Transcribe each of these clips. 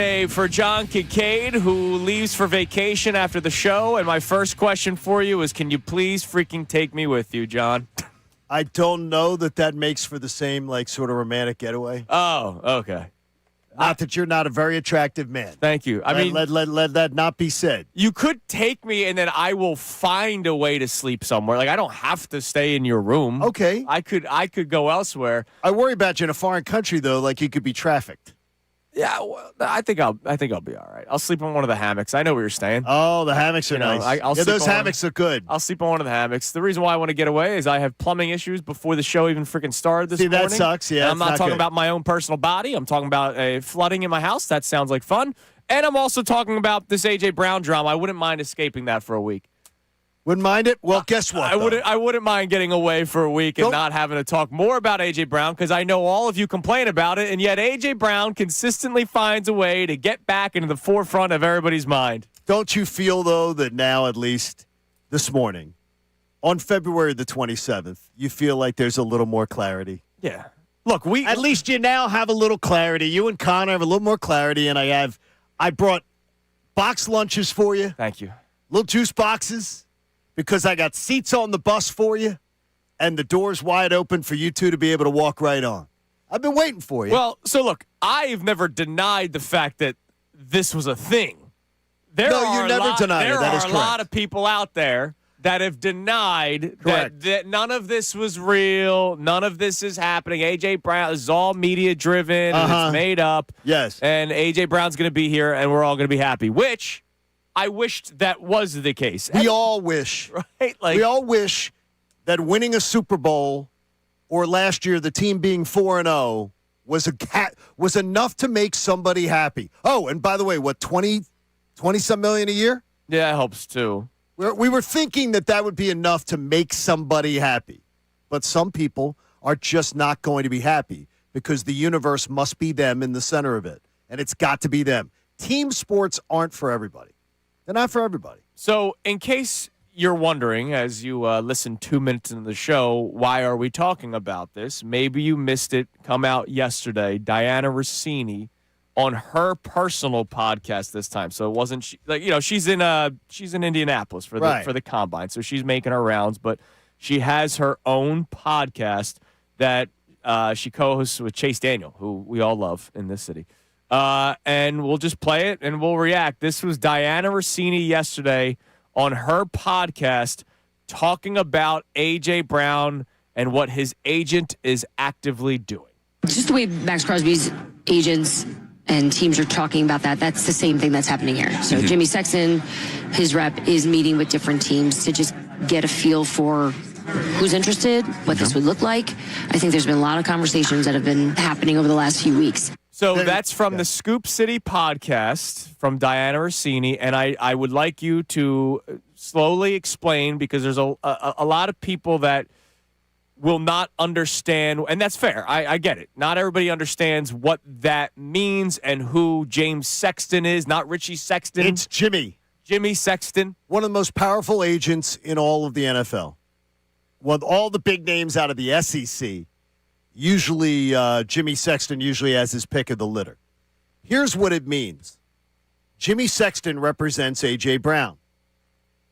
Hey, for John Kincade, who leaves for vacation after the show, and my first question for you is, can you please freaking take me with you, John? I don't know that makes for the same, sort of romantic getaway. Oh, okay. Not that you're not a very attractive man. Thank you. I mean, let that not be said. You could take me, and then I will find a way to sleep somewhere. I don't have to stay in your room. Okay. I could go elsewhere. I worry about you in a foreign country, though, you could be trafficked. Yeah, well, I think I'll be all right. I'll sleep on one of the hammocks. I know where you're staying. Oh, the hammocks are nice. Those hammocks are good. I'll sleep on one of the hammocks. The reason why I want to get away is I have plumbing issues before the show even freaking started this morning. That sucks. Yeah, and I'm not talking about my own personal body. I'm talking about flooding in my house. That sounds like fun. And I'm also talking about this A.J. Brown drama. I wouldn't mind escaping that for a week. Wouldn't mind it? Well, guess what? I wouldn't mind getting away for a week and not having to talk more about A.J. Brown, because I know all of you complain about it, and yet A.J. Brown consistently finds a way to get back into the forefront of everybody's mind. Don't you feel, though, that now, at least this morning, on February the 27th, you feel like there's a little more clarity? Yeah. Look, at least you now have a little clarity. You and Connor have a little more clarity, and I brought box lunches for you. Thank you. Little juice boxes. Because I got seats on the bus for you and the doors wide open for you two to be able to walk right on. I've been waiting for you. Well, so look, I've never denied the fact that this was a thing. You never denied it. That is correct. There are a lot of people out there that have denied that none of this was real, none of this is happening. A.J. Brown is all media-driven, and it's made up. Yes. And A.J. Brown's going to be here, and we're all going to be happy, which I wished that was the case. We all wish. Right? We all wish that winning a Super Bowl or last year the team being 4-0 was enough to make somebody happy. Oh, and by the way, what, 20-some million a year? Yeah, it helps too. We were thinking that would be enough to make somebody happy. But some people are just not going to be happy because the universe must be them in the center of it. And it's got to be them. Team sports aren't for everybody. They're not for everybody. So in case you're wondering, as you listen 2 minutes into the show, why are we talking about this? Maybe you missed it come out yesterday. Diana Russini on her personal podcast this time. So it wasn't she's in Indianapolis for the combine. So she's making her rounds, but she has her own podcast that she co-hosts with Chase Daniel, who we all love in this city. And we'll just play it and we'll react. This was Diana Russini yesterday on her podcast talking about A.J. Brown and what his agent is actively doing. Just the way Max Crosby's agents and teams are talking about that's the same thing that's happening here. So Jimmy Sexton, his rep, is meeting with different teams to just get a feel for who's interested, what this would look like. I think there's been a lot of conversations that have been happening over the last few weeks. So that's from the Scoop City podcast from Diana Russini, and I would like you to slowly explain, because there's a lot of people that will not understand, and that's fair. I get it. Not everybody understands what that means and who James Sexton is, not Richie Sexton. It's Jimmy. Jimmy Sexton. One of the most powerful agents in all of the NFL. With all the big names out of the SEC. Usually, Jimmy Sexton usually has his pick of the litter. Here's what it means. Jimmy Sexton represents A.J. Brown.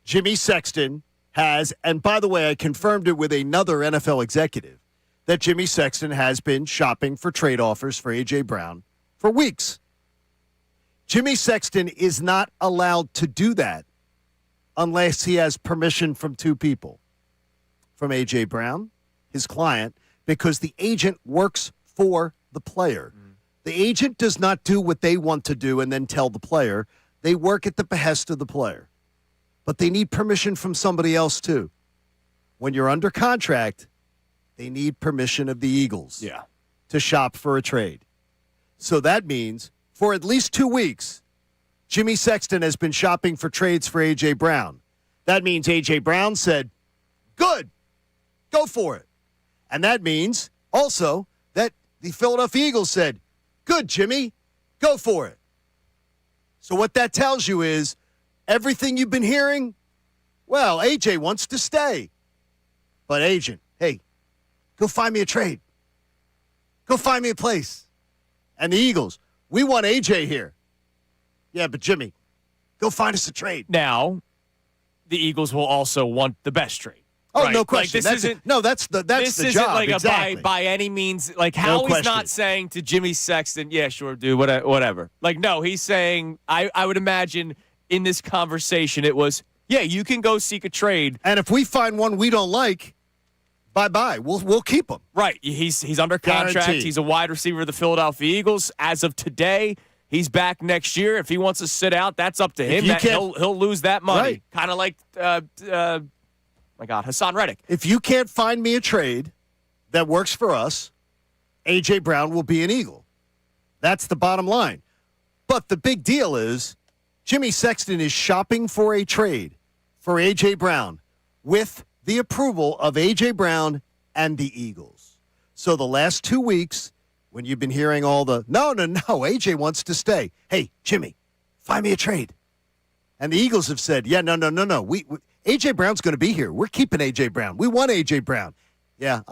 Jimmy Sexton has, and by the way, I confirmed it with another NFL executive, that Jimmy Sexton has been shopping for trade offers for A.J. Brown for weeks. Jimmy Sexton is not allowed to do that unless he has permission from two people. From A.J. Brown, his client, because the agent works for the player. The agent does not do what they want to do and then tell the player. They work at the behest of the player. But they need permission from somebody else, too. When you're under contract, they need permission of the Eagles to shop for a trade. So that means for at least 2 weeks, Jimmy Sexton has been shopping for trades for A.J. Brown. That means A.J. Brown said, good, go for it. And that means also that the Philadelphia Eagles said, good, Jimmy, go for it. So what that tells you is everything you've been hearing, well, AJ wants to stay. But agent, hey, go find me a trade. Go find me a place. And the Eagles, we want AJ here. Yeah, but Jimmy, go find us a trade. Now, the Eagles will also want the best trade. Oh, right? no question. Like, this that's the isn't job. like exactly. by any means. Like Howie's not saying to Jimmy Sexton, "Yeah, sure, dude, whatever." Like, no, he's saying. I would imagine in this conversation it was, "Yeah, you can go seek a trade, and if we find one we don't like, bye. We'll keep him." Right? He's under contract. Guaranteed. He's a wide receiver of the Philadelphia Eagles as of today. He's back next year. If he wants to sit out, that's up to him. He'll lose that money. Right. Kind of like. My God, Hassan Reddick. If you can't find me a trade that works for us, A.J. Brown will be an Eagle. That's the bottom line. But the big deal is Jimmy Sexton is shopping for a trade for A.J. Brown with the approval of A.J. Brown and the Eagles. So the last 2 weeks, when you've been hearing all the, no, A.J. wants to stay. Hey, Jimmy, find me a trade. And the Eagles have said, yeah, no. We A.J. Brown's going to be here. We're keeping A.J. Brown. We want A.J. Brown. Yeah,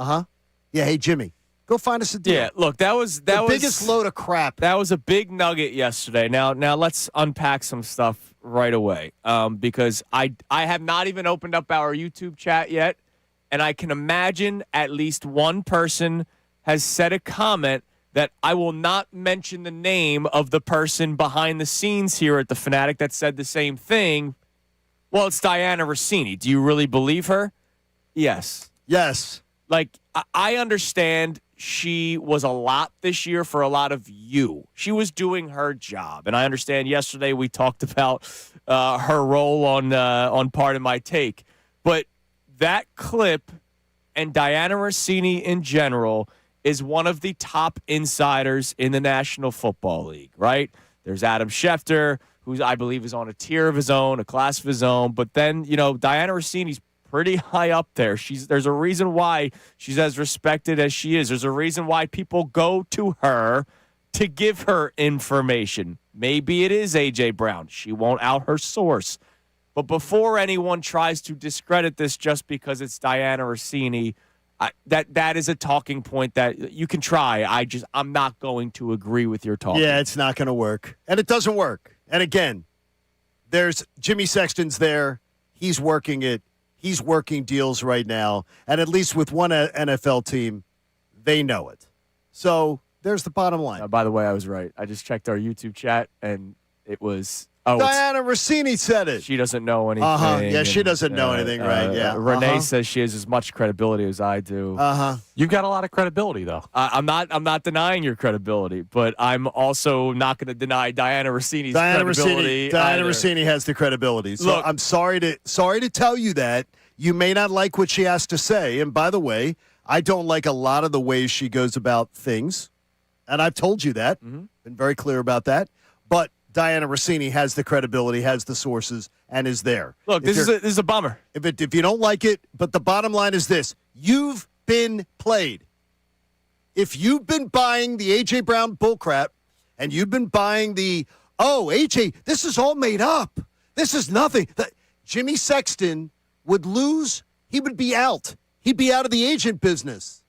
Yeah, hey, Jimmy, go find us a deal. Yeah, look, that was the biggest load of crap. That was a big nugget yesterday. Now let's unpack some stuff right away because I have not even opened up our YouTube chat yet, and I can imagine at least one person has said a comment that I will not mention the name of the person behind the scenes here at the Fanatic that said the same thing. Well, it's Diana Russini. Do you really believe her? Yes. Yes. Like, I understand she was a lot this year for a lot of you. She was doing her job. And I understand yesterday we talked about her role on Pardon My Take. But that clip and Diana Russini in general is one of the top insiders in the National Football League, right? There's Adam Schefter, who I believe is on a tier of his own, a class of his own. But then, Diana Rossini's pretty high up there. There's a reason why she's as respected as she is. There's a reason why people go to her to give her information. Maybe it is A.J. Brown. She won't out her source. But before anyone tries to discredit this just because it's Diana Rossini, that is a talking point that you can try. I'm not going to agree with your talk. Yeah, it's not going to work. And it doesn't work. And again, there's Jimmy Sexton's there. He's working it. He's working deals right now. And at least with one NFL team, they know it. So there's the bottom line. By the way, I was right. I just checked our YouTube chat, and it was Diana Rossini said it. She doesn't know anything. Yeah, she doesn't know anything, right? Yeah. Renee says she has as much credibility as I do. You've got a lot of credibility, though. I'm not denying your credibility, but I'm also not going to deny Diana Rossini's credibility. Diana Rossini has the credibility. So look, I'm sorry to tell you that. You may not like what she has to say. And by the way, I don't like a lot of the ways she goes about things. And I've told you that. Been very clear about that. But Diana Rossini has the credibility, has the sources, and is there. Look, this is a bummer. If you don't like it, but the bottom line is this. You've been played. If you've been buying the A.J. Brown bullcrap and you've been buying A.J., this is all made up. This is nothing. Jimmy Sexton would lose. He would be out. He'd be out of the agent business.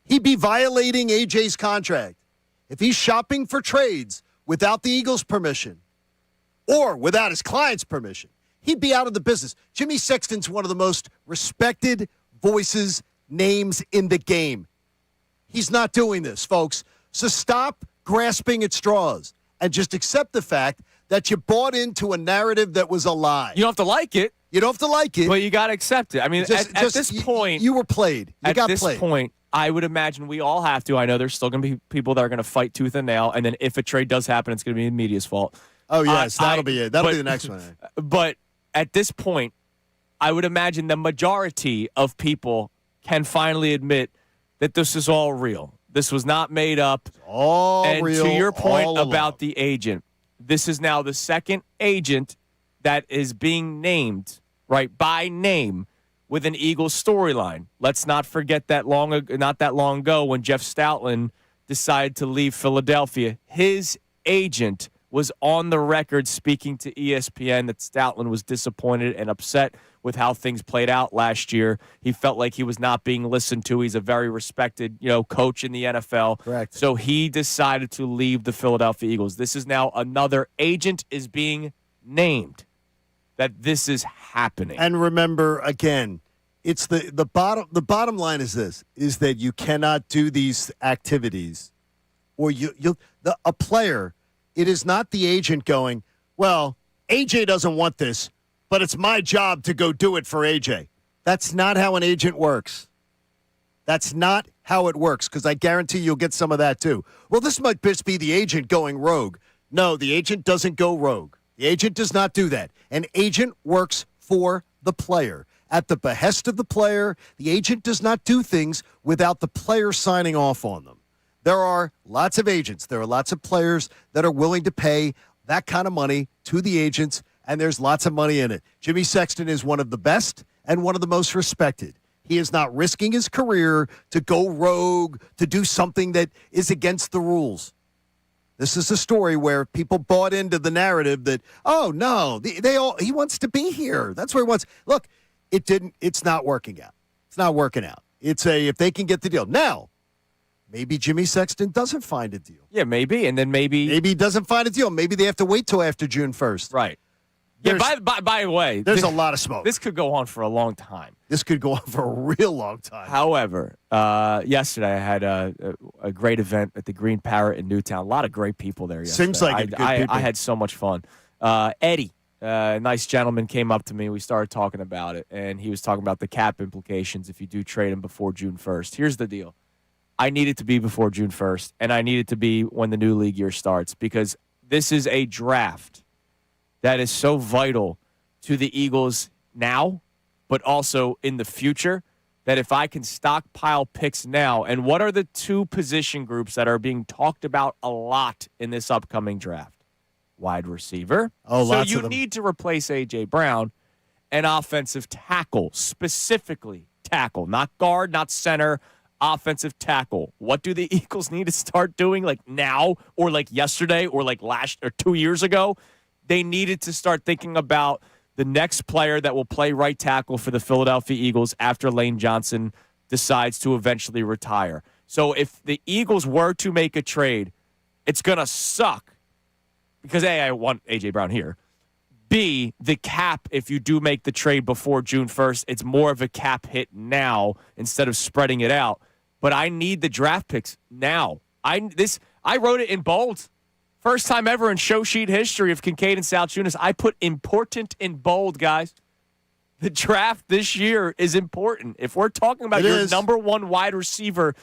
He'd be violating A.J.'s contract. If he's shopping for trades without the Eagles' permission or without his client's permission, he'd be out of the business. Jimmy Sexton's one of the most respected voices, names in the game. He's not doing this, folks. So stop grasping at straws and just accept the fact that you bought into a narrative that was a lie. You don't have to like it. You don't have to like it. But you got to accept it. I mean, at this point. You were played. You got played. At this point, I would imagine we all have to. I know there's still going to be people that are going to fight tooth and nail. And then if a trade does happen, it's going to be the media's fault. Oh, yes. That'll be it. That'll be the next one. But at this point, I would imagine the majority of people can finally admit that this is all real. This was not made up. All and real. To your point all about along. the agent, this is now the second agent that is being named, right, by name with an Eagles storyline. Let's not forget that not that long ago when Jeff Stoutland decided to leave Philadelphia. His agent was on the record speaking to ESPN that Stoutland was disappointed and upset with how things played out last year. He felt like he was not being listened to. He's a very respected, coach in the NFL. Correct. So he decided to leave the Philadelphia Eagles. This is now another agent is being named that this is happening. And remember, again, it's the bottom line is this, is that you cannot do these activities or a player, it is not the agent going, well, AJ doesn't want this, but it's my job to go do it for AJ. That's not how an agent works. That's not how it works, because I guarantee you'll get some of that too. Well, this might just be the agent going rogue. No, the agent doesn't go rogue. The agent does not do that. An agent works for the player. At the behest of the player, the agent does not do things without the player signing off on them. There are lots of agents. There are lots of players that are willing to pay that kind of money to the agents, and there's lots of money in it. Jimmy Sexton is one of the best and one of the most respected. He is not risking his career to go rogue, to do something that is against the rules. This is a story where people bought into the narrative that, oh, no, he wants to be here. That's where he wants. Look, it's not working out. It's not working out. If they can get the deal. Now, maybe Jimmy Sexton doesn't find a deal. Yeah, maybe. And then maybe he doesn't find a deal. Maybe they have to wait till after June 1st. Right. Yeah, by the way, there's a lot of smoke. This could go on for a long time. This could go on for a real long time. However, yesterday I had a great event at the Green Parrot in Newtown. A lot of great people there yesterday. Seems like good people. I had so much fun. Eddie, a nice gentleman, came up to me. We started talking about it, and he was talking about the cap implications if you do trade him before June 1st. Here's the deal. I need it to be before June 1st, and I need it to be when the new league year starts, because this is a draft that is so vital to the Eagles now, but also in the future, that if I can stockpile picks now, and what are the two position groups that are being talked about a lot in this upcoming draft? Wide receiver. Oh, so lots you of them. need to replace A.J. Brown, and offensive tackle, specifically tackle, not guard, not center, offensive tackle. What do the Eagles need to start doing like now or like yesterday or like last or 2 years ago? They needed to start thinking about the next player that will play right tackle for the Philadelphia Eagles after Lane Johnson decides to eventually retire. So if the Eagles were to make a trade, it's going to suck because, A, I want A.J. Brown here. B, the cap, if you do make the trade before June 1st, it's more of a cap hit now instead of spreading it out. But I need the draft picks now. I wrote it in bold. First time ever in show sheet history of Kincade and Salciunas, I put important in bold, guys. The draft this year is important. If we're talking about your number one wide receiver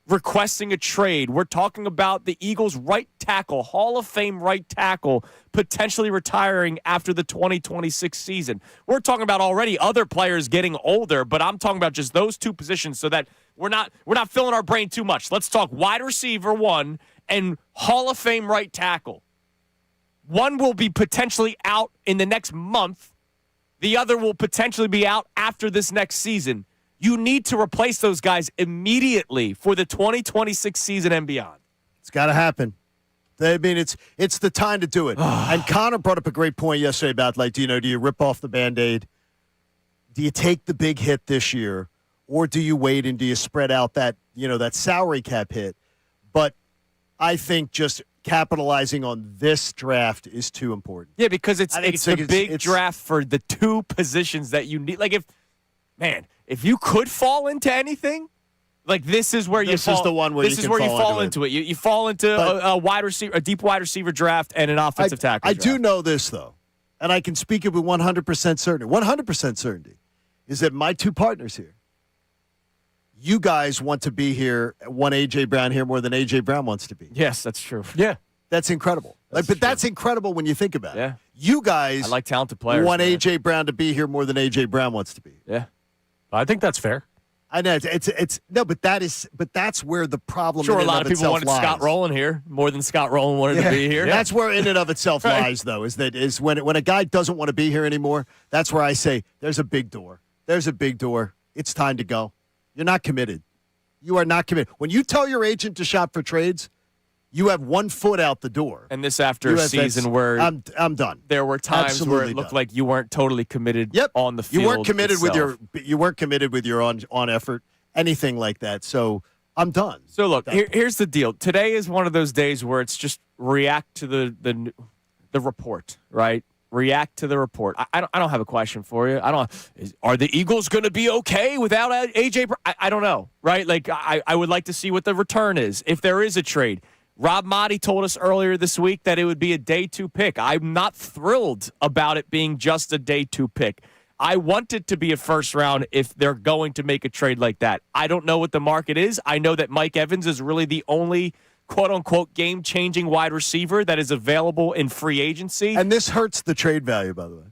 requesting a trade, we're talking about the Eagles' right tackle, Hall of Fame right tackle, potentially retiring after the 2026 season. We're talking about already other players getting older, but I'm talking about just those two positions so that we're not filling our brain too much. Let's talk wide receiver one and Hall of Fame right tackle. One will be potentially out in the next month. The other will potentially be out after this next season. You need to replace those guys immediately for the 2026 season and beyond. It's got to happen. I mean, it's the time to do it. And Connor brought up a great point yesterday about, like, do you rip off the Band-Aid? Do you take the big hit this year? Or do you wait and do you spread out that salary cap hit? But I think just capitalizing on this draft is too important. Yeah, because it's the big draft for the two positions that you need. Like, if you could fall into anything, like this is where you fall. This is the one where you fall into it. You fall into a wide receiver, a deep wide receiver draft, and an offensive tackle. I do know this though, and I can speak it with 100% certainty. 100% certainty is that my two partners here. You guys want to be here, want A.J. Brown here more than A.J. Brown wants to be. Yes, that's true. Yeah. That's incredible. That's incredible when you think about it. You guys I like talented players, want A.J. Brown to be here more than A.J. Brown wants to be. Yeah. I think that's fair. I know but that's where the problem sure, in a lot and of people wanted lies. Scott Rowland here more than Scott Rowland wanted to be here. That's where in and of itself lies, though, is when a guy doesn't want to be here anymore, that's where I say there's a big door. There's a big door. It's time to go. You're not committed. You are not committed. When you tell your agent to shop for trades, you have 1 foot out the door. And this after You a have- season where I'm done. there were times where Absolutely it looked done. like you weren't totally committed on the field. You weren't committed itself. you weren't committed with your on effort, anything like that. So I'm done. So look, At that point. here's the deal. Today is one of those days where it's just react to the report, right? React to the report. I don't have a question for you. Are the Eagles going to be okay without AJ? I don't know, right? Like I would like to see what the return is if there is a trade. Rob Motti told us earlier this week that it would be a day 2 pick. I'm not thrilled about it being just a day 2 pick. I want it to be a first round if they're going to make a trade like that. I don't know what the market is. I know that Mike Evans is really the only quote-unquote game-changing wide receiver that is available in free agency. And this hurts the trade value, by the way.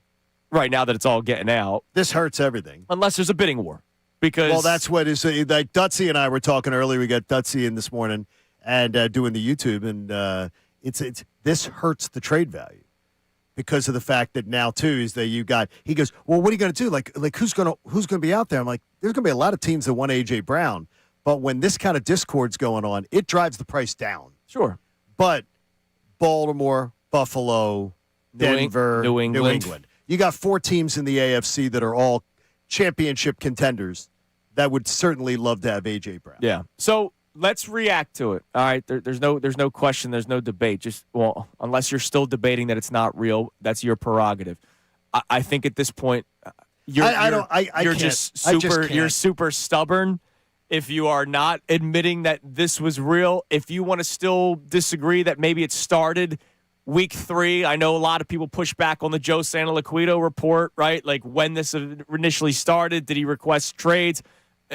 Right now that it's all getting out. This hurts everything. Unless there's a bidding war. Because Well, that's what is like Dutsy and I were talking earlier. We got Dutsy in this morning and doing the YouTube, and it's this hurts the trade value because of the fact that now too is that he goes, well, what are you going to do? Like who's going to be out there? I'm like, there's going to be a lot of teams that want AJ Brown, but when this kind of discord's going on, it drives the price down. Sure. But Baltimore, Buffalo, Denver, New England. You got 4 teams in the AFC that are all championship contenders that would certainly love to have AJ Brown. Yeah. So let's react to it. All right. There's no question. There's no debate. Just unless you're still debating that it's not real, that's your prerogative. I think at this point, you're super stubborn. If you are not admitting that this was real, if you want to still disagree that maybe it started week 3, I know a lot of people push back on the Joe Santoliquito report, right? Like when this initially started, did he request trades?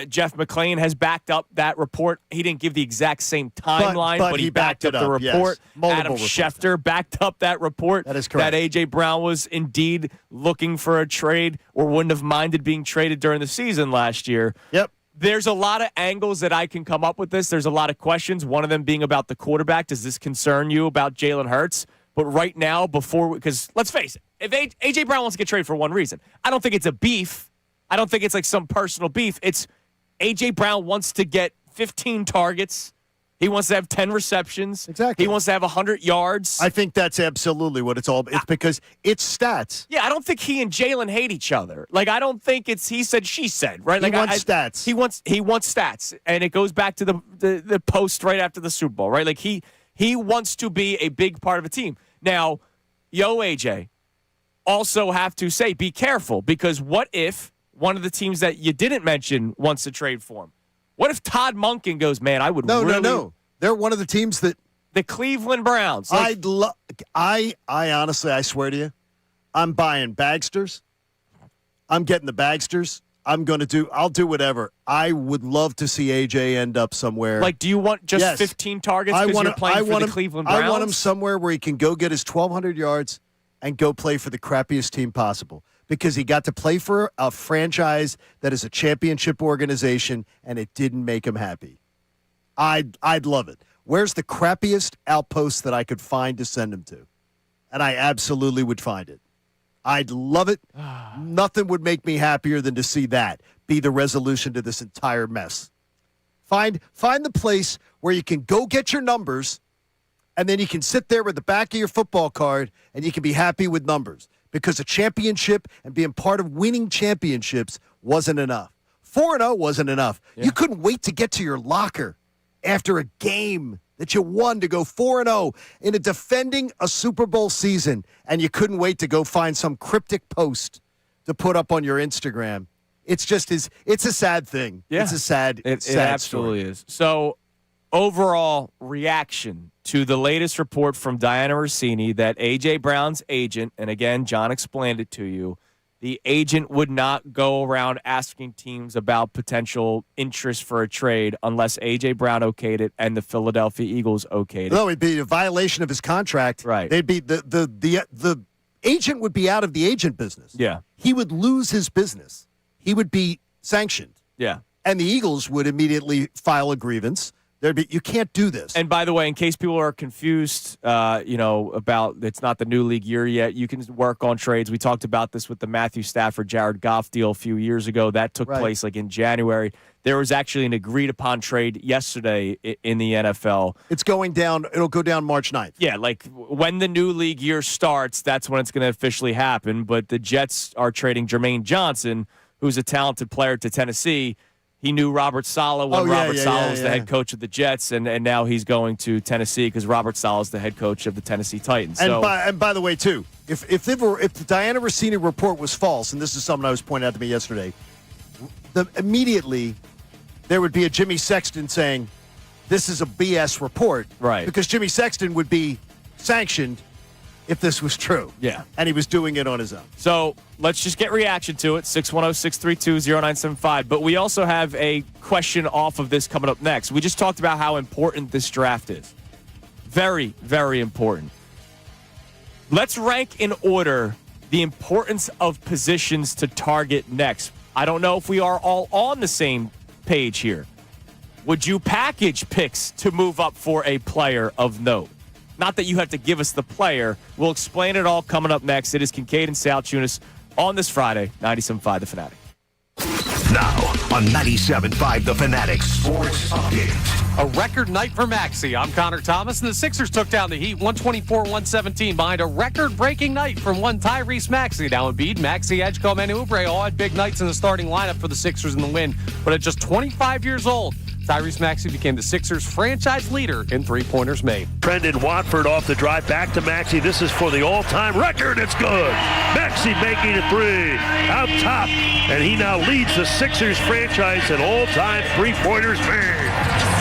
Jeff McClain has backed up that report. He didn't give the exact same timeline, but he backed up the report. Yes. Adam Schefter backed up that report. That is correct. That A.J. Brown was indeed looking for a trade or wouldn't have minded being traded during the season last year. Yep. There's a lot of angles that I can come up with this. There's a lot of questions. One of them being about the quarterback. Does this concern you about Jalen Hurts? But right now, because let's face it, if A.J. Brown wants to get traded for one reason, I don't think it's a beef. I don't think it's like some personal beef. It's A.J. Brown wants to get 15 targets. He wants to have 10 receptions. Exactly. He wants to have 100 yards. I think that's absolutely what it's all about. It's because it's stats. Yeah, I don't think he and Jalen hate each other. Like, I don't think it's he said, she said, right? Like, He wants stats. He wants stats. And it goes back to the post right after the Super Bowl, right? Like, he wants to be a big part of a team. Now, AJ, also have to say, be careful, because what if one of the teams that you didn't mention wants to trade for him? What if Todd Monken goes, man, I would No. They're one of the teams that the Cleveland Browns. Like, I honestly, I swear to you, I'm buying Bagsters. I'm getting the Bagsters. I'll do whatever. I would love to see AJ end up somewhere. like, do you want just 15 targets because you're playing for the Cleveland Browns? I want him somewhere where he can go get his 1,200 yards and go play for the crappiest team possible, because he got to play for a franchise that is a championship organization, and it didn't make him happy. I'd love it. Where's the crappiest outpost that I could find to send him to? And I absolutely would find it. I'd love it. Nothing would make me happier than to see that be the resolution to this entire mess. Find the place where you can go get your numbers, and then you can sit there with the back of your football card, and you can be happy with numbers, because a championship and being part of winning championships wasn't enough. 4-0 wasn't enough. Yeah. You couldn't wait to get to your locker after a game that you won to go 4-0 in defending a Super Bowl season, and you couldn't wait to go find some cryptic post to put up on your Instagram. It's a sad thing. Yeah. It's a sad It absolutely is. So, overall reaction to the latest report from Diana Russini that A.J. Brown's agent, and again, John explained it to you, the agent would not go around asking teams about potential interest for a trade unless A.J. Brown okayed it and the Philadelphia Eagles okayed it. No, it'd be a violation of his contract. Right. They'd be the agent would be out of the agent business. Yeah. He would lose his business. He would be sanctioned. Yeah. And the Eagles would immediately file a grievance You can't do this. And by the way, in case people are confused, about it's not the new league year yet, you can work on trades. We talked about this with the Matthew Stafford, Jared Goff deal a few years ago. That took place like in January. There was actually an agreed upon trade yesterday in the NFL. It's going down. It'll go down March 9th. Yeah, like when the new league year starts, that's when it's going to officially happen. But the Jets are trading Jermaine Johnson, who's a talented player, to Tennessee. He knew Robert Saleh when Robert Saleh was the head coach of the Jets, and now he's going to Tennessee because Robert Saleh is the head coach of the Tennessee Titans. And by the way, too, if the Diana Russini report was false, and this is something I was pointed out to me yesterday, immediately there would be a Jimmy Sexton saying this is a BS report, right? Because Jimmy Sexton would be sanctioned if this was true. Yeah. And he was doing it on his own. So let's just get reaction to it, 610-632-0975. But we also have a question off of this coming up next. We just talked about how important this draft is. Very, very important. Let's rank in order the importance of positions to target next. I don't know if we are all on the same page here. Would you package picks to move up for a player of note? Not that you have to give us the player. We'll explain it all coming up next. It is Kincade and Salciunas on this Friday, 97.5 The Fanatic. Now on 97.5 The Fanatic Sports Update. A record night for Maxey. I'm Connor Thomas, and the Sixers took down the Heat 124-117 behind a record-breaking night from one Tyrese Maxey. Now Embiid, Maxey, Edgecombe, and Oubre all had big nights in the starting lineup for the Sixers in the win. But at just 25 years old, Tyrese Maxey became the Sixers' franchise leader in three-pointers made. Brendan Watford off the drive back to Maxey. This is for the all-time record. It's good. Maxey making a three out top, and he now leads the Sixers franchise in all-time three-pointers made.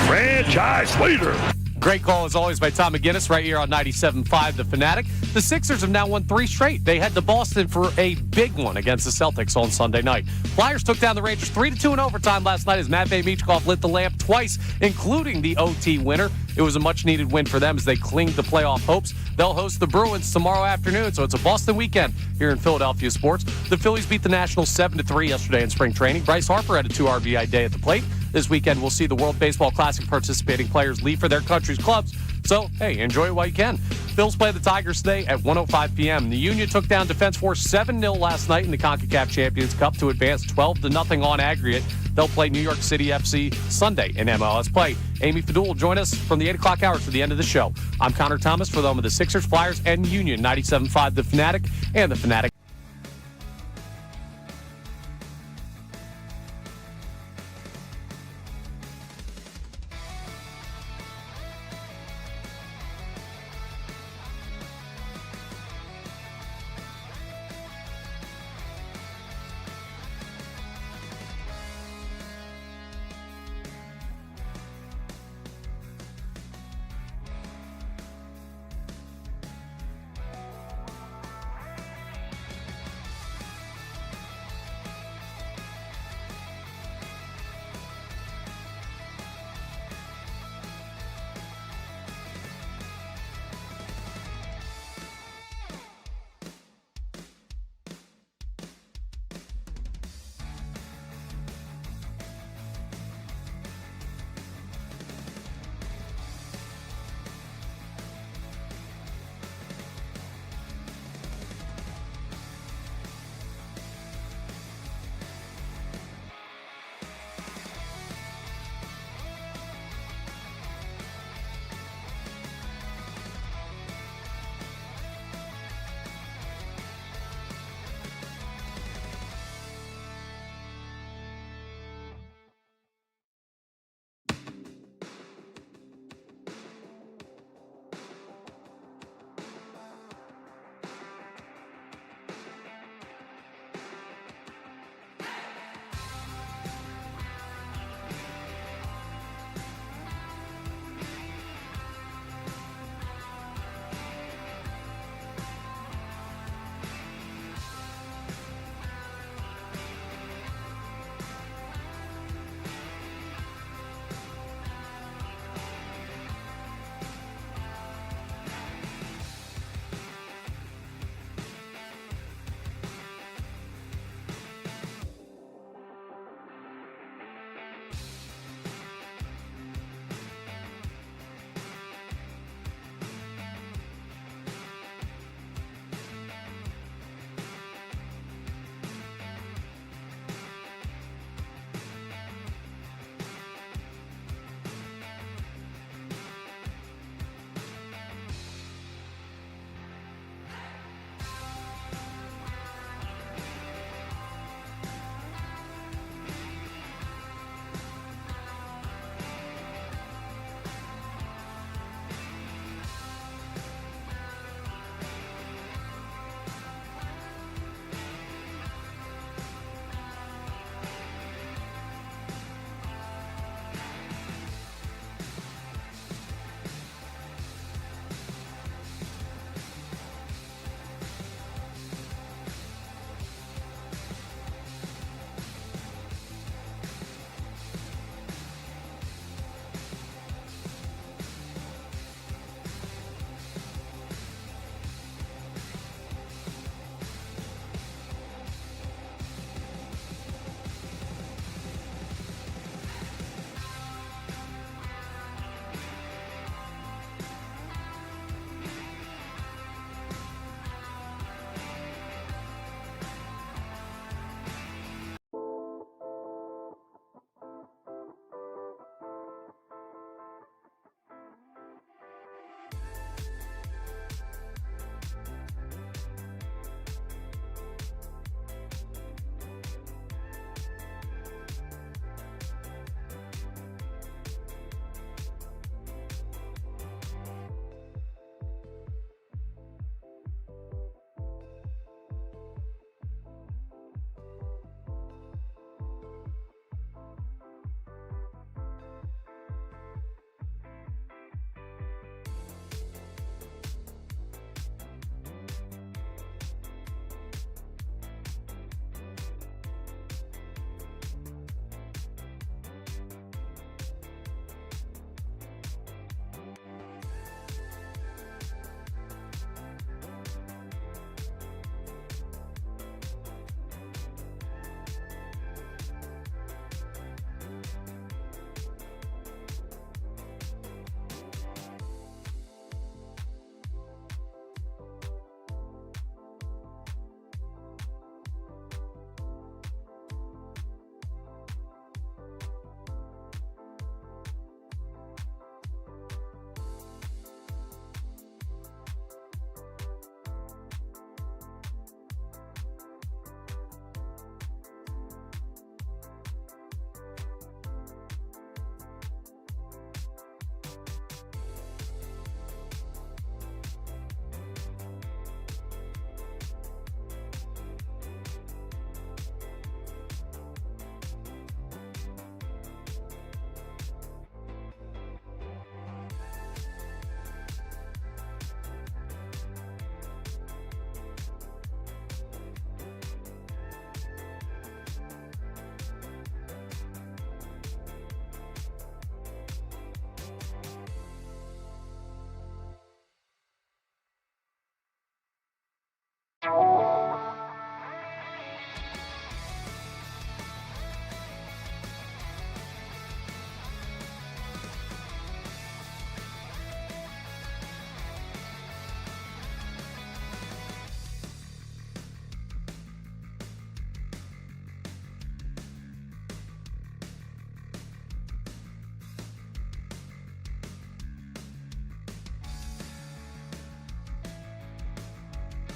Franchise leader. Great call, as always, by Tom McGinnis right here on 97.5 The Fanatic. The Sixers have now won 3 straight. They head to Boston for a big one against the Celtics on Sunday night. Flyers took down the Rangers 3-2 in overtime last night as Matvei Michkov lit the lamp twice, including the OT winner. It was a much-needed win for them as they cling to playoff hopes. They'll host the Bruins tomorrow afternoon, so it's a Boston weekend here in Philadelphia sports. The Phillies beat the Nationals 7-3 yesterday in spring training. Bryce Harper had a 2 RBI day at the plate. This weekend, we'll see the World Baseball Classic participating players leave for their country's clubs. So, hey, enjoy it while you can. Phils play the Tigers today at 1:05 p.m. The Union took down Defense Force 7-0 last night in the CONCACAF Champions Cup to advance 12-0 on aggregate. They'll play New York City FC Sunday in MLS play. Amy Fadul will join us from the 8 o'clock hour to the end of the show. I'm Connor Thomas for the home of the Sixers, Flyers, and Union, 97.5 The Fanatic and The Fanatic.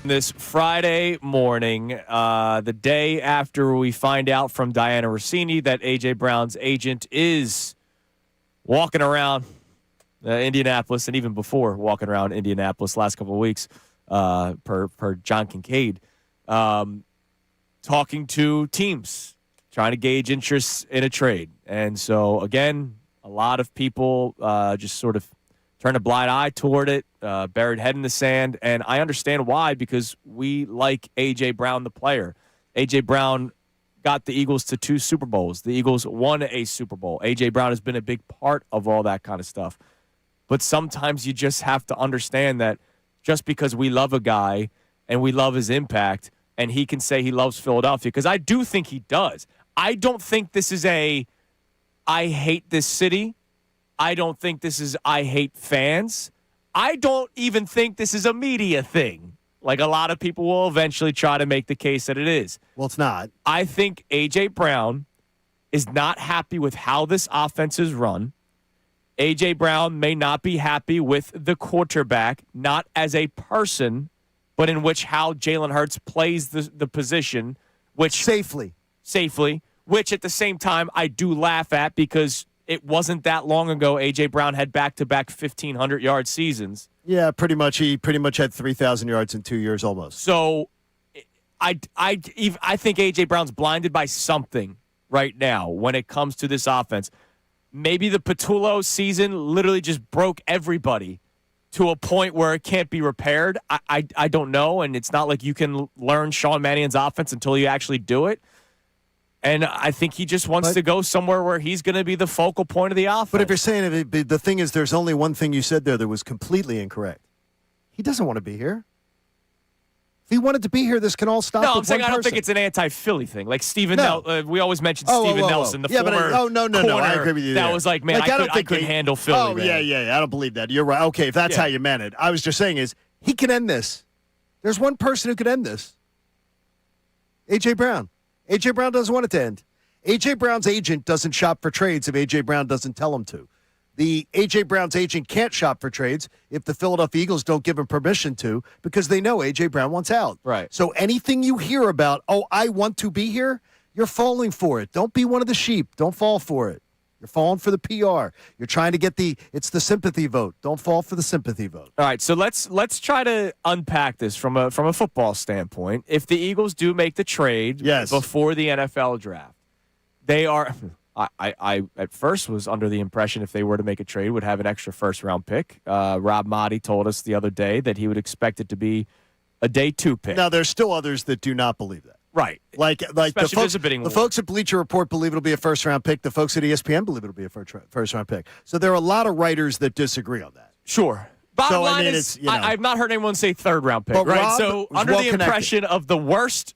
This Friday morning, the day after we find out from Diana Russini that A.J. Brown's agent is walking around Indianapolis, and even before walking around Indianapolis last couple of weeks, per John Kincade, talking to teams, trying to gauge interest in a trade. And so, again, a lot of people just sort of turn a blind eye toward it, buried head in the sand. And I understand why, because we like A.J. Brown, the player. A.J. Brown got the Eagles to 2 Super Bowls. The Eagles won a Super Bowl. A.J. Brown has been a big part of all that kind of stuff. But sometimes you just have to understand that just because we love a guy and we love his impact and he can say he loves Philadelphia, because I do think he does. I don't think this is I hate this city. I don't think this is I hate fans. I don't even think this is a media thing, like a lot of people will eventually try to make the case that it is. Well, it's not. I think A.J. Brown is not happy with how this offense is run. A.J. Brown may not be happy with the quarterback, not as a person, but in which how Jalen Hurts plays the position, which Safely, which at the same time I do laugh at, because it wasn't that long ago A.J. Brown had back-to-back 1,500-yard seasons. Yeah, pretty much. He pretty much had 3,000 yards in 2 years almost. So I think A.J. Brown's blinded by something right now when it comes to this offense. Maybe the Patullo season literally just broke everybody to a point where it can't be repaired. I don't know, and it's not like you can learn Sean Mannion's offense until you actually do it. And I think he just wants to go somewhere where he's going to be the focal point of the offense. But if you're saying the thing is, there's only one thing you said there that was completely incorrect. He doesn't want to be here. If he wanted to be here, this can all stop. No, with I'm saying one I don't person. think it's an anti-Philly thing. Like Steven we always mentioned Oh, Steven whoa. Nelson, the Yeah, but former no. I agree with you that there. was like, man, Like, I couldn't handle Philly. Oh, man. yeah. I don't believe that. You're right. Okay, if that's how you meant it. I was just saying is he can end this. There's one person who could end this. A.J. Brown. A.J. Brown doesn't want it to end. A.J. Brown's agent doesn't shop for trades if A.J. Brown doesn't tell him to. The A.J. Brown's agent can't shop for trades if the Philadelphia Eagles don't give him permission to, because they know A.J. Brown wants out. Right. So anything you hear about, I want to be here, you're falling for it. Don't be one of the sheep. Don't fall for it. You're falling for the PR. You're trying to get it's the sympathy vote. Don't fall for the sympathy vote. All right, so let's try to unpack this from a football standpoint. If the Eagles do make the trade before the NFL draft, they are. I at first was under the impression if they were to make a trade, would have an extra first-round pick. Rob Motti told us the other day that he would expect it to be a day 2 pick. Now, there's still others that do not believe that. Right. Like the folks at Bleacher Report believe it'll be a first-round pick. The folks at ESPN believe it'll be a first-round pick. So there are a lot of writers that disagree on that. Sure. Bottom line is, I've not heard anyone say 3rd-round pick, but right? Rob so under the impression of the worst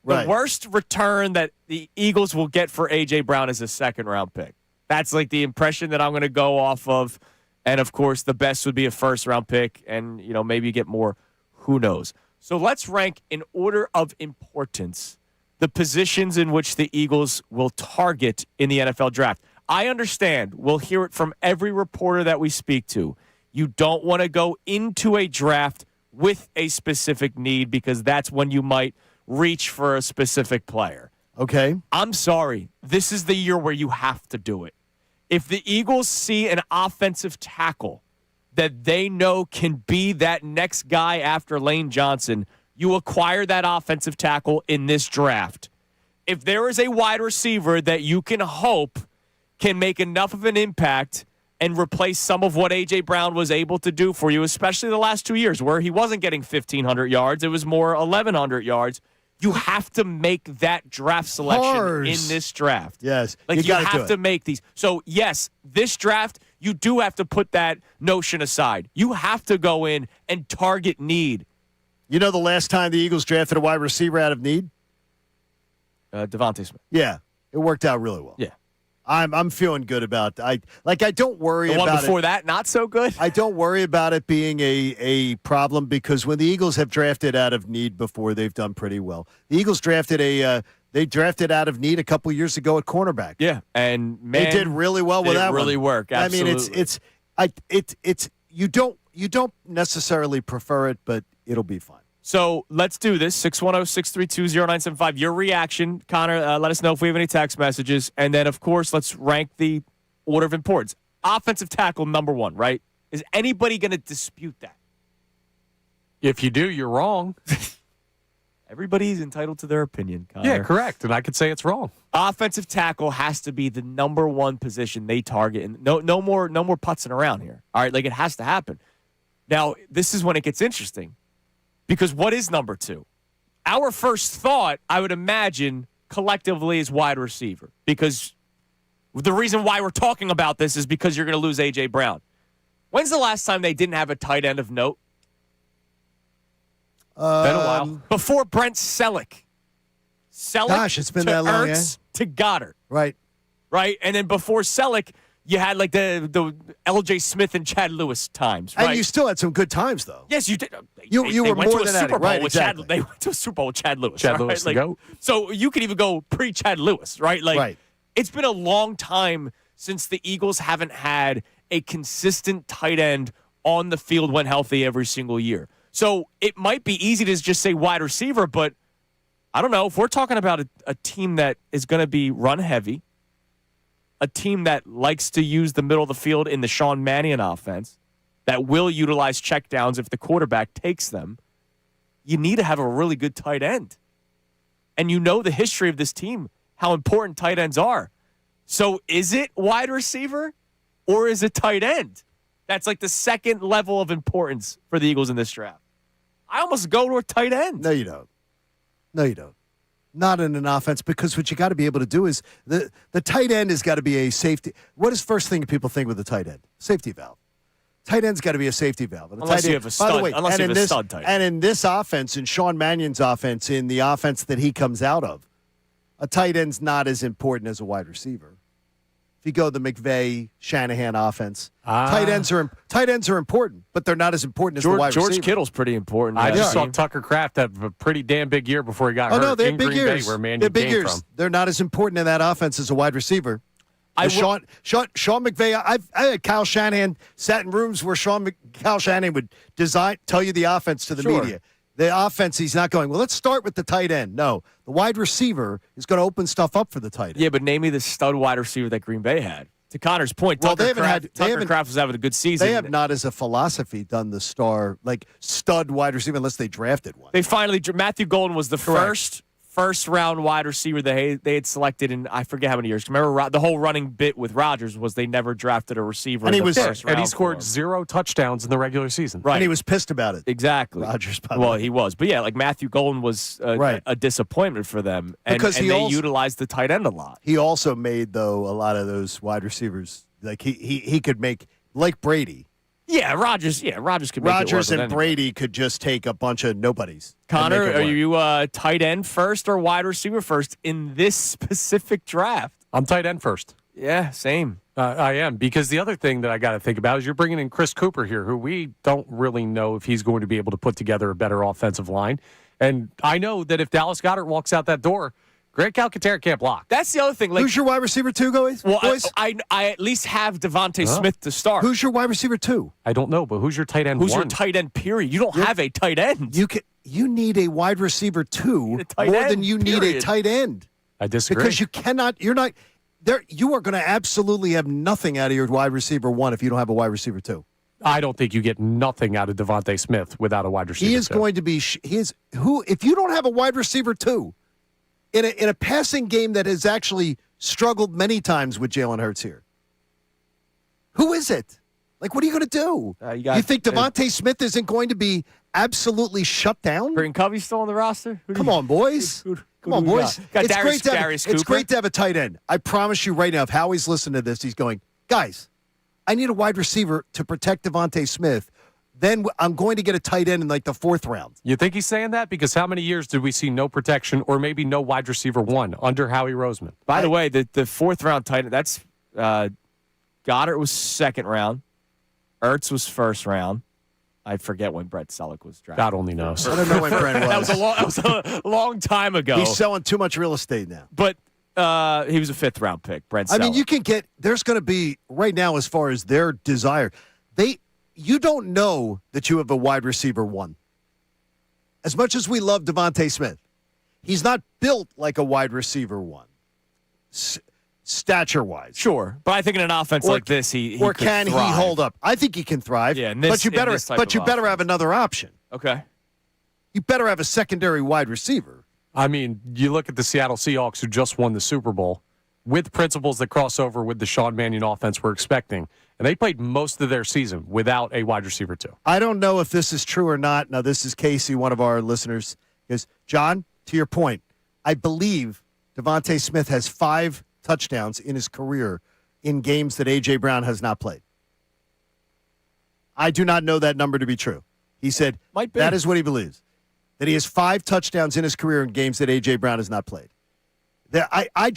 return that the Eagles will get for A.J. Brown is a 2nd-round pick. That's like the impression that I'm going to go off of. And, of course, the best would be a 1st-round pick, and, maybe you get more. Who knows? So let's rank in order of importance the positions in which the Eagles will target in the NFL draft. I understand. We'll hear it from every reporter that we speak to. You don't want to go into a draft with a specific need, because that's when you might reach for a specific player. Okay. I'm sorry. This is the year where you have to do it. If the Eagles see an offensive tackle that they know can be that next guy after Lane Johnson, you acquire that offensive tackle in this draft. If there is a wide receiver that you can hope can make enough of an impact and replace some of what A.J. Brown was able to do for you, especially the last 2 years where he wasn't getting 1,500 yards, it was more 1,100 yards, you have to make that draft selection in this draft. Yes. Like, you have to make these. So, yes, this draft, you do have to put that notion aside. You have to go in and target need. You know the last time the Eagles drafted a wide receiver out of need? Devontae Smith. Yeah. It worked out really well. Yeah. I'm feeling good about I don't worry about it. The one before it. that, not so good? I don't worry about it being a problem, because when the Eagles have drafted out of need before, they've done pretty well. The Eagles drafted out of need a couple years ago at cornerback. Yeah, and man, they did really well with that. Really work. Absolutely. I mean, it's you don't necessarily prefer it, but it'll be fine. So let's do this. 610-632-0975. Your reaction, Connor. Let us know if we have any text messages. And then, of course, let's rank the order of importance. Offensive tackle, number one, right? Is anybody going to dispute that? If you do, you're wrong. Everybody's entitled to their opinion, Connor. Yeah, correct. And I could say it's wrong. Offensive tackle has to be the number one position they target. And no more putzing around here. All right, like it has to happen. Now, this is when it gets interesting. Because what is number two? Our first thought, I would imagine, collectively is wide receiver. Because the reason why we're talking about this is because you're going to lose A.J. Brown. When's the last time they didn't have a tight end of note? Been a while. Before Brent Selleck. Gosh, it's been that long, Ertz to Goddard. Right. Right? And then before Selleck, you had like the L.J. Smith and Chad Lewis times, right? And you still had some good times, though. Yes, you did. You were went more to a than Super that. Bowl Right, with exactly. Chad. They went to a Super Bowl with Chad Lewis. Chad right? Lewis to Like, go. So you could even go pre-Chad Lewis, right? Like, Right. It's been a long time since the Eagles haven't had a consistent tight end on the field when healthy every single year. So it might be easy to just say wide receiver, but I don't know. If we're talking about a team that is going to be run heavy, a team that likes to use the middle of the field in the Sean Mannion offense, that will utilize checkdowns if the quarterback takes them, you need to have a really good tight end. And you know the history of this team, how important tight ends are. So is it wide receiver or is it tight end? That's like the second level of importance for the Eagles in this draft. I almost go to a tight end. No, you don't. No, you don't. Not in an offense, because what you got to be able to do is the tight end has got to be a safety. What is first thing people think with the tight end? Safety valve. Tight end's got to be a safety valve. And Unless tight you end, have a stud. By the way, Unless you have a stud tight end. And in this offense, in Sean Mannion's offense, in the offense that he comes out of, a tight end's not as important as a wide receiver. If you go the McVay, Shanahan offense, tight ends are important, but they're not as important as the wide receiver. George Kittle's pretty important. I just saw Tucker Kraft have a pretty damn big year before he got hurt. No, they in had big Green years. Bay, where Mannion They're big came years. from. They're not as important in that offense as a wide receiver. Sean McVay. I had Kyle Shanahan sat in rooms where Kyle Shanahan would tell you the offense to the media. The offense, he's not going, well, let's start with the tight end. No, the wide receiver is going to open stuff up for the tight end. Yeah, but name me the stud wide receiver that Green Bay had. To Connor's point, Tucker Kraft was having a good season. They have not, as a philosophy, done the stud wide receiver unless they drafted one. They finally, Matthew Golden was the first round wide receiver they had selected in I forget how many years. Remember the whole running bit with Rodgers was they never drafted a receiver and in he the first round. And he scored 0 touchdowns in the regular season. Right. And he was pissed about it. Exactly. Rodgers, he was. But yeah, like Matthew Golden was a disappointment for them. And they utilized the tight end a lot. He also made, though, a lot of those wide receivers. Like he could make, like Brady. Yeah, Rodgers could make it work. Rodgers and Brady could just take a bunch of nobodies. Connor, are you tight end first or wide receiver first in this specific draft? I'm tight end first. Yeah, same. I am, because the other thing that I got to think about is you're bringing in Chris Cooper here, who we don't really know if he's going to be able to put together a better offensive line. And I know that if Dallas Goedert walks out that door, Greg Calcaterra can't block. That's the other thing. Like, who's your wide receiver two, boys? Well, I at least have Devontae Smith to start. Who's your wide receiver two? I don't know, but who's your tight end? Who's your tight end? Period. You don't have a tight end. You need a wide receiver two more than you need a tight end. I disagree, because you cannot. You're not there. You are going to absolutely have nothing out of your wide receiver one if you don't have a wide receiver two. I don't think you get nothing out of Devontae Smith without a wide receiver. He is going to be. If you don't have a wide receiver two. In a passing game that has actually struggled many times with Jalen Hurts here. Who is it? Like, what are you going to do? You think Devontae Smith isn't going to be absolutely shut down? Britton Covey still on the roster? Come on, boys. Come on, boys. It's great to have a tight end. I promise you right now, if Howie's listening to this, he's going, guys, I need a wide receiver to protect Devontae Smith. Then I'm going to get a tight end in like the 4th round. You think he's saying that? Because how many years did we see no protection or maybe no wide receiver one under Howie Roseman? By the way, the 4th round tight end, that's Goddard was 2nd round. Ertz was 1st round. I forget when Brett Selleck was drafted. God only knows. I don't know when Brett was. that was a long time ago. He's selling too much real estate now. But he was a 5th round pick, Brett Selleck. I mean, there's going to be, right now as far as their desire, you don't know that you have a wide receiver one as much as we love Devontae Smith, he's not built like a wide receiver one, stature-wise. Sure, but I think in an offense like this, he or could can thrive. he hold up? I think he can thrive. Yeah, but you better have another option. Okay. You better have a secondary wide receiver. I mean, you look at the Seattle Seahawks who just won the Super Bowl with principles that cross over with the Sean Mannion offense we're expecting. And they played most of their season without a wide receiver, too. I don't know if this is true or not. Now, this is Casey, one of our listeners. Because, John, to your point, I believe Devontae Smith has 5 touchdowns in his career in games that A.J. Brown has not played. I do not know that number to be true. He said that is what he believes, that he has 5 touchdowns in his career in games that A.J. Brown has not played. I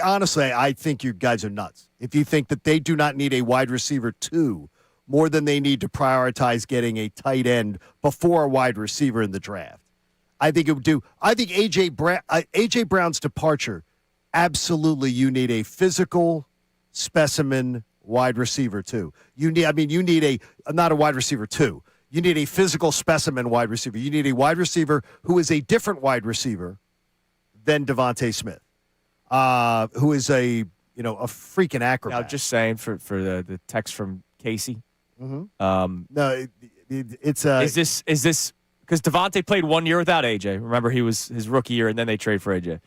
honestly think you guys are nuts if you think that they do not need a wide receiver 2 more than they need to prioritize getting a tight end before a wide receiver in the draft. I think it would do. I think A.J. Brown's departure, absolutely, you need a physical specimen wide receiver 2. You need not a wide receiver 2. You need a physical specimen wide receiver. You need a wide receiver who is a different wide receiver than Devontae Smith, who is a freaking acrobat. Now, just saying for the text from Casey. Mm-hmm. No, it's is this because Devontae played 1 year without AJ? Remember, he was his rookie year, and then they trade for AJ.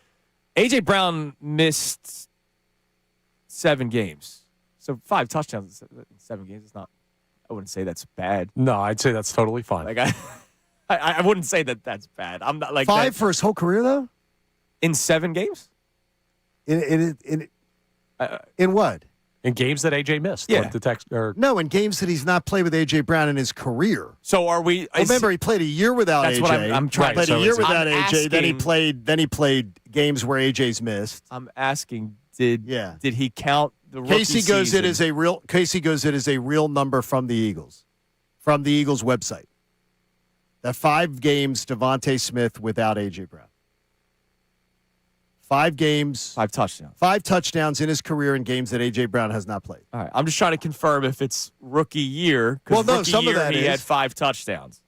AJ Brown missed 7 games, so 5 touchdowns in 7 games. It's not. I wouldn't say that's bad. No, I'd say that's totally fine. Like I wouldn't say that that's bad. I'm not like 5 for his whole career though. In 7 games? In what? In games that AJ missed. Yeah. Like the text, No, in games that he's not played with A.J. Brown in his career. So are we? Remember, he played a year without that's A.J. What I'm trying. Played so a year without I'm A.J. Asking, then he played games where A.J.'s missed. I'm asking, did he count the rookie Casey goes season? Casey goes it is a real number from the Eagles website. That 5 games Devontae Smith without A.J. Brown. 5 games, 5 touchdowns. 5 touchdowns in his career in games that A.J. Brown has not played. All right, I'm just trying to confirm if it's rookie year. Well, no, rookie some year, of that he is. had 5 touchdowns.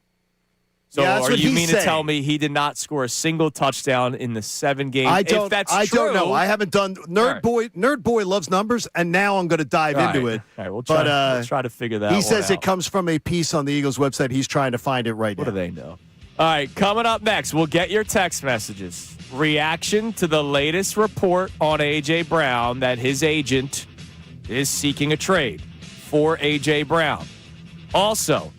So Yeah, that's are what you he's mean saying. to tell me he did not score a single touchdown in the 7 games? I If that's I true, don't know. I haven't done Nerd Boy loves numbers, and now I'm going to dive into it. All right, we'll try to figure that. He says out. it comes from a piece on the Eagles website. He's trying to find it right What now. do they know? All right, coming up next, we'll get your text messages. Reaction to the latest report on A.J. Brown that his agent is seeking a trade for A.J. Brown. Also,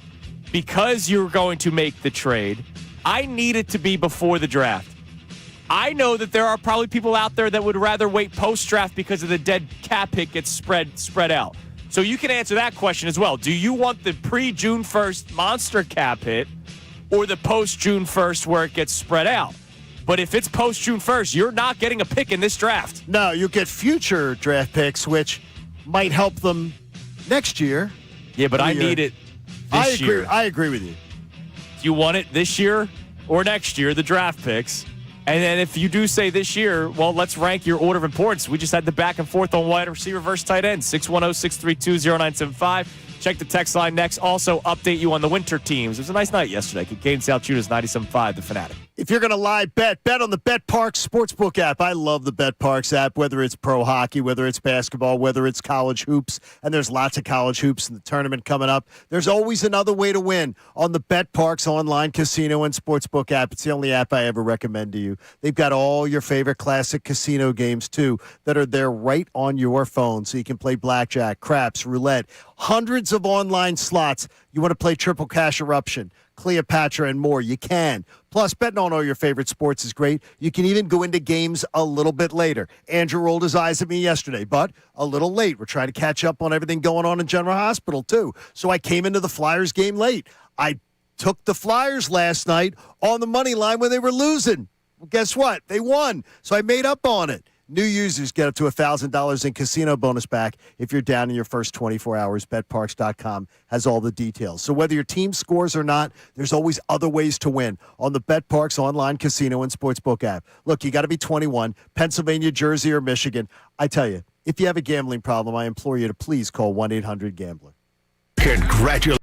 because you're going to make the trade, I need it to be before the draft. I know that there are probably people out there that would rather wait post-draft because of the dead cap hit gets spread out. So you can answer that question as well. Do you want the pre-June 1st monster cap hit or the post-June 1st where it gets spread out? But if it's post-June 1st, you're not getting a pick in this draft. No, you get future draft picks, which might help them next year. Yeah, but I need it this year. I agree with you. Do you want it this year or next year, the draft picks? And then if you do say this year, well, let's rank your order of importance. We just had the back and forth on wide receiver versus tight end, 610-632-0975. Check the text line next. Also, update you on the winter teams. It was a nice night yesterday. Kincade Salciunas, 97.5, The Fanatic. If you're going to lie, bet on the Bet Parks Sportsbook app. I love the Bet Parks app, whether it's pro hockey, whether it's basketball, whether it's college hoops, and there's lots of college hoops in the tournament coming up. There's always another way to win on the Bet Parks online casino and sportsbook app. It's the only app I ever recommend to you. They've got all your favorite classic casino games, too, that are there right on your phone, so you can play blackjack, craps, roulette, hundreds of online slots. You want to play Triple Cash Eruption, Cleopatra, and more, you can. Plus, betting on all your favorite sports is great. You can even go into games a little bit later. Andrew rolled his eyes at me yesterday, but a little late. We're trying to catch up on everything going on in General Hospital, too. So I came into the Flyers game late. I took the Flyers last night on the money line when they were losing. Well, guess what? They won. So I made up on it. New users get up to $1,000 in casino bonus back if you're down in your first 24 hours. BetParks.com has all the details. So whether your team scores or not, there's always other ways to win on the BetParks online casino and sportsbook app. Look, you got to be 21, Pennsylvania, Jersey, or Michigan. I tell you, if you have a gambling problem, I implore you to please call 1-800-GAMBLER. Congratulations.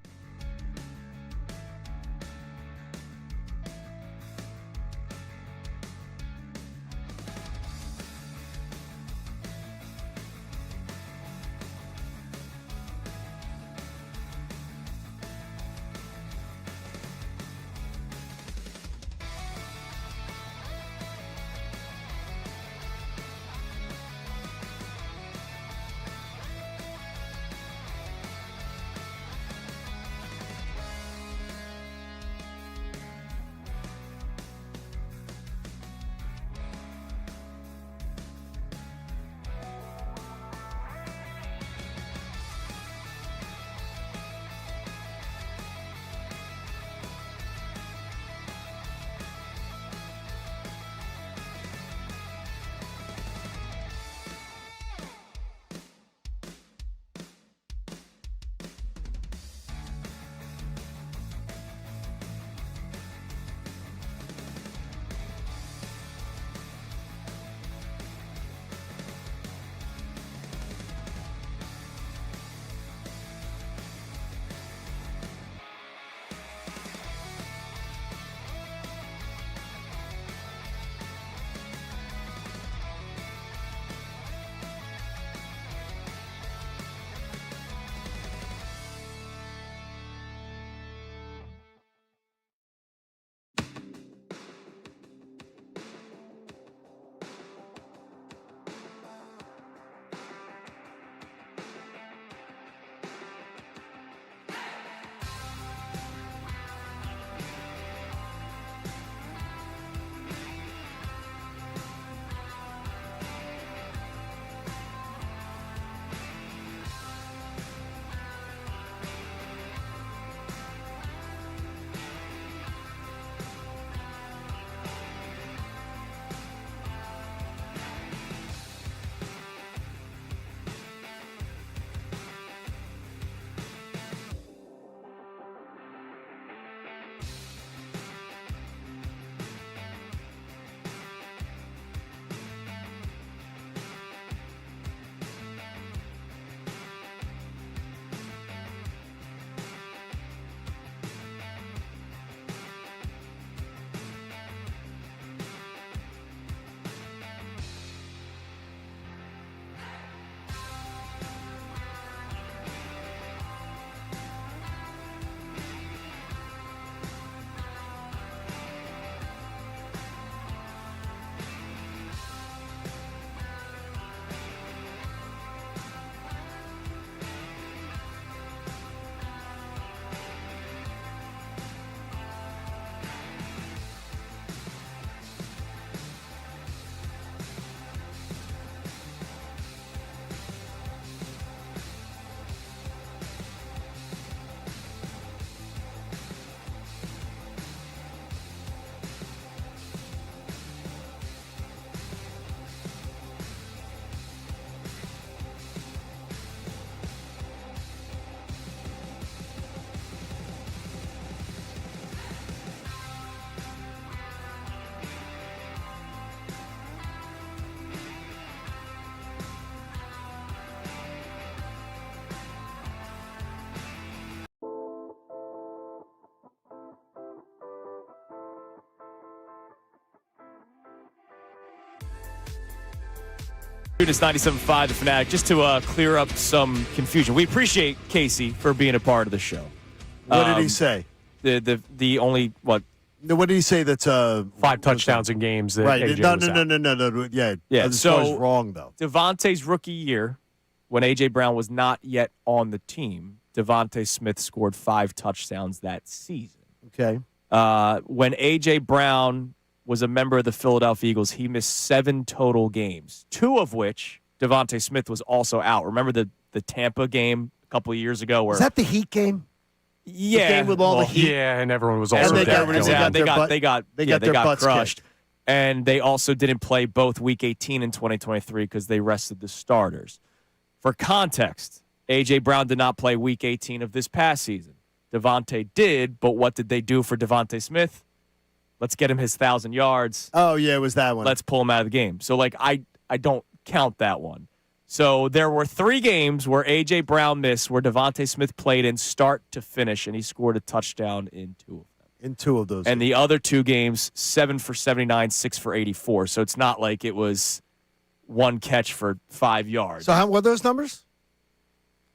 It's 97.5 The Fanatic. Just to clear up some confusion, we appreciate Casey for being a part of the show. What did he say? The only what? What did he say? That's 5 touchdowns in games. That right. AJ No. Yeah. As So far as wrong though. Devontae's rookie year, when AJ Brown was not yet on the team, Devontae Smith scored 5 touchdowns that season. Okay. When AJ Brown was a member of the Philadelphia Eagles, he missed 7 total games, 2 of which Devontae Smith was also out. Remember the Tampa game a couple of years ago? Where Is that the Heat game? Yeah, The game with all the Heat. Yeah, and everyone was And also they down. got- They got their butts crushed. And they also didn't play both Week 18 and 2023 because they rested the starters. For context, A.J. Brown did not play Week 18 of this past season. Devontae did, but what did they do for Devontae Smith? Let's get him his 1,000 yards. Oh yeah, it was that one. Let's pull him out of the game. So, I don't count that one. So there were 3 games where A.J. Brown missed, where Devontae Smith played in start to finish, and he scored a touchdown in 2 of them. In 2 of those. And the other 2 games, 7 for 79, 6 for 84. So it's not like it was 1 catch for 5 yards. So what were those numbers?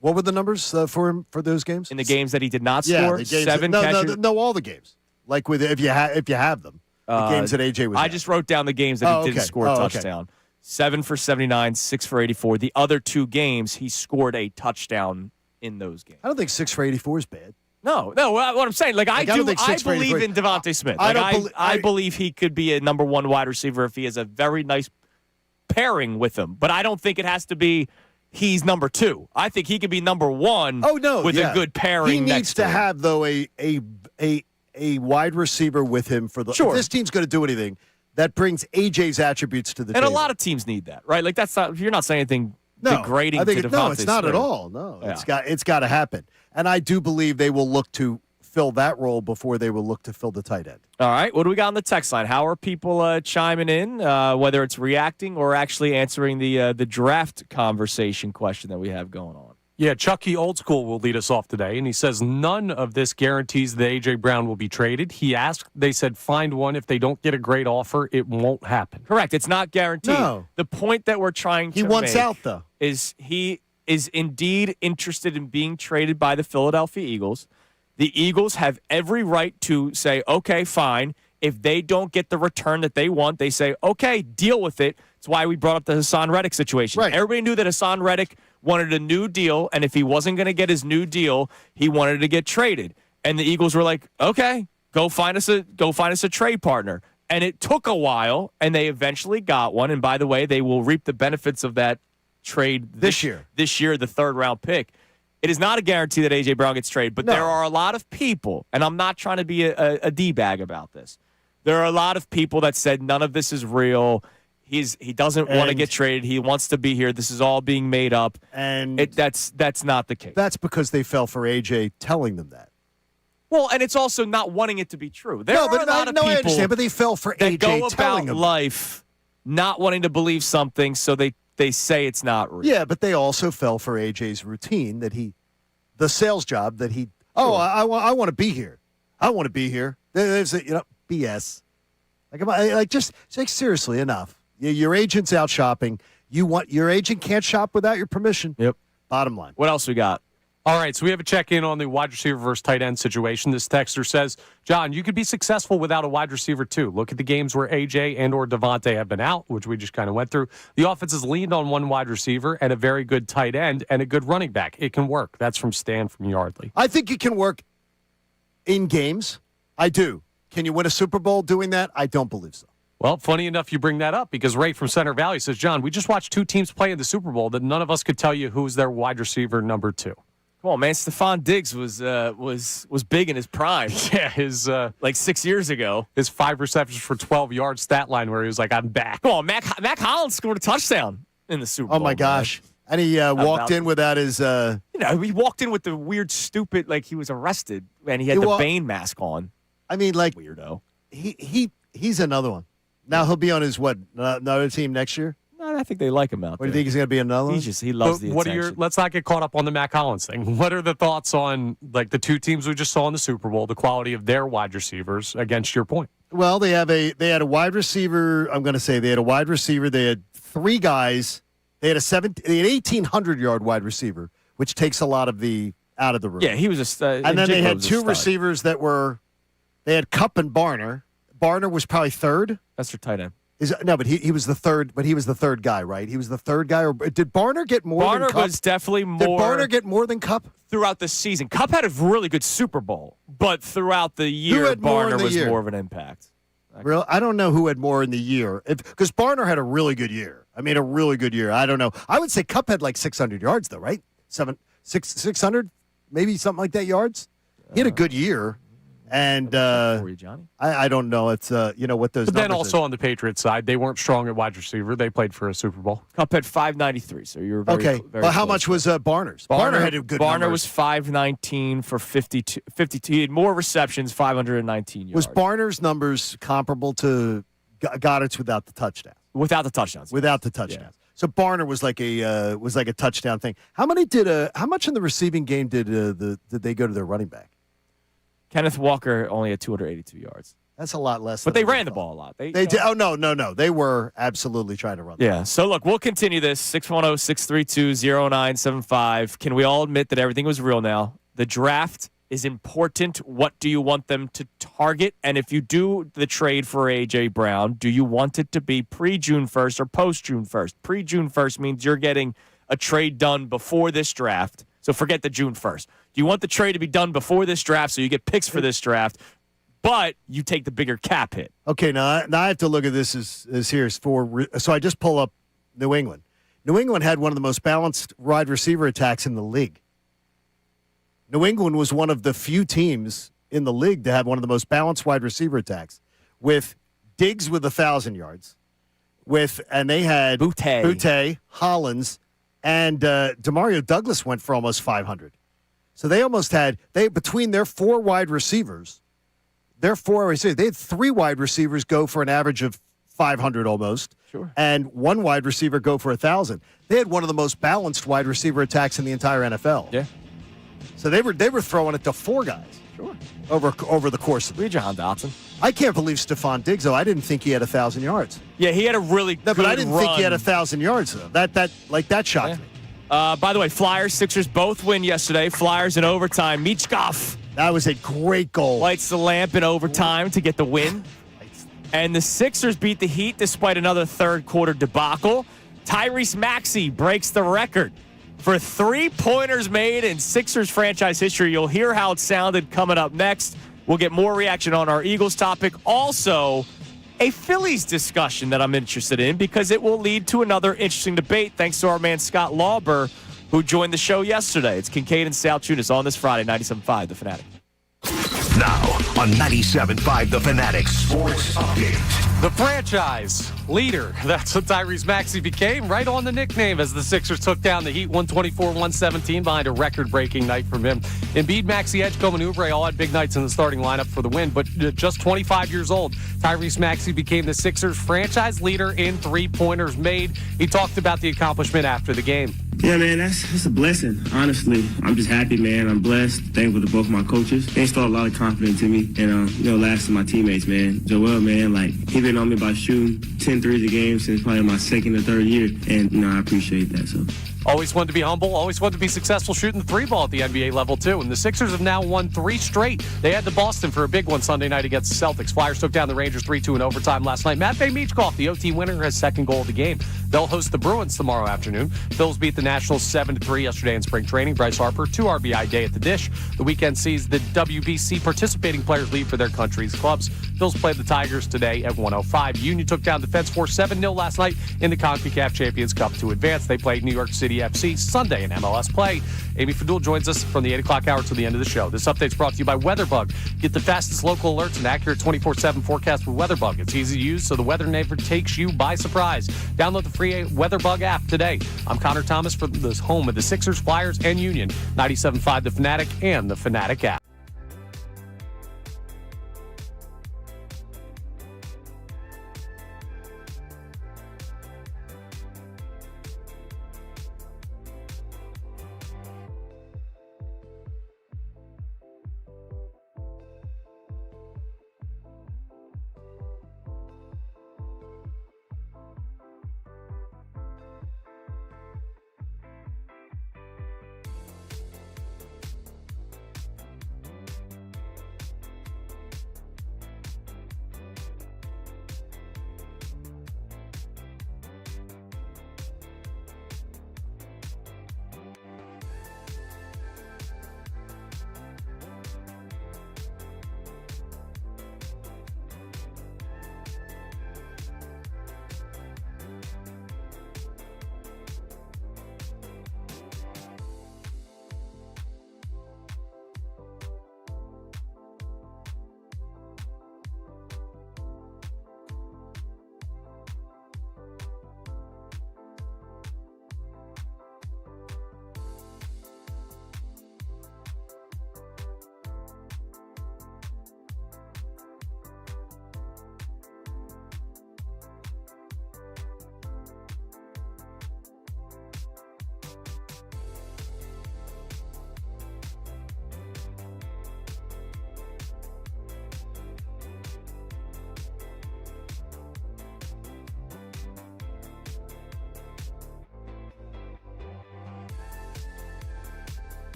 What were the numbers for him for those games? In the games that he did not Yeah, score, the games 7 catches. No, all the games. Like with if you have them, the games that AJ was. I at. just wrote down the games that he didn't okay. score a Okay. touchdown. 7 for 79, 6 for 84. The other 2 games, he scored a touchdown in those games. I don't think 6 for 84 is bad. No. What I'm saying, I don't think I 6 for believe 83. in Devontae Smith. I believe he could be a number 1 wide receiver if he has a very nice pairing with him. But I don't think it has to be he's number 2. I think he could be number 1. Oh no, with a good pairing. He needs next to him. have though a wide receiver with him for the. Sure. If this team's going to do anything, that brings AJ's attributes to the And table. a lot of teams need that, right? Like that's not. You're not saying anything degrading I think to Devontae no, it's not Smith. at all. No, Yeah. it's got to happen. And I do believe they will look to fill that role before they will look to fill the tight end. All right, what do we got on the text line? How are people chiming in? Whether it's reacting or actually answering the draft conversation question that we have going on. Yeah, Chucky Old School will lead us off today, and he says none of this guarantees that A.J. Brown will be traded. He asked, they said find one. If they don't get a great offer, it won't happen. Correct. It's not guaranteed. No. The point that we're trying to He wants make out though. is he is indeed interested in being traded by the Philadelphia Eagles. The Eagles have every right to say, okay, fine. If they don't get the return that they want, they say, okay, deal with it. That's why we brought up the Hassan Reddick situation. Right. Everybody knew that Hassan Reddick wanted a new deal, and if he wasn't going to get his new deal, he wanted to get traded. And the Eagles were like, okay, go find us a trade partner. And it took a while, and they eventually got one. And by the way, they will reap the benefits of that trade This year. This year, the 3rd round pick. It is not a guarantee that A.J. Brown gets traded, but No. there are a lot of people, and I'm not trying to be a D-bag about this. There are a lot of people that said none of this is real. He doesn't want to And- get traded. He wants to be here. This is all being made up. And That's not the case. that's because they fell for AJ telling them that. Well, and it's also not wanting it to be true. There are a lot of I people understand, but they fell for that AJ go telling about them. life not wanting to believe something, so they say it's not real. Yeah, but they also fell for AJ's routine the sales job that he. Oh, I want to be here. I want to be here. There's BS. Just seriously enough. Your agent's out shopping. Your agent can't shop without your permission. Yep. Bottom line. What else we got? All right, so we have a check-in on the wide receiver versus tight end situation. This texter says, John, you could be successful without a wide receiver, too. Look at the games where A.J. and or Devontae have been out, which we just kind of went through. The offense has leaned on one wide receiver and a very good tight end and a good running back. It can work. That's from Stan from Yardley. I think it can work in games. I do. Can you win a Super Bowl doing that? I don't believe so. Well, funny enough, you bring that up because Ray from Center Valley says, John, we just watched 2 teams play in the Super Bowl that none of us could tell you who's their wide receiver number 2. Come on, man. Stephon Diggs was big in his prime. Yeah, his like 6 years ago. his 5 receptions for 12 yards stat line where he was like, I'm back. Come on, Mac Hollins scored a touchdown in the Super Bowl. Oh my gosh! And he walked in without his. He walked in with the weird, stupid, like he was arrested, and he had the Bane mask on. I mean, like Weirdo. he's another one. Now he'll be on his another team next year. No, I think they like him out What there. do you think he's going to be another one? He loves the What attention. let's not get caught up on the Mac Hollins thing. What are the thoughts on like the 2 teams we just saw in the Super Bowl, the quality of their wide receivers against your point? Well, they had a wide receiver. I'm going to say they had a wide receiver. They had 3 guys They had 1,800-yard wide receiver, which takes a lot of the out of the room. Yeah, he was and then they had was a two stud. receivers that were. They had Kupp and Barner. Barner was probably third. That's their tight end. But he was the third. But he was the third guy, right? He was the third guy. Or did Barner get more? than Barner Kupp? was definitely more. Did Barner get more than Kupp throughout the season? Kupp had a really good Super Bowl, but throughout the year, had more in Barner the was year? more of an impact. Real? I don't know who had more in the year. Because Barner had a really good year. I mean, a really good year. I don't know. I would say Kupp had like 600 yards, though, right? 600, maybe something like that yards. He had a good year. And For you, Johnny. I don't know. It's what those. But then numbers also is. on the Patriots side, they weren't strong at wide receiver. They played for a Super Bowl. Kupp had 593, so you were very Okay. very Well, how close. much was Barner's? Barner had a good. Barner numbers. was 519 for 52. He had more receptions, 519 yards. Was Barner's numbers comparable to Goddard's without the touchdown? Without the touchdowns. Without the touchdowns. So Barner was like a touchdown thing. How much in the receiving game did they go to their running back? Kenneth Walker only had 282 yards. That's a lot less. But than they I ran the thought. ball a lot. They did. Oh no. They were absolutely trying to run. The Yeah. ball. So look, we'll continue this. 610-632-0975. Can we all admit that everything was real now? The draft is important. What do you want them to target? And if you do the trade for A.J. Brown, do you want it to be pre-June 1st or post-June 1st? Pre-June 1st means you're getting a trade done before this draft. So forget the June 1st. Do you want the trade to be done before this draft so you get picks for this draft, but you take the bigger cap hit? Okay, now I have to look at this as here. So I just pull up New England. New England had one of the most balanced wide receiver attacks in the league. New England was one of the few teams in the league to have one of the most balanced wide receiver attacks, with Diggs with 1,000 yards, and they had Butte, Hollins, and Demario Douglas went for almost 500. So they almost had between their four wide receivers. They had three wide receivers go for an average of 500 almost. Sure. And one wide receiver go for 1,000. They had one of the most balanced wide receiver attacks in the entire NFL. Yeah. So they were throwing it to four guys. Sure. Over the course of Read Jahan Dotson. I can't believe Stephon Diggs, though. I didn't think he had 1,000 yards. Yeah, he had a really No, good but I didn't think he had 1,000 yards, though. That shocked me. By the way, Flyers, Sixers both win yesterday. Flyers in overtime. Michkov That was a great goal. lights the lamp in overtime to get the win. And the Sixers beat the Heat despite another third-quarter debacle. Tyrese Maxey breaks the record for three-pointers made in Sixers franchise history. You'll hear how it sounded coming up next. We'll get more reaction on our Eagles topic. Also, a Phillies discussion that I'm interested in because it will lead to another interesting debate thanks to our man Scott Lauber, who joined the show yesterday. It's Kincade and Salciunas on this Friday, 97.5 The Fanatic. Now on 97.5 The Fanatic Sports Update. The franchise leader. That's what Tyrese Maxey became, right on the nickname as the Sixers took down the Heat 124-117 behind a record-breaking night from him. Embiid, Maxey, Edgecombe, and Oubre all had big nights in the starting lineup for the win, but just 25 years old, Tyrese Maxey became the Sixers franchise leader in three-pointers made. He talked about the accomplishment after the game. Yeah, man, that's a blessing, honestly. I'm just happy, man. I'm blessed, thankful to both my coaches. They installed a lot of confidence in me, and, last to my teammates, man. Joel, man, he been on me about shooting 10 threes a game since probably my second or third year, and, I appreciate that, so. Always wanted to be humble, always wanted to be successful shooting the three ball at the NBA level, too. And the Sixers have now won 3 straight. They had to Boston for a big one Sunday night against the Celtics. Flyers took down the Rangers 3-2 in overtime last night. Matvei Michkov, the OT winner, has second goal of the game. They'll host the Bruins tomorrow afternoon. Phillies beat the Nationals 7-3 yesterday in spring training. Bryce Harper, 2 RBI day at the Dish. The weekend sees the WBC participating players leave for their country's clubs. Phillies played the Tigers today at 1:05. Union took down Defense Force 7-0 last night in the CONCACAF Champions Cup to advance. They played New York City FC Sunday in MLS play. Amy Fadul joins us from the 8 o'clock hour to the end of the show. This update's brought to you by WeatherBug. Get the fastest local alerts and accurate 24/7 forecast with WeatherBug. It's easy to use, so the weather never takes you by surprise. Download the free WeatherBug app today. I'm Connor Thomas for the home of the Sixers, Flyers, and Union. 97.5 The Fanatic and the Fanatic app.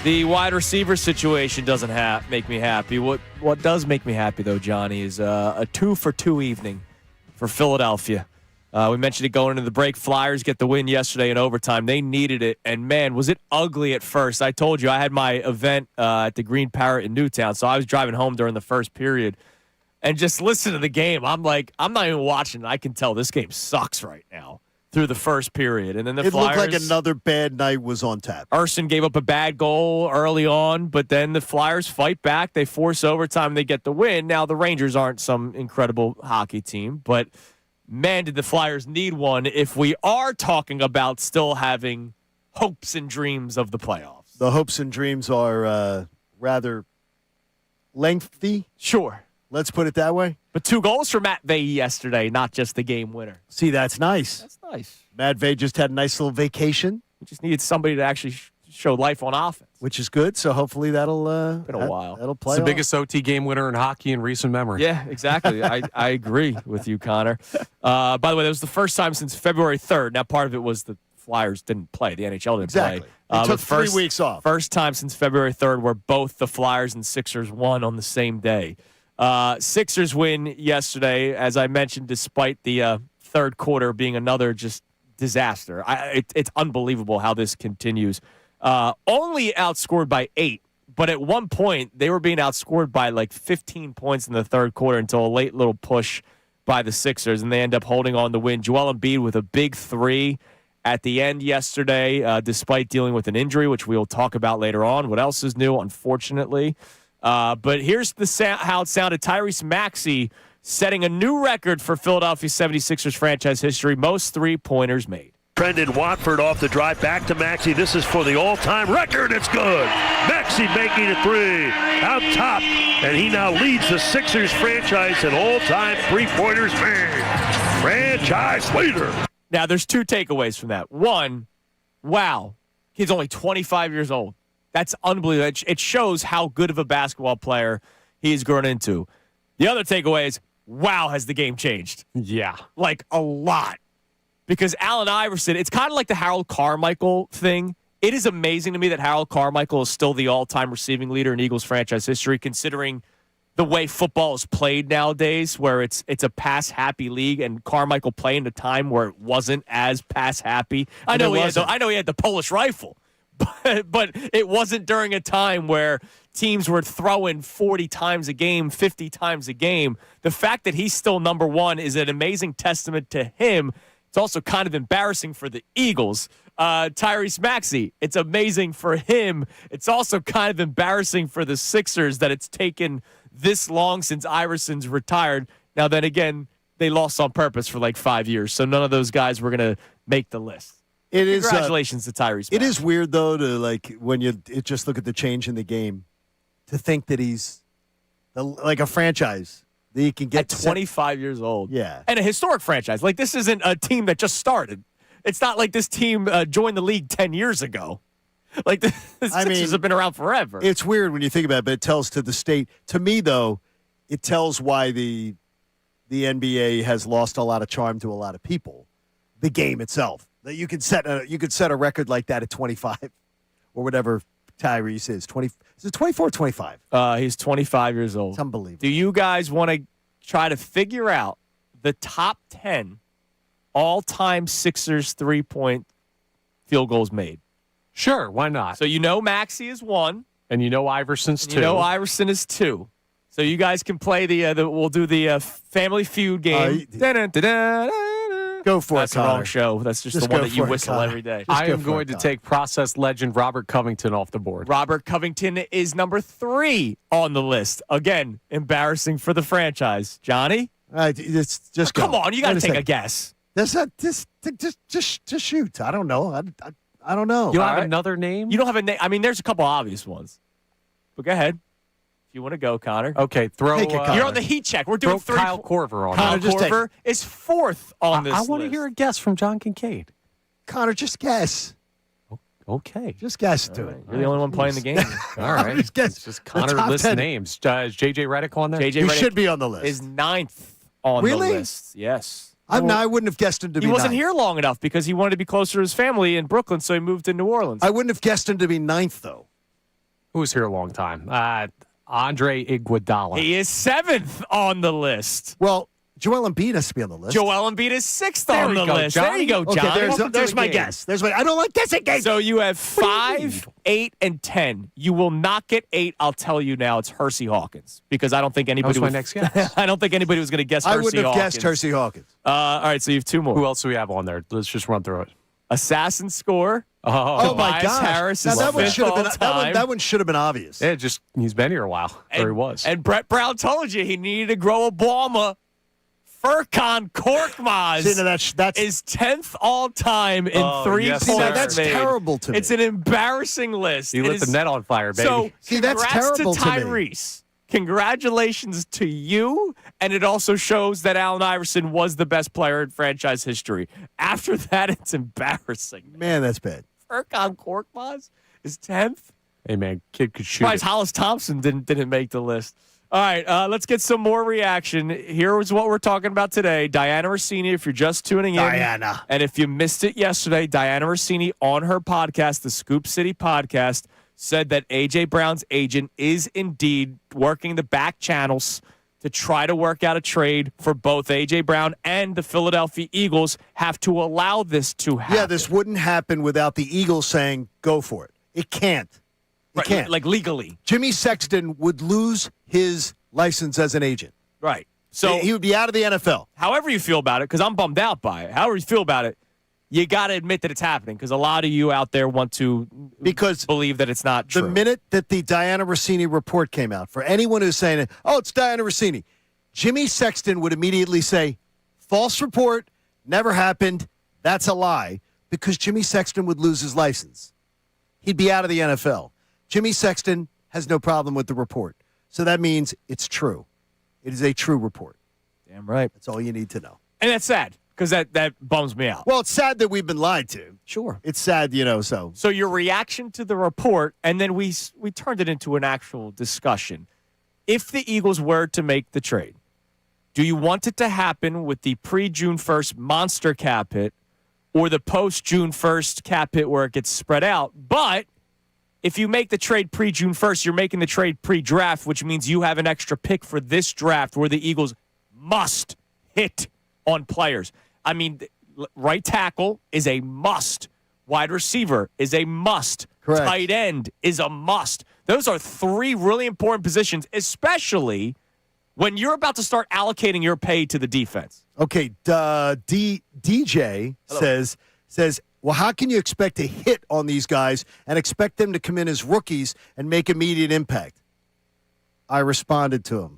The wide receiver situation doesn't make me happy. What does make me happy, though, Johnny, is a 2-for-2 evening for Philadelphia. We mentioned it going into the break. Flyers get the win yesterday in overtime. They needed it, and, man, was it ugly at first. I told you I had my event at the Green Parrot in Newtown, so I was driving home during the first period. And just listen to the game. I'm like, I'm not even watching. I can tell this game sucks right now through the first period. And then the Flyers. It looked like another bad night was on tap. Urson gave up a bad goal early on, but then the Flyers fight back. They force overtime. They get the win. Now, the Rangers aren't some incredible hockey team, but, man, did the Flyers need one if we are talking about still having hopes and dreams of the playoffs. The hopes and dreams are rather lengthy. Sure. Let's put it that way. But 2 goals for Matt Vey yesterday, not just the game winner. See, that's nice. That's nice. Matt Vey just had a nice little vacation. We just needed somebody to actually show life on offense. Which is good, so hopefully that'll been a while. That'll play. It's the off. biggest OT game winner in hockey in recent memory. Yeah, exactly. I agree with you, Connor. By the way, that was the first time since February 3rd. Now, part of it was the Flyers didn't play. The NHL didn't Exactly. play. They took but 3 weeks off. First time since February 3rd where both the Flyers and Sixers won on the same day. Sixers win yesterday, as I mentioned, despite the third quarter being another just disaster. It's unbelievable how this continues. Only outscored by 8, but at one point they were being outscored by like 15 points in the third quarter until a late little push by the Sixers, and they end up holding on to win. Joel Embiid with a big 3 at the end yesterday, despite dealing with an injury, which we'll talk about later on. What else is new, unfortunately? But here's how it sounded. Tyrese Maxey setting a new record for Philadelphia 76ers franchise history, most 3-pointers made. Brendan Watford off the drive back to Maxey. This is for the all-time record. It's good. Maxey making a 3 out top, and he now leads the Sixers franchise in all-time 3-pointers made. Franchise leader. Now, there's 2 takeaways from that. One, wow, he's only 25 years old. That's unbelievable. It shows how good of a basketball player he's grown into. The other takeaway is, wow, has the game changed? Yeah. Like, a lot. Because Allen Iverson, it's kind of like the Harold Carmichael thing. It is amazing to me that Harold Carmichael is still the all-time receiving leader in Eagles franchise history, considering the way football is played nowadays, where it's a pass-happy league, and Carmichael played in a time where it wasn't as pass-happy. I know he had the Polish rifle. But it wasn't during a time where teams were throwing 40 times a game, 50 times a game. The fact that he's still number 1 is an amazing testament to him. It's also kind of embarrassing for the Eagles. Tyrese Maxey, it's amazing for him. It's also kind of embarrassing for the Sixers that it's taken this long since Iverson's retired. Now, then again, they lost on purpose for like 5 years, so none of those guys were going to make the list. It is Congratulations to Tyrese Maxey. It is weird, though, to like when you just look at the change in the game, to think that he's like a franchise that he can get at 25 years old. Yeah, and a historic franchise. Like, this isn't a team that just started. It's not like this team joined the league 10 years ago. Like, the Sixers have been around forever. It's weird when you think about it, but it tells to the state. To me, though, it tells why the NBA has lost a lot of charm to a lot of people. The game itself. That you could set a record like that at 25 or whatever Tyrese is. 20, is it 24 or 25? He's 25 years old. It's unbelievable. Do you guys want to try to figure out the top 10 all-time Sixers 3-point field goals made? Sure, why not? So you know Maxey is 1. And you know Iverson's 2. You know Iverson is 2. So you guys can play we'll do the Family Feud game. Go for That's it, the Connor. wrong show. That's just the go one that you for it, whistle Connor. every day. I go am for going it, to Connor. take process legend Robert Covington off the board. Robert Covington is number 3 on the list. Again, embarrassing for the franchise. Johnny? Just go. Come on, you got to take a guess. Just shoot. I don't know. I don't know. You don't have right. another name? You don't have a name. I mean, there's a couple obvious ones. But go ahead. If you want to go, Connor. Okay, throw. Take it, Connor. You're on the heat check. We're doing Throw Kyle Korver on. Kyle Connor, just take Korver is 4th on this I want to list. hear a guess from John Kincade. Connor, just guess. Okay. Just guess to it. You're the only one playing the game. All right. Just guess. It's just The Connor top lists 10. names. Is J.J. Redick on there? J.J. He Redick should be on the list. is 9th on Really? the list. Yes. I wouldn't have guessed him to be He wasn't ninth. here long enough because he wanted to be closer to his family in Brooklyn, so he moved to New Orleans. I wouldn't have guessed him to be 9th, though. Who was here a long time? Andre Iguodala. He is 7th on the list. Well, Joel Embiid has to be on the list. Joel Embiid is 6th There on we the go, list. John. There you go, John. Okay, Welcome to there's the my game. guess. I don't like guessing games. So you have What do you 5, 8, and 10. You will not get 8. I'll tell you now. It's Hersey Hawkins because I don't think anybody That was my next guess. I don't think anybody was going to guess. I Hersey wouldn't have Hawkins. guessed Hersey Hawkins. All right, so you have 2 more. Who else do we have on there? Let's just run through it. Assassin score. Oh my Tobias gosh! Harris Now, is that one 5th should have been all-time. that one should have been obvious. Yeah, he's been here a while. There he was. And Brett Brown told you he needed to grow a Balma. Furkan Korkmaz See, now that's is 10th all time in three yes, points sir. now that's made. terrible to me. It's an embarrassing list. He It lit is- the net on fire, baby. So, See, that's congrats terrible to to me. Tyrese. Congratulations to you, and it also shows that Allen Iverson was the best player in franchise history. After that, it's embarrassing. Man, that's bad. Furkan Korkmaz is 10th. Hey, man, kid could shoot. Surprised it. Hollis Thompson didn't make the list. All right, let's get some more reaction. Here is what we're talking about today. Diana Russini, if you're just tuning in. Diana. And if you missed it yesterday, Diana Russini on her podcast, the Scoop City podcast, said that A.J. Brown's agent is indeed working the back channels to try to work out a trade for both A.J. Brown and the Philadelphia Eagles have to allow this to happen. Yeah, this wouldn't happen without the Eagles saying, go for it. It can't. It Right, can't. like legally. Jimmy Sexton would lose his license as an agent. Right. So he would be out of the NFL. however you feel about it, because I'm bummed out by it, however you feel about it, you got to admit that it's happening because a lot of you out there want to believe that it's not true. The minute that the Diana Russini report came out, for anyone who's saying, oh, it's Diana Russini, Jimmy Sexton would immediately say, false report, never happened, that's a lie, because Jimmy Sexton would lose his license. He'd be out of the NFL. Jimmy Sexton has no problem with the report. So that means it's true. It is a true report. Damn right. That's all you need to know. And that's sad because that bums me out. Well, it's sad that we've been lied to. Sure. It's sad, so. So your reaction to the report, and then we turned it into an actual discussion. If the Eagles were to make the trade, do you want it to happen with the pre-June 1st monster cap hit or the post-June 1st cap hit where it gets spread out? But if you make the trade pre-June 1st, you're making the trade pre-draft, which means you have an extra pick for this draft where the Eagles must hit on players. I mean, right tackle is a must. Wide receiver is a must. Correct. Tight end is a must. Those are 3 really important positions, especially when you're about to start allocating your pay to the defense. Okay, DJ says, well, how can you expect to hit on these guys and expect them to come in as rookies and make immediate impact? I responded to him.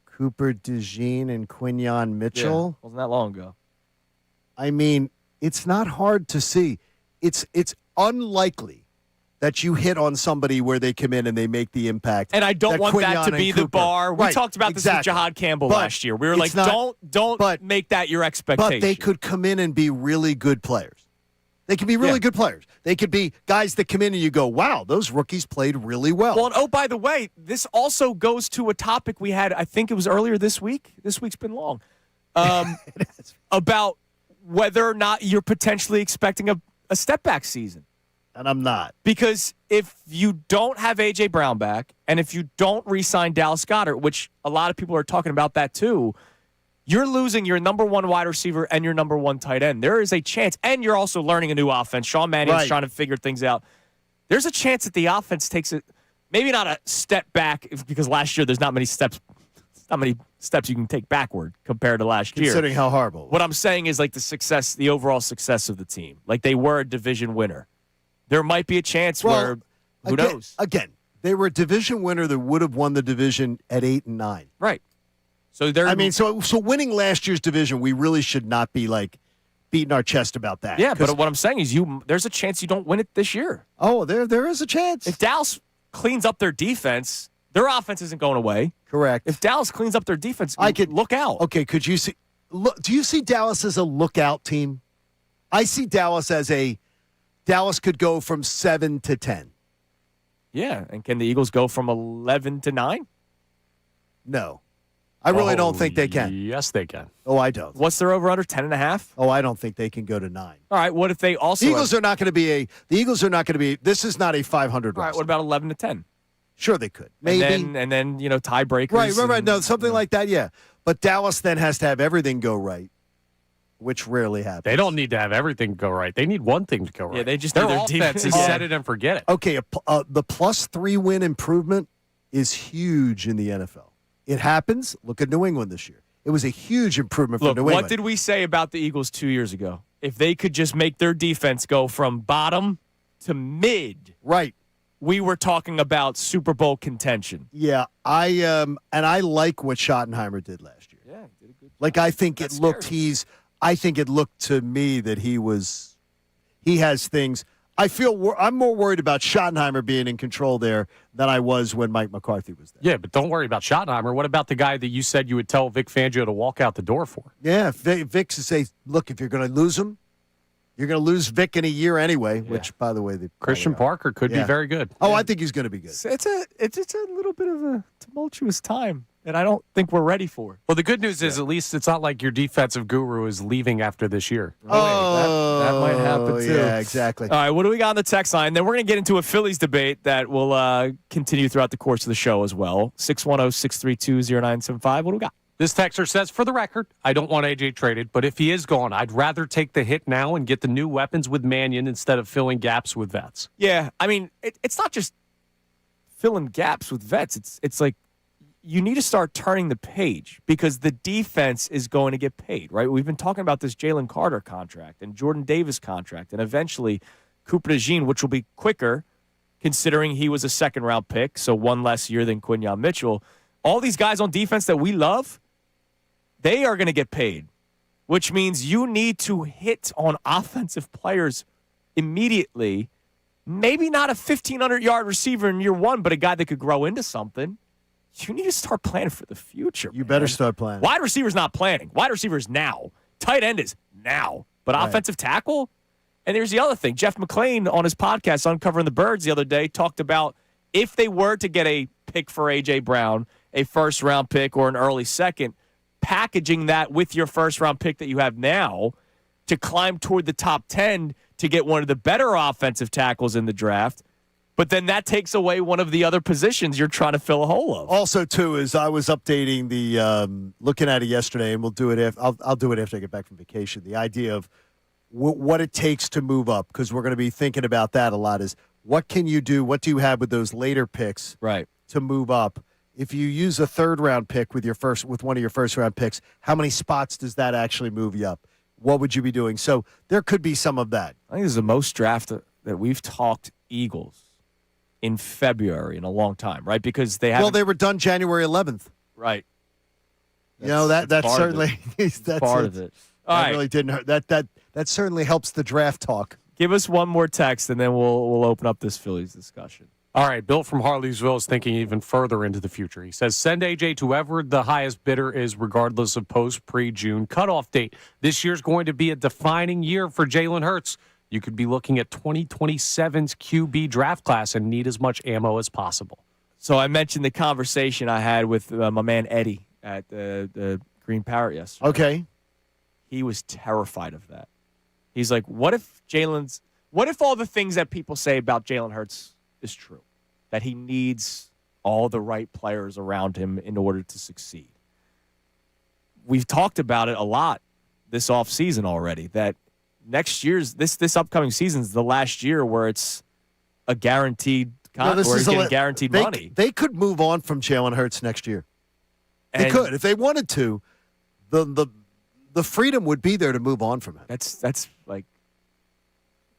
Cooper DeJean and Quinyon Mitchell. Wasn't that long ago. I mean, it's not hard to see. It's unlikely that you hit on somebody where they come in and they make the impact. And I don't want that to be the bar. We talked about this with Jahad Campbell last year. We were like, don't make that your expectation. But they could come in and be really good players. They could be really good players. They could be guys that come in and you go, wow, those rookies played really well. Well, and oh, by the way, this also goes to a topic we had, I think it was earlier this week. This week's been long. About whether or not you're potentially expecting a step-back season. And I'm not. Because if you don't have A.J. Brown back, and if you don't re-sign Dallas Goedert, which a lot of people are talking about that too, you're losing your number 1 wide receiver and your number 1 tight end. There is a chance, and you're also learning a new offense. Sean Mannion's trying to figure things out. There's a chance that the offense takes it, maybe not a step back, because last year there's not many steps you can take backward compared to last year. Considering how horrible. What I'm saying is like the overall success of the team. Like they were a division winner. There might be a chance where, who knows? Again, they were a division winner that would have won the division at 8 and 9. Right. So they're. I mean, so winning last year's division, we really should not be like beating our chest about that. Yeah, but what I'm saying is there's a chance you don't win it this year. Oh, there is a chance. If Dallas cleans up their defense, their offense isn't going away. Correct. If Dallas cleans up their defense, look out. Okay, could you see? Do you see Dallas as a lookout team? I see Dallas as Dallas could go from 7 to 10. Yeah, and can the Eagles go from 11 to 9? No. I really don't think they can. Yes, they can. Oh, I don't. What's their over/under? 10.5. Oh, I don't think they can go to 9. All right. What if they also? The Eagles are not going to be This is not a 500 All right. roster. What about 11 to 10? Sure, they could. Maybe. And then tiebreakers. Right. No, something like that. Yeah. But Dallas then has to have everything go right, which rarely happens. They don't need to have everything go right. They need one thing to go right. Yeah, they just their need their offense is defense. set it and forget it. Okay, the +3 win improvement is huge in the NFL. It happens. Look at New England this year. It was a huge improvement for Look, New England. what did we say about the Eagles 2 years ago? If they could just make their defense go from bottom to mid, Right. we were talking about Super Bowl contention. Yeah, I like what Schottenheimer did last year. Yeah, he did a good job. Like I think That's it looked scary. I think it looked to me that he has things. I'm more worried about Schottenheimer being in control there than I was when Mike McCarthy was there. Yeah, but don't worry about Schottenheimer. What about the guy that you said you would tell Vic Fangio to walk out the door for? Yeah, Vic to say, look, if you're going to lose him, you're going to lose Vic in a year anyway. Which, by the way, Christian Parker could be very good. Oh, I think he's going to be good. It's a little bit of a tumultuous time, and I don't think we're ready for it. Well, the good news is at least it's not like your defensive guru is leaving after this year. That might happen too. Yeah, exactly. All right, what do we got on the text line? Then we're going to get into a Phillies debate that will continue throughout the course of the show as well. 610-632-0975. What do we got? This texter says, for the record, I don't want AJ traded, but if he is gone, I'd rather take the hit now and get the new weapons with Mannion instead of filling gaps with vets. Yeah, I mean, it's not just filling gaps with vets. It's like you need to start turning the page because the defense is going to get paid, right? We've been talking about this Jalen Carter contract and Jordan Davis contract and eventually Cooper DeJean, which will be quicker considering he was a second-round pick, so one less year than Quinyon Mitchell. All these guys on defense that we love, they are going to get paid, which means you need to hit on offensive players immediately. Maybe not a 1,500-yard receiver in year one, but a guy that could grow into something. You need to start planning for the future. You better start planning. Wide receiver's not planning. Wide receiver's now. Tight end is now. But offensive tackle? And here's the other thing. Jeff McClain on his podcast, Uncovering the Birds, the other day, talked about if they were to get a pick for A.J. Brown, a first-round pick or an early second, packaging that with your first-round pick that you have now to climb toward the top 10 to get one of the better offensive tackles in the draft. But then that takes away one of the other positions you're trying to fill a hole of. Also, too, is I was updating the looking at it yesterday, and we'll do it. I'll do it after I get back from vacation. The idea of what it takes to move up, because we're going to be thinking about that a lot. Is what can you do? What do you have with those later picks, right, to move up? If you use a third-round pick with one of your first-round picks, how many spots does that actually move you up? What would you be doing? So there could be some of that. I think this is the most draft that we've talked Eagles in February in a long time, right? Because they they were done January 11th. Right. That's certainly that's part of it. All that right. really didn't hurt. That certainly helps the draft talk. Give us one more text, and then we'll open up this Phillies discussion. All right, Bill from Harleysville is thinking even further into the future. He says, send AJ to whoever the highest bidder is, regardless of post, pre-June cutoff date. This year's going to be a defining year for Jalen Hurts. You could be looking at 2027's QB draft class and need as much ammo as possible. So I mentioned the conversation I had with my man Eddie at the Green Parrot yesterday. Okay. He was terrified of that. He's like, what if all the things that people say about Jalen Hurts is true? That he needs all the right players around him in order to succeed. We've talked about it a lot this offseason already, that next year's, this upcoming season is the last year where it's a guaranteed where he's getting guaranteed money. They could move on from Jalen Hurts next year. They could. If they wanted to, the freedom would be there to move on from him. That's like,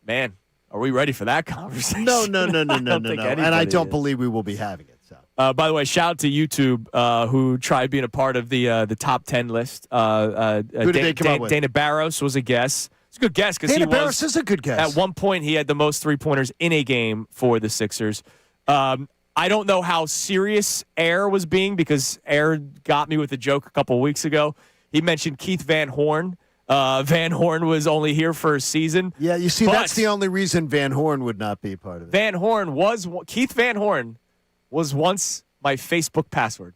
man, are we ready for that conversation? No. And I don't believe we will be having it. So. By the way, shout out to YouTube who tried being a part of the top 10 list. Who did they come up with? Dana Barros was a guess. It's a good guess because Dana Barros is a good guess. At one point, he had the most three-pointers in a game for the Sixers. I don't know how serious Air was being because Air got me with a joke a couple of weeks ago. He mentioned Keith Van Horn. Van Horn was only here for a season. Yeah, you see, that's the only reason Van Horn would not be a part of it. Keith Van Horn was once my Facebook password.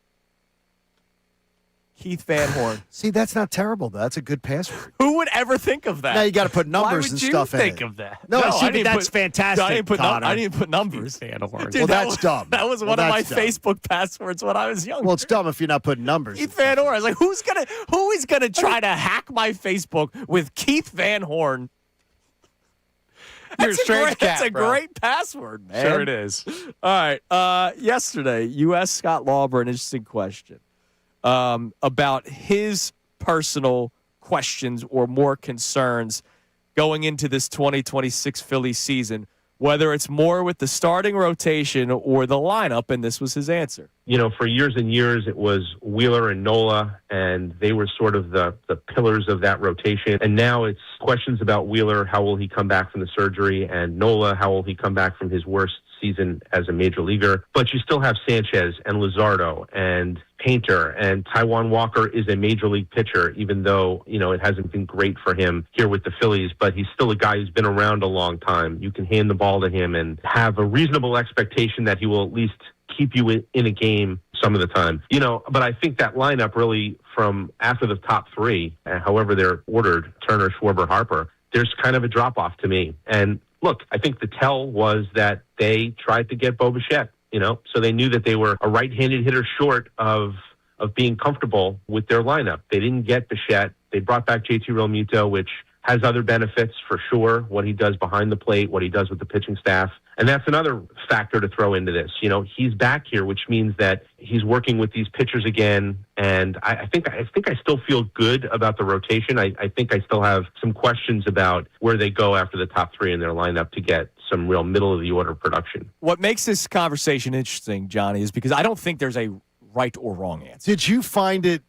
Keith Van Horn. See, that's not terrible, though. That's a good password. Who would ever think of that? Now you got to put Why numbers would and you stuff in think it. of that? No, see, I but didn't that's fantastic, I didn't put Connor. I didn't put numbers. Van Horn. Dude, Well, that that's was, dumb. That was Well, one of my that's dumb. Facebook passwords when I was younger. Well, it's dumb if you're not putting numbers. Keith Van Horn. I was like, who is gonna try to hack my Facebook with Keith Van Horn? You're a strange cat, That's a bro. great password, man. Sure it is. All right. Yesterday, you asked Scott Lauber an interesting question about his personal questions or more concerns going into this 2026 Phillies season, whether it's more with the starting rotation or the lineup, and this was his answer. You know, for years and years, it was Wheeler and Nola, and they were sort of the pillars of that rotation. And now it's questions about Wheeler, how will he come back from the surgery, and Nola, how will he come back from his worst season as a major leaguer. But you still have Sanchez and Luzardo and Painter, and Taijuan Walker is a major league pitcher, even though, you know, it hasn't been great for him here with the Phillies, but he's still a guy who's been around a long time. You can hand the ball to him and have a reasonable expectation that he will at least keep you in a game some of the time. You know, but I think that lineup really from after the top three, however they're ordered, Turner, Schwarber, Harper, there's kind of a drop-off to me. And look, I think the tell was that they tried to get Bo Bichette, you know, so they knew that they were a right-handed hitter short of being comfortable with their lineup. They didn't get Bichette. They brought back JT Realmuto, which has other benefits for sure, what he does behind the plate, what he does with the pitching staff. And that's another factor to throw into this. You know, he's back here, which means that he's working with these pitchers again. And I think I still feel good about the rotation. I think I still have some questions about where they go after the top three in their lineup to get some real middle-of-the-order production. What makes this conversation interesting, Johnny, is because I don't think there's a right or wrong answer. Did you find it?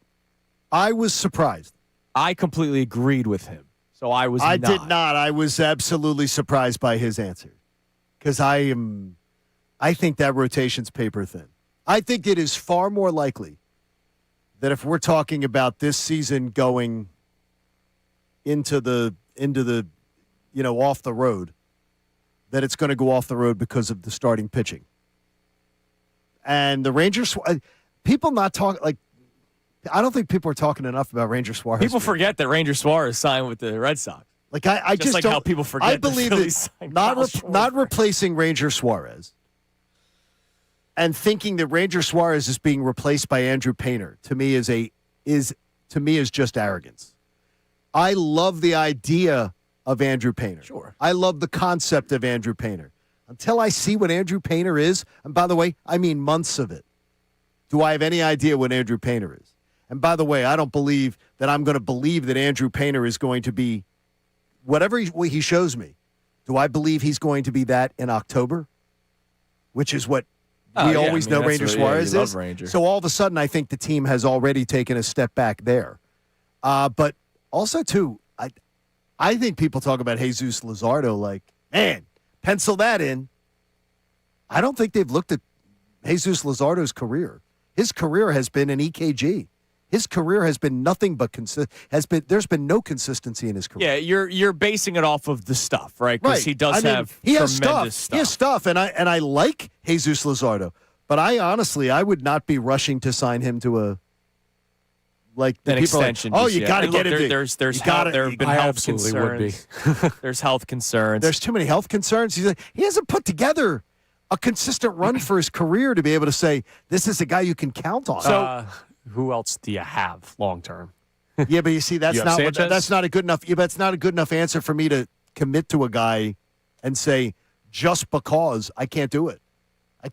I was surprised. I completely agreed with him. So I did not. I was absolutely surprised by his answer. Because I think that rotation's paper thin. I think it is far more likely that if we're talking about this season going into the off the road, that it's going to go off the road because of the starting pitching. And the Rangers, people not talk like. I don't think people are talking enough about Ranger Suarez. People forget that Ranger Suarez signed with the Red Sox. Like I just like don't, how people forget. I believe that not replacing Ranger Suarez and thinking that Ranger Suarez is being replaced by Andrew Painter to me is just arrogance. I love the idea of Andrew Painter. Sure. I love the concept of Andrew Painter. Until I see what Andrew Painter is, and by the way, I mean months of it, do I have any idea what Andrew Painter is? And by the way, I don't believe that I'm going to believe that Andrew Painter is going to be whatever he shows me. Do I believe he's going to be that in October? Which is what we always know Ranger Suarez is. Ranger. So all of a sudden, I think the team has already taken a step back there. But also, too, I think people talk about Jesus Luzardo like, man, pencil that in. I don't think they've looked at Jesus Luzardo's career. His career has been an EKG. His career has been nothing but there's been no consistency in his career. Yeah, you're basing it off of the stuff, right? Because he does have tremendous stuff. He has stuff, and I like Jesus Luzardo, but I would not be rushing to sign him to a like the an people extension. Like, you got to get it. There have been I health absolutely concerns. would be. There's health concerns. There's too many health concerns. He hasn't put together a consistent run for his career to be able to say this is a guy you can count on. So, who else do you have long term? Yeah, but you see, that's not a good enough. Yeah, that's not a good enough answer for me to commit to a guy and say just because I can't do it. I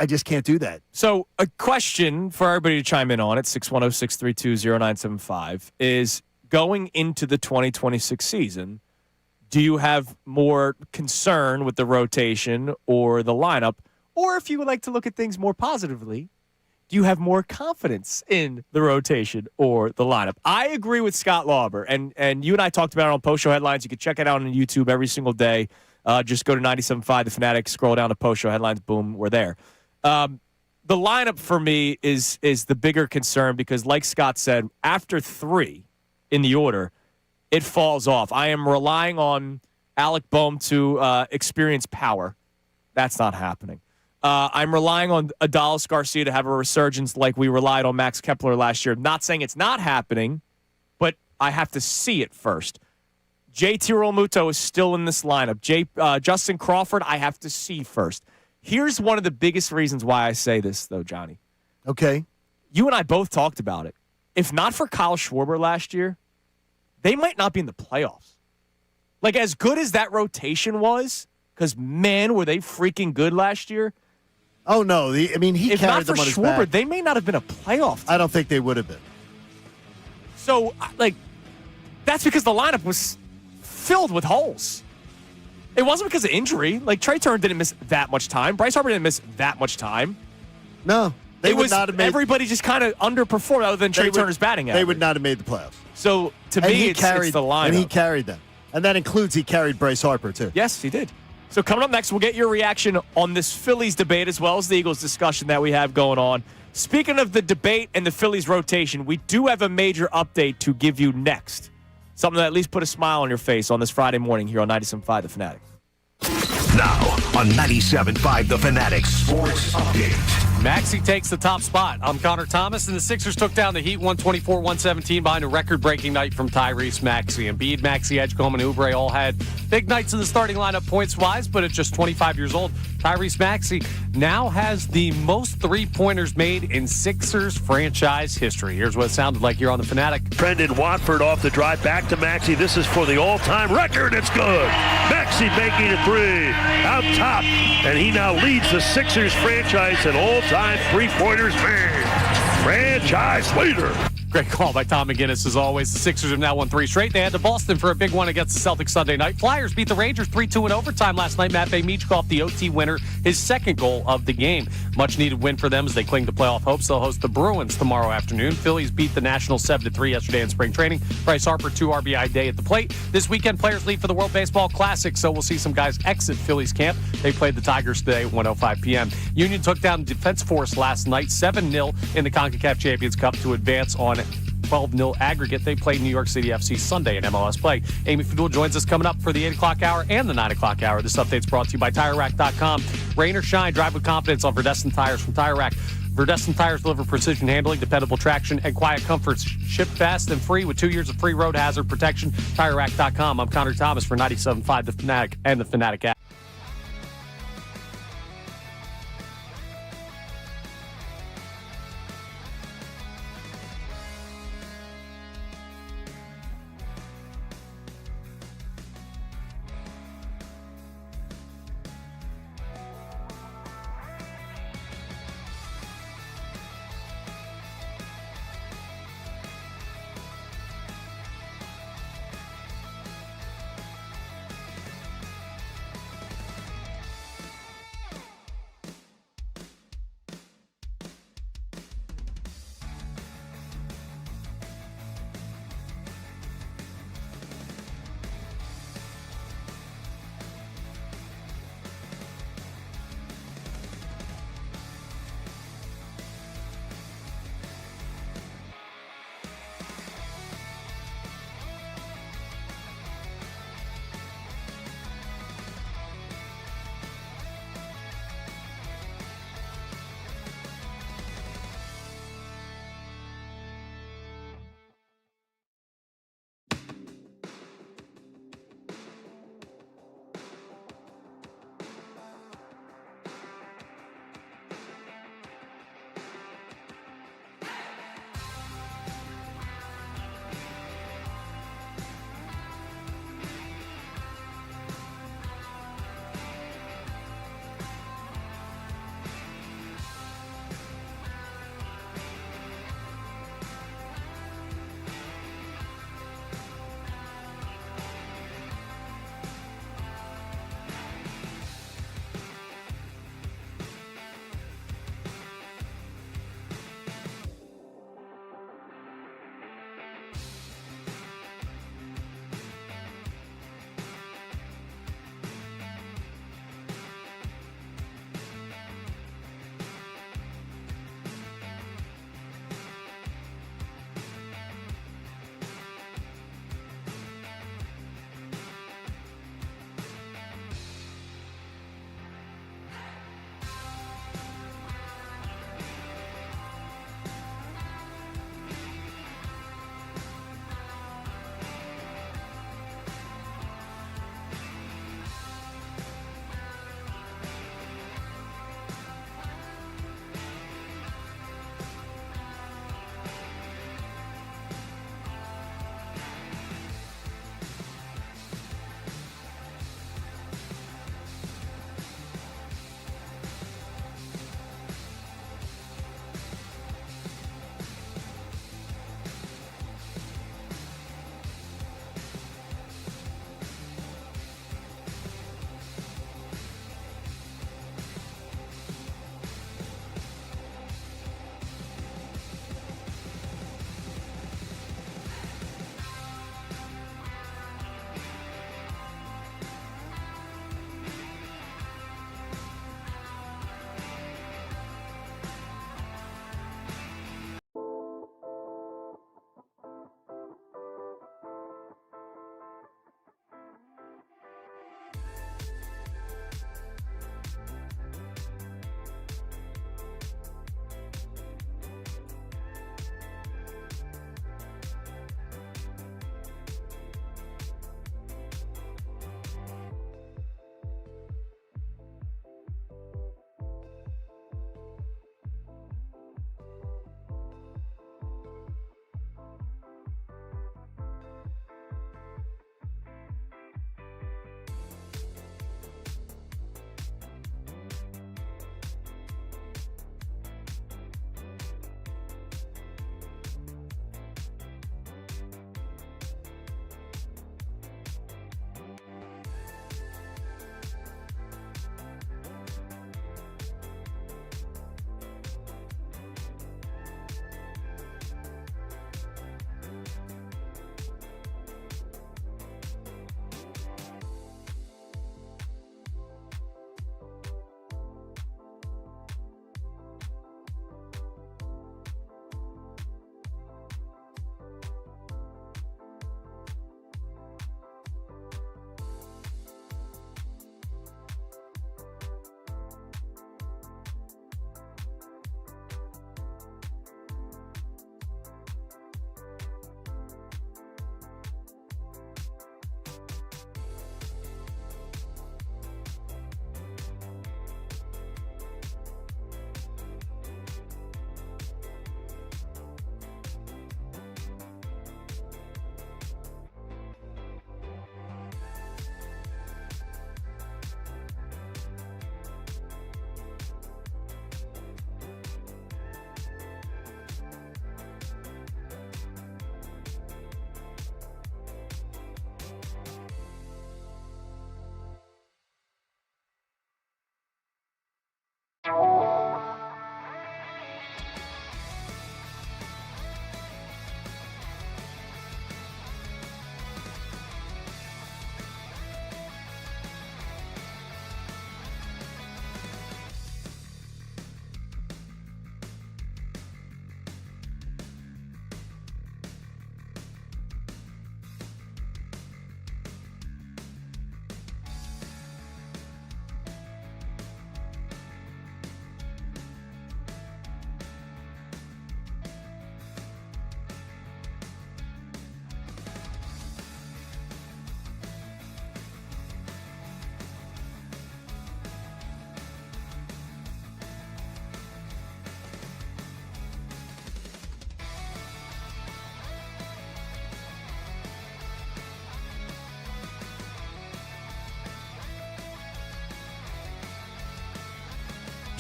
just can't do that. So a question for everybody to chime in on at 610-632-0975 is going into the 2026 season, do you have more concern with the rotation or the lineup? Or if you would like to look at things more positively, do you have more confidence in the rotation or the lineup? I agree with Scott Lauber, and you and I talked about it on Post Show Headlines. You can check it out on YouTube every single day. Just go to 97.5 The Fanatic, scroll down to Post Show Headlines, boom, we're there. The lineup for me is the bigger concern because, like Scott said, after 3 in the order, it falls off. I am relying on Alec Boehm to experience power. That's not happening. I'm relying on Adalis Garcia to have a resurgence like we relied on Max Kepler last year. Not saying it's not happening, but I have to see it first. JT Realmuto is still in this lineup. Justin Crawford, I have to see first. Here's one of the biggest reasons why I say this, though, Johnny. Okay. You and I both talked about it. If not for Kyle Schwarber last year, they might not be in the playoffs. Like, as good as that rotation was, because, man, were they freaking good last year. Oh, no. He if carried not for them on his Schwarber, back. they may not have been a playoff team. I don't think they would have been. So, that's because the lineup was filled with holes. It wasn't because of injury. Like, Trey Turner didn't miss that much time. Bryce Harper didn't miss that much time. No. They would not have made. Everybody just kind of underperformed other than Trey Turner's batting average. They would not have made the playoffs. So, to me, it's the lineup. And he carried them. And that includes he carried Bryce Harper, too. Yes, he did. So coming up next, we'll get your reaction on this Phillies debate as well as the Eagles discussion that we have going on. Speaking of the debate and the Phillies rotation, we do have a major update to give you next. Something that at least put a smile on your face on this Friday morning here on 97.5 The Fanatic. Now on 97.5 The Fanatic Sports Update. Maxey takes the top spot. I'm Connor Thomas, and the Sixers took down the Heat 124-117 behind a record-breaking night from Tyrese Maxey. Embiid, Maxey, Edgecombe, and Oubre all had big nights in the starting lineup points-wise, but at just 25 years old, Tyrese Maxey now has the most three-pointers made in Sixers franchise history. Here's what it sounded like here on The Fanatic. Brendan Watford off the drive back to Maxey. This is for the all-time record. It's good. Maxey making a three. Out top. And he now leads the Sixers franchise in all-time three-pointers made. Franchise leader. Great call by Tom McGinnis, as always. The Sixers have now won 3 straight. They head to Boston for a big one against the Celtics Sunday night. Flyers beat the Rangers 3-2 in overtime last night. Matvei Michkov, the OT winner, his second goal of the game. Much-needed win for them as they cling to playoff hopes. They'll host the Bruins tomorrow afternoon. Phillies beat the Nationals 7-3 yesterday in spring training. Bryce Harper, 2 RBI day at the plate. This weekend, players leave for the World Baseball Classic, so we'll see some guys exit Phillies camp. They played the Tigers today at 1:05 p.m. Union took down Defense Force last night, 7-0 in the CONCACAF Champions Cup to advance on 12-0 aggregate. They play New York City FC Sunday in MLS play. Amy Fadul joins us coming up for the 8 o'clock hour and the 9 o'clock hour. This update's brought to you by TireRack.com. Rain or shine, drive with confidence on Verdestin tires from Tire Rack. Verdestin tires deliver precision handling, dependable traction, and quiet comforts. Ship fast and free with 2 years of free road hazard protection. TireRack.com. I'm Connor Thomas for 97.5 The Fanatic and the Fanatic app.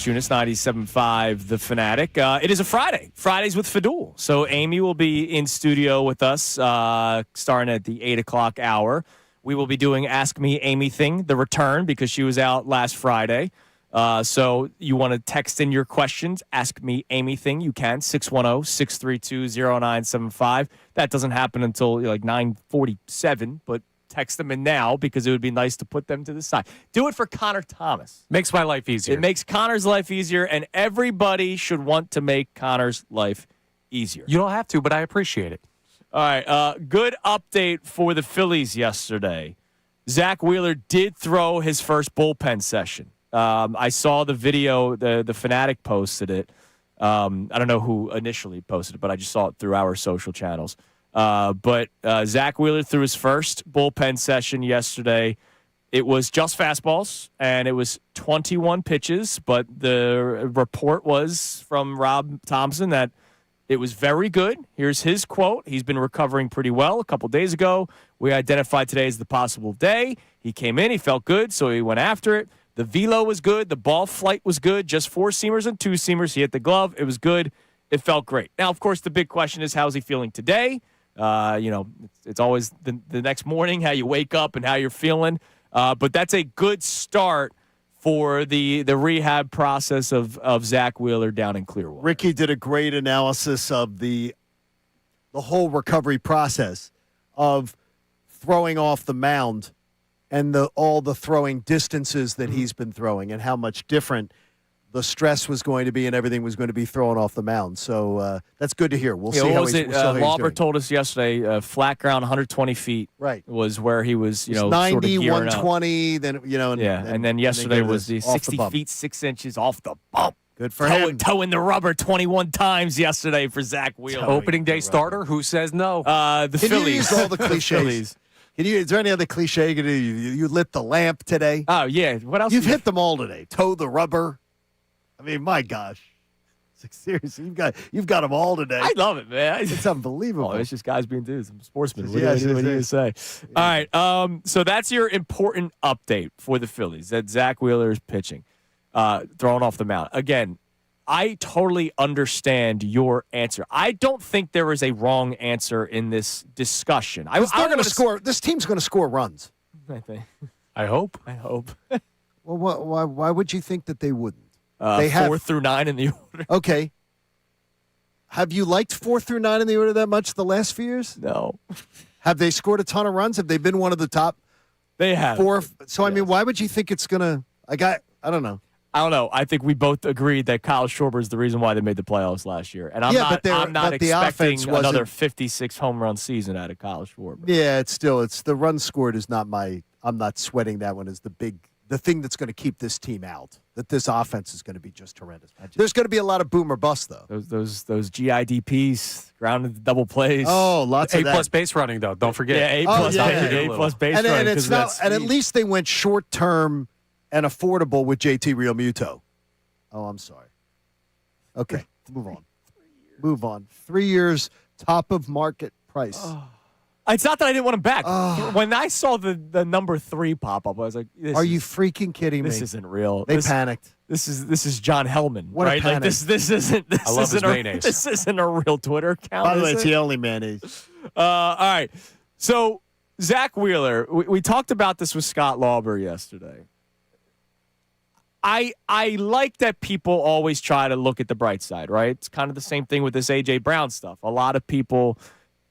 Salciunas, 97.5 The Fanatic. It is a Friday. Fridays with Fadul. So Amy will be in studio with us starting at the 8 o'clock hour. We will be doing Ask Me Amy Thing, the return, because she was out last Friday. So you want to text in your questions, Ask Me Amy Thing, you can, 610-632-0975. That doesn't happen until like 9:47, but text them in now because it would be nice to put them to the side. Do it for Connor Thomas. Makes my life easier. It makes Connor's life easier, and everybody should want to make Connor's life easier. You don't have to, but I appreciate it. All right, good update for the Phillies yesterday. Zach Wheeler did throw his first bullpen session. I saw the video, the Fanatic posted it. I don't know who initially posted it, but I just saw it through our social channels. But Zach Wheeler threw his first bullpen session yesterday. It was just fastballs, and it was 21 pitches, but the report was from Rob Thompson that it was very good. Here's his quote. He's been recovering pretty well. A couple days ago, we identified today as the possible day. He came in, he felt good, so he went after it. The velo was good. The ball flight was good. Just 4-seamers and 2-seamers. He hit the glove. It was good. It felt great. Now, of course, the big question is, how's he feeling today? It's always the next morning, how you wake up and how you're feeling. But that's a good start for the rehab process of Zach Wheeler down in Clearwater. Ricky did a great analysis of the whole recovery process of throwing off the mound and all the throwing distances that he's been throwing and how much different the stress was going to be and everything was going to be thrown off the mound. So that's good to hear. We'll see how he's doing. Lauber told us yesterday, flat ground, 120 feet was where he was, 90, sort of 120, then, and then yesterday was the 60 feet, 6 inches off the bump. Good for him. Toeing the rubber 21 times yesterday for Zach Wheeler. Opening day starter? Who says no? Can The Phillies. You use all the cliches? Is there any other cliche? You lit the lamp today? Oh, yeah. What else? You've hit them all today. Toe the rubber. I mean, my gosh. Seriously, you've got them all today. I love it, man. It's unbelievable. It's just guys being dudes. I'm sportsmen. What Yes, do you say? Yeah. All right. So that's your important update for the Phillies, that Zach Wheeler is pitching, thrown off the mound. Again, I totally understand your answer. I don't think there is a wrong answer in this discussion. They're going to score. This team's going to score runs. I think. I hope. Well, why would you think that they wouldn't? They have 4 through 9 in the order. Okay. Have you liked 4 through 9 in the order that much the last few years? No. Have they scored a ton of runs? Have they been one of the top? They have. 4. So, I mean, why would you think it's going to – I don't know. I don't know. I think we both agreed that Kyle Schwarber is the reason why they made the playoffs last year. And I'm not expecting another 56 home run season out of Kyle Schwarber. Yeah, it's the run scored is not I'm not sweating that one as the thing that's going to keep this team out. That this offense is going to be just horrendous. There's going to be a lot of boom or bust, though. Those GIDPs, grounded double plays. Oh, lots of that. A+ base running, though. Don't forget. Yeah, A+ base running. And it's not. And at least they went short term and affordable with JT Realmuto. Oh, I'm sorry. Okay, move on. 3 years, top of market price. It's not that I didn't want him back. When I saw the number 3 pop up, I was like, "Are you freaking kidding me? This isn't real." They panicked. This is John Hellman, What a right? panic. Like this isn't. I love his mayonnaise. This isn't a real Twitter account. By the way, is it's it? the only mayonnaise. All right. So Zach Wheeler, we talked about this with Scott Lauber yesterday. I like that people always try to look at the bright side, right? It's kind of the same thing with this A.J. Brown stuff. A lot of people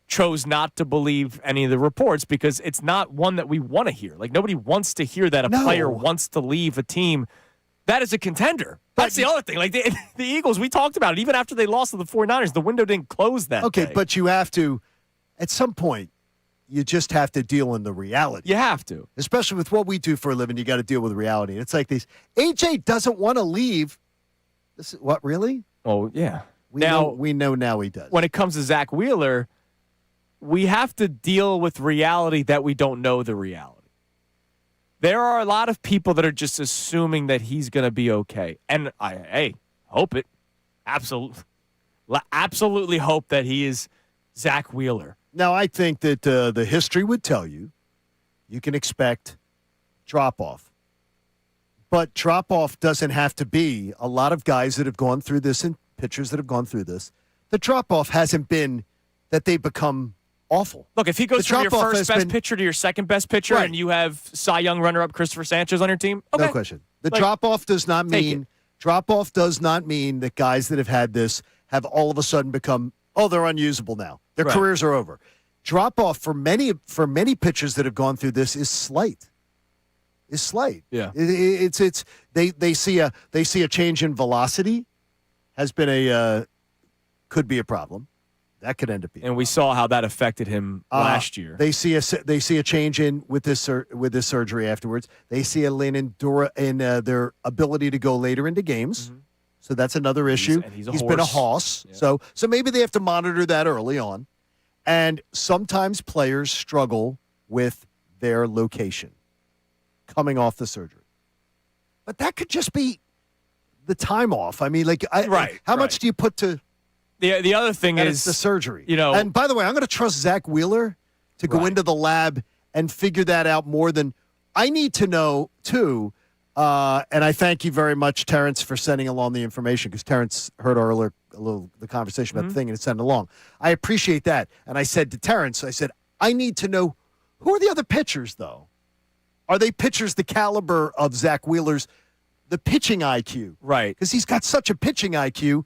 chose not to believe any of the reports because it's not one that we want to hear. Like, nobody wants to hear that a player wants to leave a team that is a contender. That's the other thing. Like, the Eagles, we talked about it. Even after they lost to the 49ers, the window didn't close that day. But you have to, at some point, you just have to deal in the reality. You have to. Especially with what we do for a living, you got to deal with reality. And it's like these. AJ doesn't want to leave. This is, what, really? Oh, yeah. We know now he does. When it comes to Zach Wheeler, we have to deal with reality that we don't know the reality. There are a lot of people that are just assuming that he's going to be okay. And I hope it. Absolutely hope that he is Zach Wheeler. Now, I think that the history would tell you can expect drop-off. But drop-off doesn't have to be. A lot of guys that have gone through this and pitchers that have gone through this, the drop-off hasn't been that they become awful. Look, if he goes from your drop-off first has best been- pitcher to your second best pitcher Right. and you have Cy Young runner-up Christopher Sanchez on your team, okay. No question. The Like, drop-off does not take mean it. drop-off does not mean that guys that have had this have all of a sudden become, they're unusable now. Their Right. careers are over. Drop-off for many pitchers that have gone through this is slight. Yeah. It's they see a change in velocity has been could be a problem. That could end up being. And we saw how that affected him last year. They see a change in with this surgery afterwards. They see a lean in their ability to go later into games. Mm-hmm. So that's another issue. and he's a been a horse. hoss. So maybe they have to monitor that early on. And sometimes players struggle with their location coming off the surgery. But that could just be the time off. I mean, how much do you put to The other thing and is it's the surgery? and by the way, I'm going to trust Zach Wheeler to go into the lab and figure that out more than I need to know too. And I thank you very much, Terrence, for sending along the information because Terrence heard earlier the conversation about the thing and sent it along. I appreciate that. And I said to Terrence, I need to know who are the other pitchers though. Are they pitchers the caliber of Zach Wheeler's, the pitching IQ? Right. Because he's got such a pitching IQ.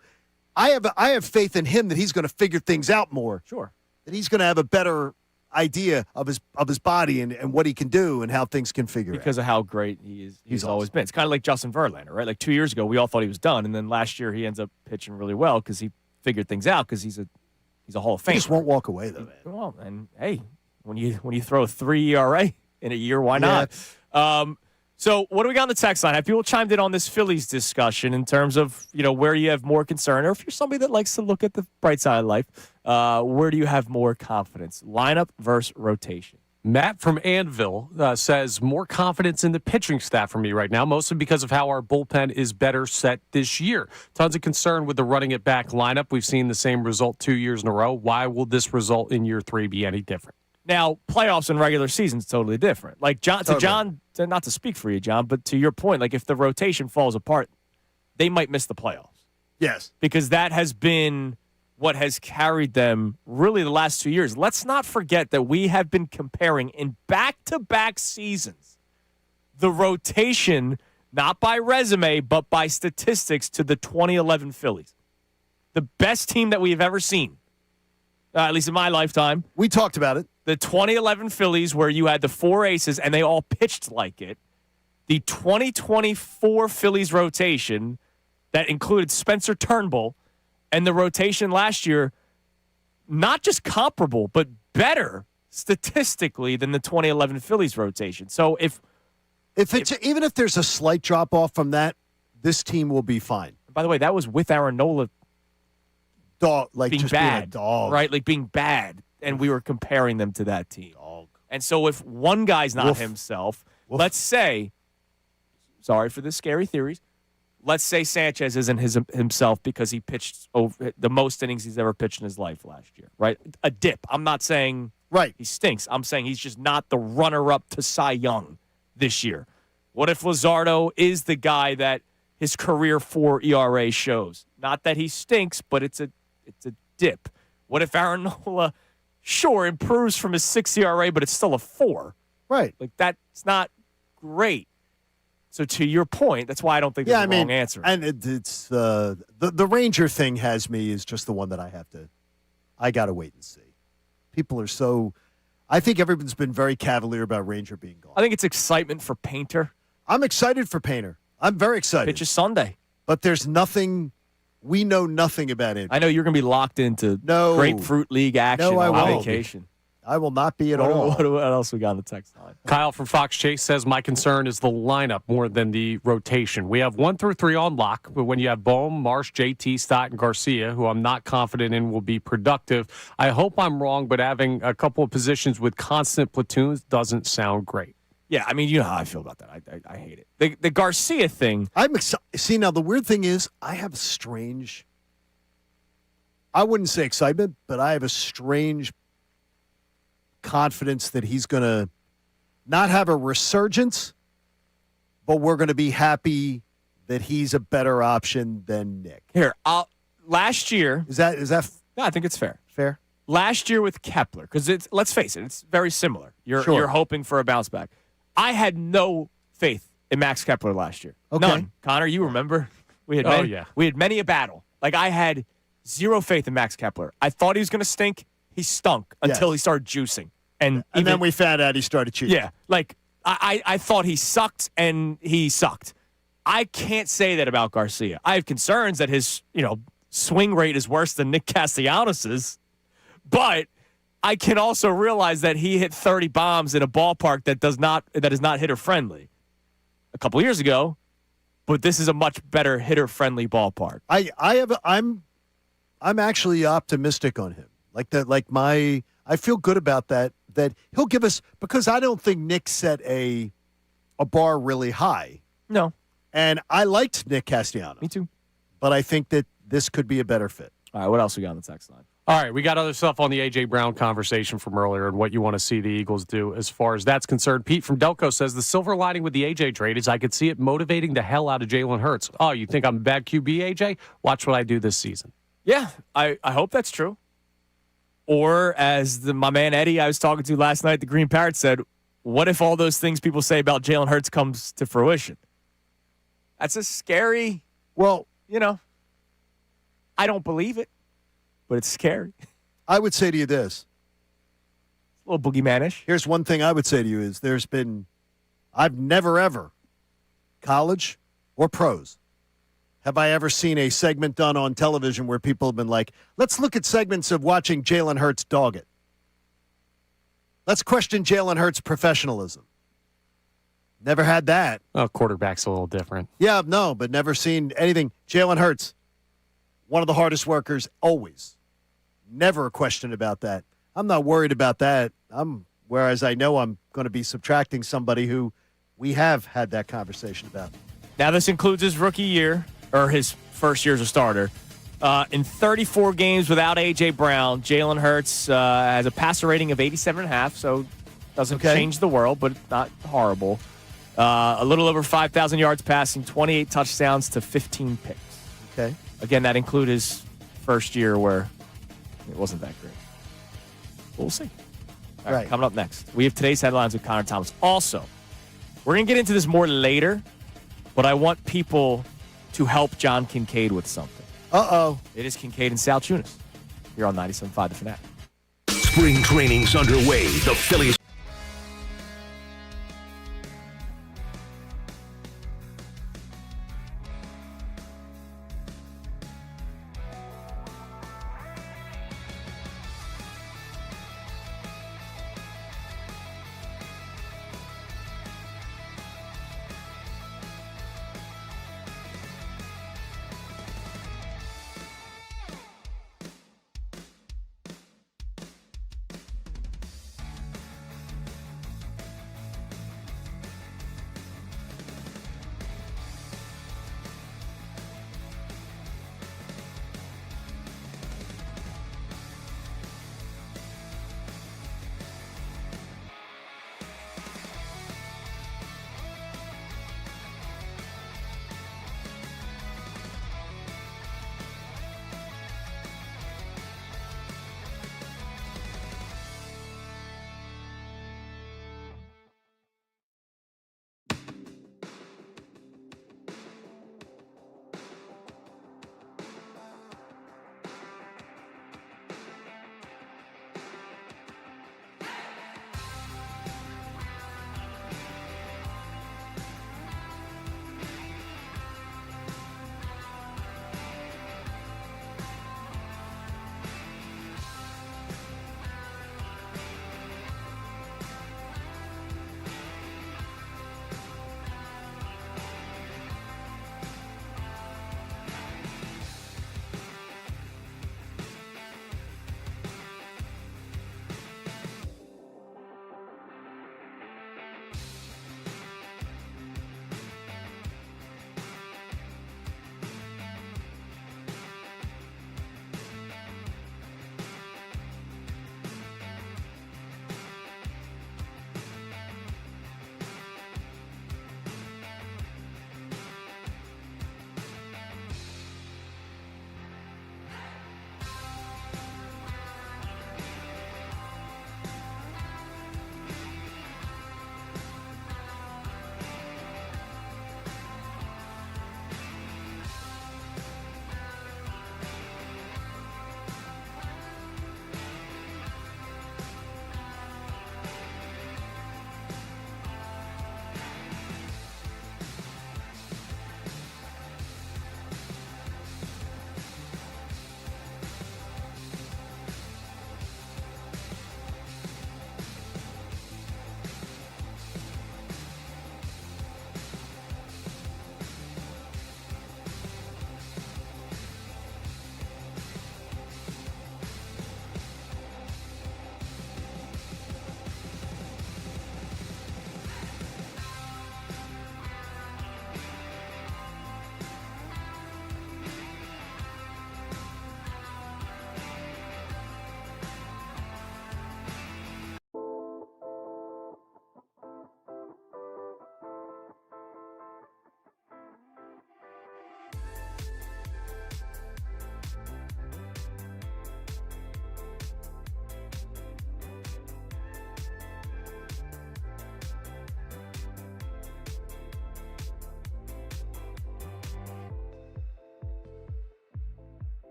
I have faith in him that he's going to figure things out more. Sure. That he's going to have a better idea of his body and what he can do and how things can figure because out. of how great he is. He's awesome. always been. It's kind of like Justin Verlander, right? Like 2 years ago, we all thought he was done, and then last year he ends up pitching really well because he figured things out because he's a Hall of Famer. He just won't walk away though, man. Well, and hey, when you throw a 3 ERA in a year, why not? So what do we got on the text line? Have people chimed in on this Phillies discussion in terms of where you have more concern, or if you're somebody that likes to look at the bright side of life, where do you have more confidence? Lineup versus rotation. Matt from Anvil says more confidence in the pitching staff for me right now, mostly because of how our bullpen is better set this year. Tons of concern with the running it back lineup. We've seen the same result 2 years in a row. Why will this result in year 3 be any different? Now, playoffs and regular season's totally different. Like John, not to speak for you, John, but to your point, like if the rotation falls apart, they might miss the playoffs. Yes. Because that has been what has carried them really the last 2 years. Let's not forget that we have been comparing in back-to-back seasons the rotation, not by resume, but by statistics, to the 2011 Phillies. The best team that we've ever seen, at least in my lifetime. We talked about it. The 2011 Phillies, where you had the 4 aces and they all pitched like it. The 2024 Phillies rotation that included Spencer Turnbull, and the rotation last year, not just comparable, but better statistically than the 2011 Phillies rotation. So even if there's a slight drop off from that, this team will be fine. By the way, that was with Aaron Nola being just bad, being a dog, right? Like being bad, and we were comparing them to that team. And so if one guy's not himself, let's say, sorry for the scary theories, let's say Sanchez isn't himself because he pitched over the most innings he's ever pitched in his life last year, right? A dip. I'm not saying he stinks. I'm saying he's just not the runner-up to Cy Young this year. What if Luzardo is the guy that his career 4 ERA shows? Not that he stinks, but it's a dip. What if Aaron Nola, sure, improves from his 6 ERA, but it's still a 4? Right. Like, that's not great. So to your point, that's why I don't think there's a wrong answer. And it's the Ranger thing has me is just the one that I got to wait and see. People are so, I think everyone's been very cavalier about Ranger being gone. I think it's excitement for Painter. I'm excited for Painter. I'm very excited. Pitches Sunday. But there's nothing, we know nothing about it. I know you're going to be locked into Grapefruit League action on vacation. I will not be at all. What else we got on the text line? Kyle from Fox Chase says, my concern is the lineup more than the rotation. We have 1 through 3 on lock, but when you have Bohm, Marsh, JT, Stott, and Garcia, who I'm not confident in will be productive, I hope I'm wrong, but having a couple of positions with constant platoons doesn't sound great. Yeah, I mean, you know how I feel about that. I hate it. The Garcia thing. I'm excited. See, now the weird thing is I have strange, I wouldn't say excitement, but I have a strange confidence that he's going to not have a resurgence, but we're going to be happy that he's a better option than Nick. Here, last year. Is that No, I think it's fair. fair? Last year with Kepler, because let's face it, it's very similar. You're hoping for a bounce back. I had no faith in Max Kepler last year. Okay. None. Connor, you remember? We had many a battle. Like, I had zero faith in Max Kepler. I thought he was going to stink. He stunk until he started juicing. And then we found out he started cheating. Yeah. Like, I thought he sucked, and he sucked. I can't say that about Garcia. I have concerns that his, swing rate is worse than Nick Castellanos's, but I can also realize that he hit 30 bombs in a ballpark that is not hitter friendly a couple years ago, but this is a much better hitter friendly ballpark. I'm actually optimistic on him. I feel good about that he'll give us, because I don't think Nick set a bar really high. No. And I liked Nick Castellanos. Me too. But I think that this could be a better fit. All right, what else we got on the text line? All right, we got other stuff on the A.J. Brown conversation from earlier and what you want to see the Eagles do as far as that's concerned. Pete from Delco says the silver lining with the A.J. trade is I could see it motivating the hell out of Jalen Hurts. Oh, you think I'm a bad QB, A.J.? Watch what I do this season. Yeah, I hope that's true. Or as my man Eddie I was talking to last night, the Green Parrot, said, what if all those things people say about Jalen Hurts comes to fruition? That's a scary, I don't believe it, but it's scary. I would say to you this. A little boogeyman-ish. Here's one thing I would say to you is I've never ever, college or pros, have I ever seen a segment done on television where people have been like, let's look at segments of watching Jalen Hurts dog it. Let's question Jalen Hurts' professionalism. Never had that. Oh, quarterback's a little different. Yeah, no, but never seen anything. Jalen Hurts, one of the hardest workers always. Never a question about that. I'm not worried about that. Whereas I know I'm going to be subtracting somebody who we have had that conversation about. Now, this includes his rookie year, or his first year as a starter. In 34 games without A.J. Brown, Jalen Hurts has a passer rating of 87.5, so doesn't change the world, but not horrible. A little over 5,000 yards passing, 28 touchdowns to 15 picks. Okay. Again, that includes his first year where it wasn't that great. We'll see. All right, coming up next, we have today's headlines with Connor Thomas. Also, we're going to get into this more later, but I want people to help John Kincade with something. Uh-oh. It is Kincade and Salciunas here on 97.5 The Fanatic. Spring training's underway. The Phillies.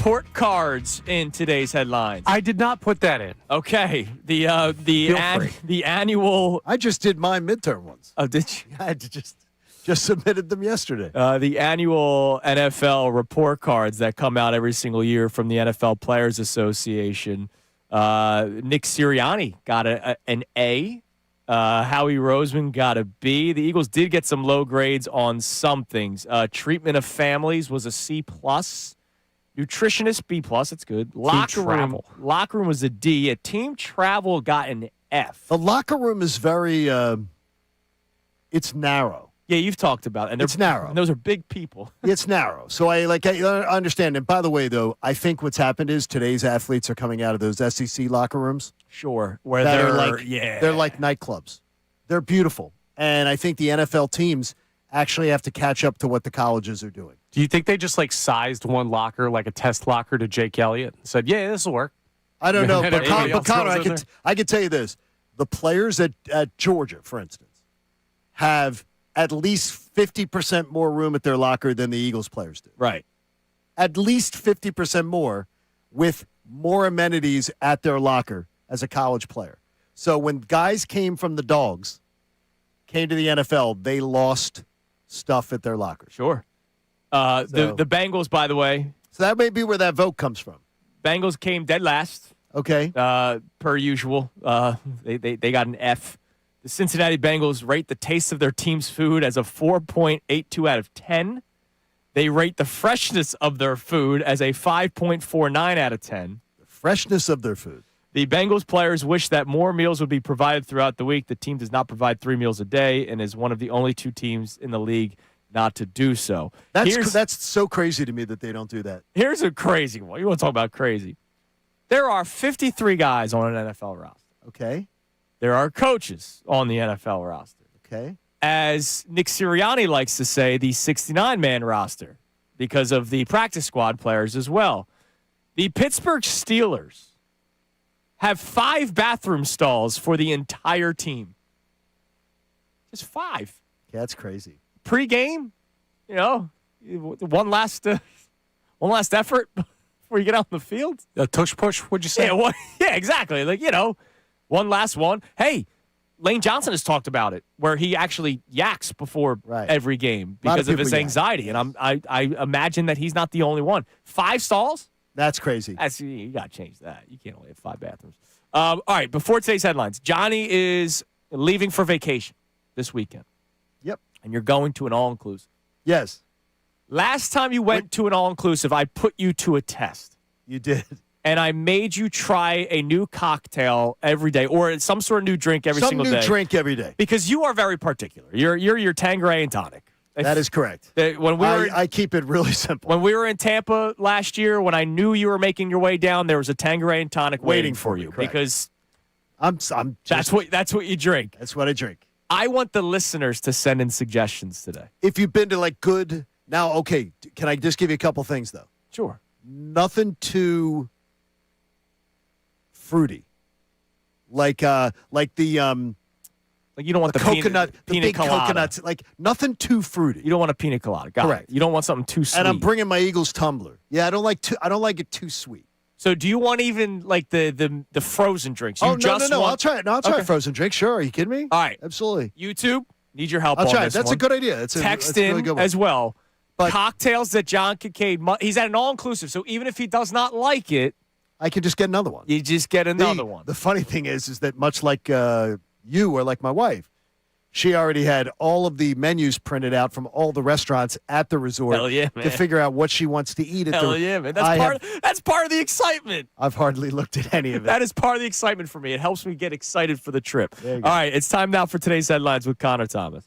report cards in today's headlines. I did not put that in. Okay, Feel free. the annual. I just did my midterm ones. Oh, did you? I had to just submitted them yesterday. The annual NFL report cards that come out every single year from the NFL Players Association. Nick Sirianni got an A. Howie Roseman got a B. The Eagles did get some low grades on some things. Treatment of families was a C+. Nutritionist, B+. That's good. Locker room was a D. A team travel got an F. The locker room is very, it's narrow. Yeah, you've talked about it. And it's narrow. And those are big people. It's narrow. So I understand. And by the way, though, I think what's happened is today's athletes are coming out of those SEC locker rooms. Sure. Where they're like nightclubs. They're beautiful. And I think the NFL teams actually have to catch up to what the colleges are doing. Do you think they just sized one locker, like a test locker, to Jake Elliott and said, yeah, this will work? I don't know. But Everybody Connor, else I could tell you this. The players at Georgia, for instance, have at least 50% more room at their locker than the Eagles players do. Right. At least 50% more with more amenities at their locker as a college player. So when guys came from the Dogs, came to the NFL, they lost stuff at their lockers. Sure. The Bengals, by the way. So that may be where that vote comes from. Bengals came dead last. Okay. Per usual. They got an F. The Cincinnati Bengals rate the taste of their team's food as a 4.82 out of 10. They rate the freshness of their food as a 5.49 out of 10. The freshness of their food. The Bengals players wish that more meals would be provided throughout the week. The team does not provide 3 meals a day and is one of the only 2 teams in the league not to do so. That's so crazy to me that they don't do that. Here's a crazy one. You want to talk about crazy? There are 53 guys on an NFL roster. Okay. There are coaches on the NFL roster. Okay. As Nick Sirianni likes to say, the 69-man roster because of the practice squad players as well. The Pittsburgh Steelers have 5 bathroom stalls for the entire team. Just 5. Yeah, that's crazy. Pre-game, one last effort before you get out on the field. A tush push, would you say? Yeah, exactly. One last one. Hey, Lane Johnson has talked about it, where he actually yaks before every game because of his anxiety. And I imagine that he's not the only one. 5 stalls? That's crazy. You got to change that. You can't only have 5 bathrooms. All right, before today's headlines, Johnny is leaving for vacation this weekend. Yep. And you're going to an all-inclusive. Yes. Last time you went to an all-inclusive, I put you to a test. You did. And I made you try a new cocktail every day or some sort of new drink every single day. Some new drink every day. Because you are very particular. You're your Tanqueray and tonic. That is correct. I keep it really simple. When we were in Tampa last year, when I knew you were making your way down, there was a Tanqueray and tonic waiting for you. Correct. Because that's what you drink. That's what I drink. I want the listeners to send in suggestions today. If you've been to good now, okay, can I just give you a couple things though? Sure. Nothing too fruity, like the you don't want the coconut, the pina big colada. coconuts, nothing too fruity. You don't want a pina colada. Correct. You don't want something too sweet. And I'm bringing my Eagles tumbler. Yeah, I don't like it too sweet. So do you want even the frozen drinks? No. I'll try it. No, I'll try a frozen drink. Sure. Are you kidding me? All right. Absolutely. YouTube, need your help I'll on try this it. That's one. a good idea. Text that's a really in good one. as well. But cocktails that John Kincade, he's at an all-inclusive, so even if he does not like it, I could just get another one. You just get another one. The funny thing is that much like you or like my wife, she already had all of the menus printed out from all the restaurants at the resort to figure out what she wants to eat. Man. That's part of the excitement. I've hardly looked at any of it. That is part of the excitement for me. It helps me get excited for the trip. All right, it's time now for today's headlines with Connor Thomas.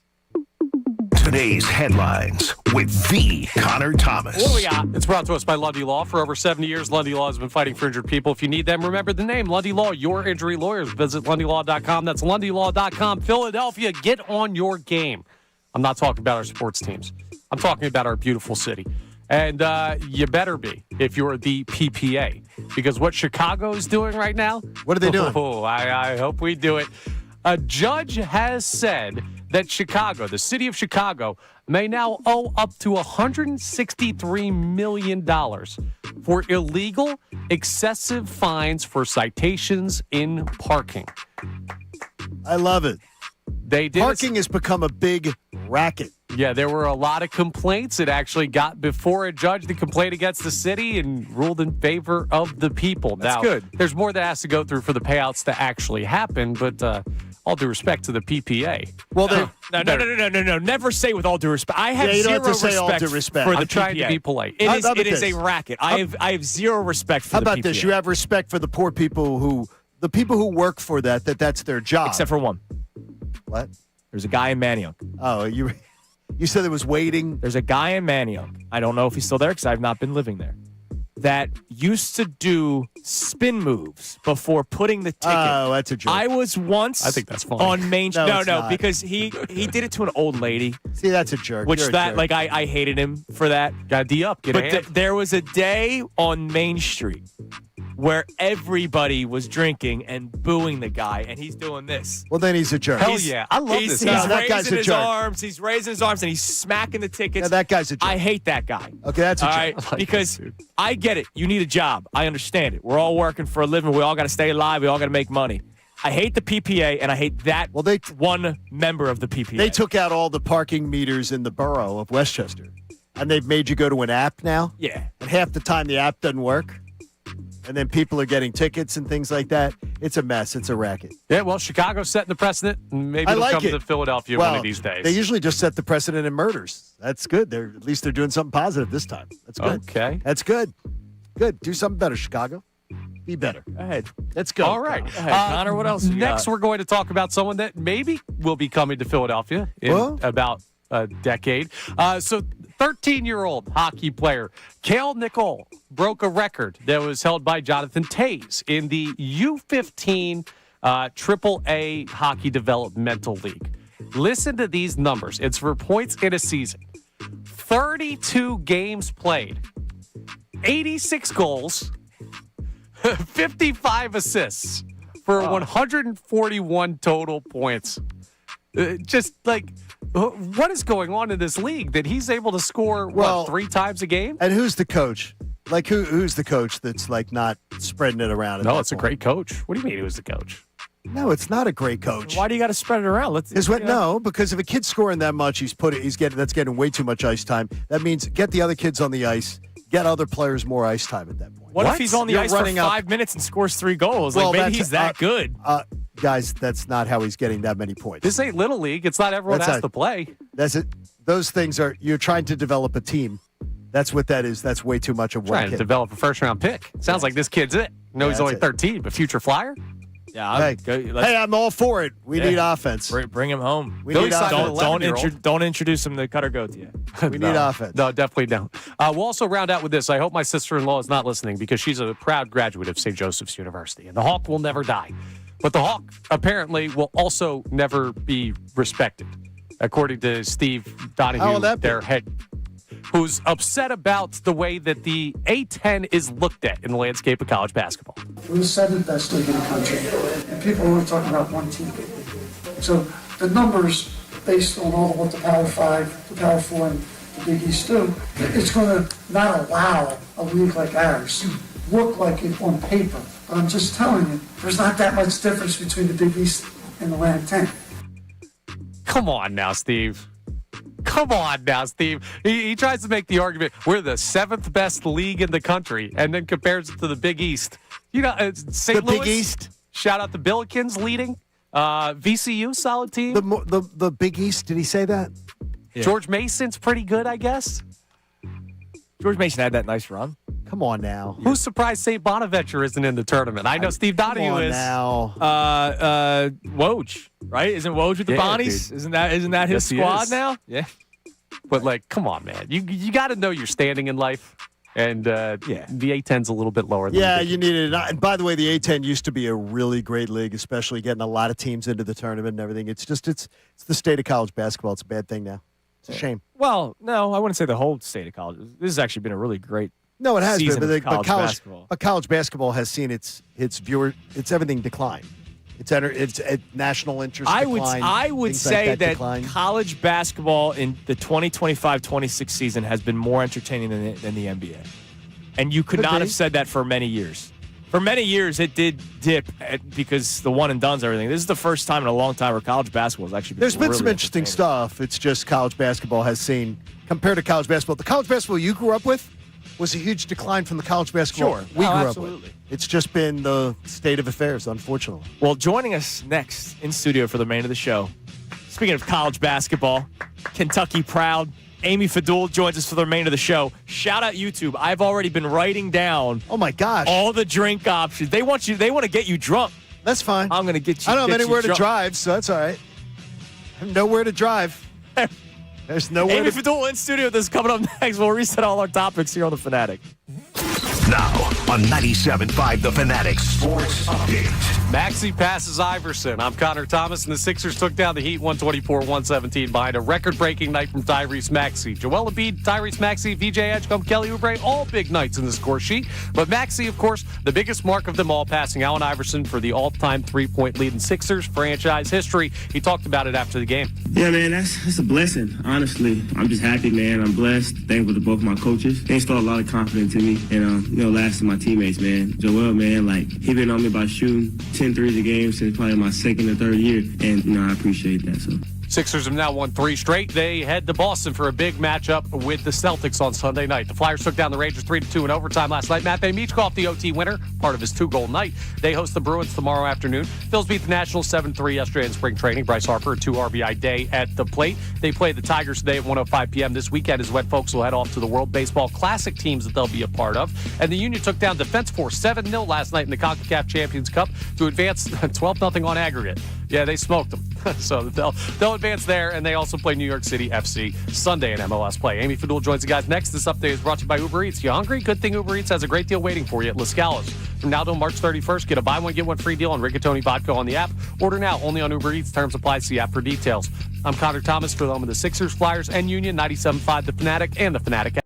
Today's headlines with the Connor Thomas. What do we got? It's brought to us by Lundy Law. For over 70 years, Lundy Law has been fighting for injured people. If you need them, remember the name, Lundy Law, your injury lawyers. Visit LundyLaw.com. That's LundyLaw.com. Philadelphia, get on your game. I'm not talking about our sports teams. I'm talking about our beautiful city. And you better be if you're the PPA. Because what Chicago is doing right now. What are they doing? I hope we do it. A judge has said that Chicago, the city of Chicago, may now owe up to $163 million for illegal, excessive fines for citations in parking. I love it. They did Parking has become a big racket. Yeah, there were a lot of complaints. It actually got before a judge the complaint against the city and ruled in favor of the people. That's now, good. There's more that has to go through for the payouts to actually happen, but all due respect to the PPA. Well, they No. Never say with all due respect. I have Yeah, you don't zero have to say respect, all due respect. for the I'm trying PPA. to be polite. It How is, about it is this? a racket. I have zero respect for How the about PPA. this? You have respect for the poor people who work for that's their job. Except for one. What? There's a guy in Manayunk. Oh, you said there was waiting. There's a guy in Manayunk. I don't know if he's still there because I've not been living there. That used to do spin moves before putting the ticket. Oh, that's a joke. I was once I think that's funny. on Main No, No, it's no, not. because he did it to an old lady, See, that's a jerk. which You're a that jerk. like I hated him for that. Got D up, get But a hand. there was a day on Main Street where everybody was drinking and booing the guy, and he's doing this. Well, then he's a jerk. Hell yeah. I love He's this guy. That guy's raising a his jerk. arms. He's raising his arms, and he's smacking the tickets. Yeah, that guy's a jerk. I hate that guy. Okay, that's a All jerk. right, like because this dude. I get it. You need a job. I understand it. We're all working for a living. We all got to stay alive. We all got to make money. I hate the PPA, and I hate that one member of the PPA. They took out all the parking meters in the borough of Westchester, and they've made you go to an app now. Yeah. And half the time the app doesn't work, and then people are getting tickets and things like that. It's a mess. It's a racket. Yeah, well, Chicago's setting the precedent. Maybe I it'll like come it. to Philadelphia Well, one of these days. They usually just set the precedent in murders. That's good. At least they're doing something positive this time. That's good. Okay. That's good. Good. Do something better, Chicago. Be better. Go ahead. Let's go. All right. Go ahead, Connor. What else you Next, got? we're going to talk about someone that maybe will be coming to Philadelphia in Well? about a decade. So 13-year-old hockey player Cale Nicole broke a record that was held by Jonathan Tays in the U15 AAA Hockey Developmental League. Listen to these numbers. It's for points in a season. 32 games played, 86 goals, 55 assists for 141 total points. Just like, what is going on in this league that he's able to score, Well, 3 times a game? And who's the coach? Like, who's the coach that's, like, not spreading it around? at No, that it's a point? great coach. What do you mean he was the coach? No, it's not a great coach. Why do you got to spread it around? No, because if a kid's scoring that much, that's getting way too much ice time. That means get the other kids on the ice, get other players more ice time at that point. What if he's on the You're ice for running up- 5 minutes and scores 3 goals? Well, Like maybe that's- he's that good. Guys, that's not how he's getting that many points. This ain't Little League. It's not everyone That's has not- to play. That's it. Those things you're trying to develop a team. That's what that is. That's way too much of one Trying to kid. develop a first-round pick. Sounds like this kid's it. No, he's that's only it. 13, but future flyer? Yeah, Hey, I'm all for it. We need offense. bring him home. We need offense. Don't introduce him to Cutter Goat yet. We need offense. No, definitely don't. We'll also round out with this. I hope my sister-in-law is not listening because she's a proud graduate of St. Joseph's University, and the Hawk will never die. But the Hawk apparently will also never be respected, according to Steve How will Donahue, that be? their head, who's upset about the way that the A10 is looked at in the landscape of college basketball. We're the 7th best league in the country, and people are only talking about one team. So the numbers, based on all of what the Power 5, the Power 4, and the Big East do, it's going to not allow a league like ours look like it on paper. But I'm just telling you, there's not that much difference between the Big East and the Atlantic 10. Come on now, Steve. Come on now, Steve. He tries to make the argument we're the 7th best league in the country and then compares it to the Big East. You know, St. The Louis. Big East? Shout out the Billikens leading. VCU, solid team. The Big East, did he say that? George Mason's pretty good, I guess. George Mason had that nice run. Come on now. Who's surprised St. Bonaventure isn't in the tournament? I know Steve Come Donahue on is. now. Woj, right? Isn't Woj with the Yeah, Bonnies? dude. Isn't that his Yes, he squad is. now? Yeah. But, like, come on, man. You got to know your standing in life. And the A10's a little bit lower than Yeah, the Big you need it. And by the way, the A10 used to be a really great league, especially getting a lot of teams into the tournament and everything. It's just it's the state of college basketball. It's a bad thing now. It's a shame. Well, no, I wouldn't say the whole state of college. This has actually been a really great. No, it has been, season but, of college basketball. college basketball has seen its everything decline. It's national interest. I would things say like that decline. college basketball in the 2025-26 season has been more entertaining than the NBA. And you could not have said that for many years. For many years, it did dip because the one and dones and everything. This is the first time in a long time where college basketball has actually been There's been really some interesting stuff. It's just college basketball has seen, compared to college basketball, the college basketball you grew up with was a huge decline from the college basketball we grew up with. It's just been the state of affairs, unfortunately. Well, joining us next in studio for the main of the show, speaking of college basketball, Kentucky proud, Amy Fadul joins us for the remainder of the show. Shout out YouTube. I've already been writing down. Oh my gosh! All the drink options. They want to get you drunk. That's fine. I'm going to get you. I don't have anywhere to drive, so that's all right. I have nowhere to drive. There's nowhere. Amy Fadul in studio. This is coming up next. We'll reset all our topics here on the Fanatic. Now on 97.5 The Fanatic Sports Update. Maxey passes Iverson. I'm Connor Thomas, and the Sixers took down the Heat 124-117 behind a record-breaking night from Tyrese Maxey. Joel Embiid, Tyrese Maxey, VJ Edgecombe, Kelly Oubre, all big nights in the score sheet. But Maxey, of course, the biggest mark of them all, passing Allen Iverson for the all-time three-point lead in Sixers franchise history. He talked about it after the game. Yeah, man, that's a blessing. Honestly, I'm just happy, man. I'm blessed. Thankful to both my coaches. They installed a lot of confidence in me, and last to my teammates, man. Joel, man, he been on me about shooting 10 threes a game since probably my second or third year, and I appreciate that. So. Sixers have now won 3 straight. They head to Boston for a big matchup with the Celtics on Sunday night. The Flyers took down the Rangers 3-2 in overtime last night. Matvei Michkov, the OT winner, part of his 2-goal night. They host the Bruins tomorrow afternoon. Phillies beat the Nationals 7-3 yesterday in spring training. Bryce Harper, a 2 RBI day at the plate. They play the Tigers today at 1:05 p.m. This weekend is when folks will head off to the World Baseball Classic teams that they'll be a part of. And the Union took down Defense Force 7-0 last night in the CONCACAF Champions Cup to advance 12-0 on aggregate. Yeah, they smoked them. So they'll advance there, and they also play New York City FC Sunday in MLS play. Amy Fadul joins the guys next. This update is brought to you by Uber Eats. You hungry? Good thing Uber Eats has a great deal waiting for you at Lascala's. From now till March 31st, get a buy one, get one free deal on Rigatoni Vodka on the app. Order now, only on Uber Eats. Terms apply. See app for details. I'm Connor Thomas for the home of the Sixers, Flyers, and Union, 97.5 The Fanatic and the Fanatic app.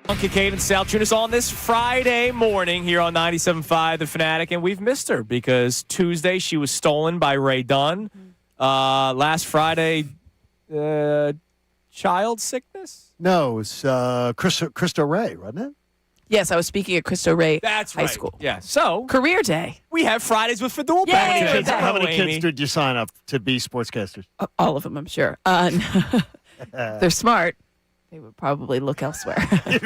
Kincade Salciunas on this Friday morning here on 97.5 The Fanatic, and we've missed her because Tuesday she was stolen by Ray Dunn. Last Friday, child sickness? No, it was Cristo Ray, wasn't it? Yes, I was speaking at Cristo Ray High School. Yeah, so Career Day. we have Fridays with Fadul Yay! back today. How many Amy. kids did you sign up to be sportscasters? All of them, I'm sure. They're smart. They would probably look elsewhere.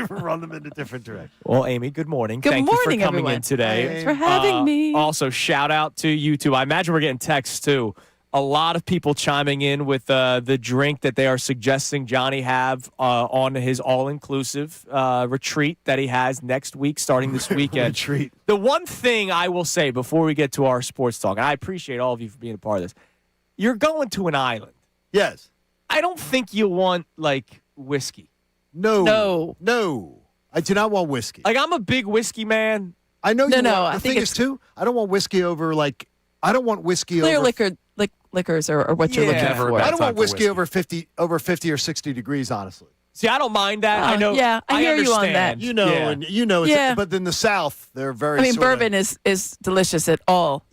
Run them in a different direction. Well, Amy, good morning. Good Thank you morning, for coming everyone. in today. Thanks for having me. Also, shout out to you two. I imagine we're getting texts too. A lot of people chiming in with the drink that they are suggesting Johnny have on his all-inclusive retreat that he has next week, starting this weekend. Retreat. The one thing I will say before we get to our sports talk, and I appreciate all of you for being a part of this, you're going to an island. Yes. I don't think you want, like, whiskey. No. I do not want whiskey. Like, I'm a big whiskey man. I know you No, want. I The think thing is, too, I don't want whiskey over, I don't want whiskey Clear over. liquors are what you're looking Never for. a bad I don't time want for whiskey over 50 or 60 degrees, honestly. See, I don't mind that. I know. yeah, I hear you on understand. that. You know, Yeah. and you know, Yeah. but in the South, they're very. I mean, sorta- bourbon is delicious at all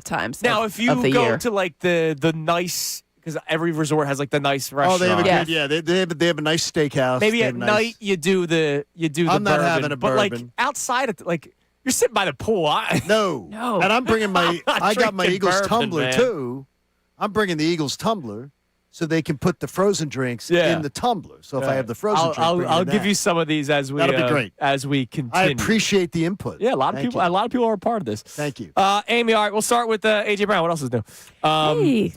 times. Now, of if you the go year. to like the nice, because every resort has like the nice Oh, restaurant. they have a Yes. good. Yeah, they have a nice steakhouse. Maybe They at have a nice- night you do the I'm not bourbon, having a but like bourbon. outside of like you're sitting by the pool. No. And I'm bringing my. not I got my drinking Eagles bourbon, tumbler man. too. I'm bringing the Eagles tumbler, so they can put the frozen drinks Yeah. in the tumbler. So if I have the frozen drink, I'll bring I'll in give that. you some of these as we That'll be great. as we I continue. appreciate the input. Yeah, a lot of Thank people. you. A lot of people are a part of this. Thank you. Amy, all right, we'll start with AJ Brown. What else is new? Hey.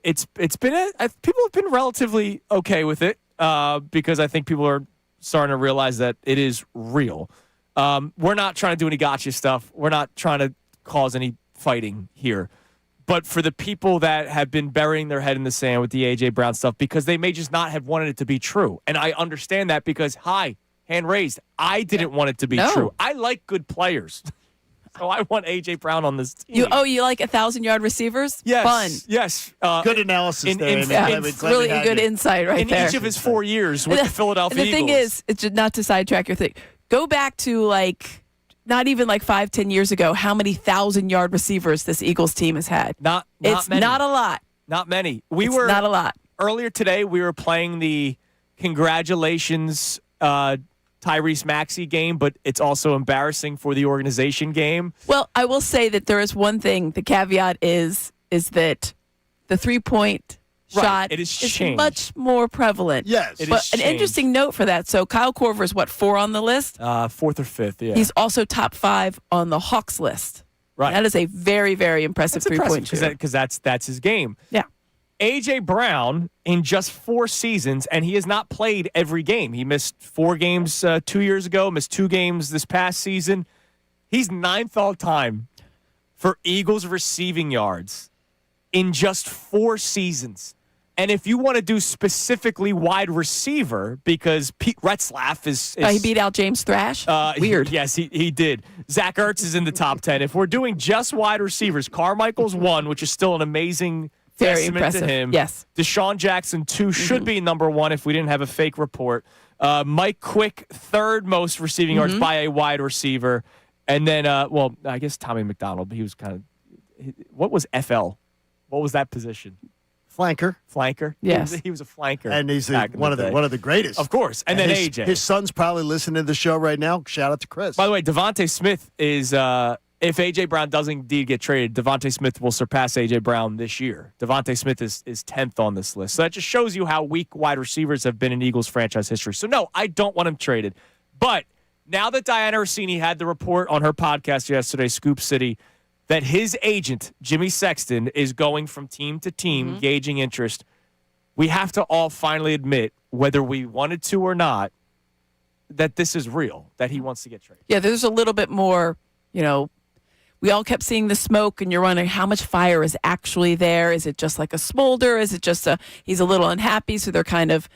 It's been people have been relatively okay with it because I think people are starting to realize that it is real. We're not trying to do any gotcha stuff. We're not trying to cause any fighting here. But for the people that have been burying their head in the sand with the A.J. Brown stuff because they may just not have wanted it to be true. And I understand that because, hand raised, I didn't want it to be true. I like good players. So I want A.J. Brown on this team. You like 1,000-yard receivers? Yes. Fun. Yes. Good analysis there. Amy. Yeah, Glad we- it's glad we really had good you. insight right in there. each of his 4 years with the Philadelphia and the thing Eagles. is, it's just not to sidetrack your thing. Go back to not even 5-10 years ago, how many 1,000-yard receivers this Eagles team has had? It's many. not a lot. Not many. It's not a lot. Earlier today, we were playing the congratulations Tyrese Maxey game, but it's also embarrassing for the organization game. Well, I will say that there is one thing. The caveat is that the three-point Right, shot it is is changed. much more prevalent. Yes. It But is an changed. interesting note for that. So Kyle Korver is 4 on the list? Fourth or fifth, yeah. He's also top 5 on the Hawks list. right. That is a very, very impressive That's three-point shooter. because that's his game. Yeah. A.J. Brown in just 4 seasons, and he has not played every game. He missed 4 games 2 years ago, missed 2 games this past season. He's 9th all time for Eagles receiving yards in just 4 seasons. And if you want to do specifically wide receiver, because Pete Retzlaff is he beat out James Thrash? Weird. Yes, he did. Zach Ertz is in the top 10. If we're doing just wide receivers, Carmichael's 1, which is still an amazing Very testament impressive. to him. Yes. Deshaun Jackson 2 should be number 1 if we didn't have a fake report. Mike Quick 3rd most receiving yards by a wide receiver. And then, I guess Tommy McDonald, but he was kind of – what was FL? What was that position? Flanker. Flanker? Yes. He was a flanker. And he's back in one of day. the greatest. Of course. And then his, AJ. His son's probably listening to the show right now. Shout out to Chris. By the way, Devontae Smith is if A.J. Brown does indeed get traded, Devontae Smith will surpass A.J. Brown this year. Devontae Smith is 10th on this list. So that just shows you how weak wide receivers have been in Eagles franchise history. So, no, I don't want him traded. But now that Diana Russini had the report on her podcast yesterday, Scoop City, that his agent, Jimmy Sexton, is going from team to team, gauging interest, we have to all finally admit, whether we wanted to or not, that this is real, that he wants to get traded. Yeah, there's a little bit more, we all kept seeing the smoke, and you're wondering how much fire is actually there. Is it just like a smolder? Is it just he's a little unhappy, so they're kind of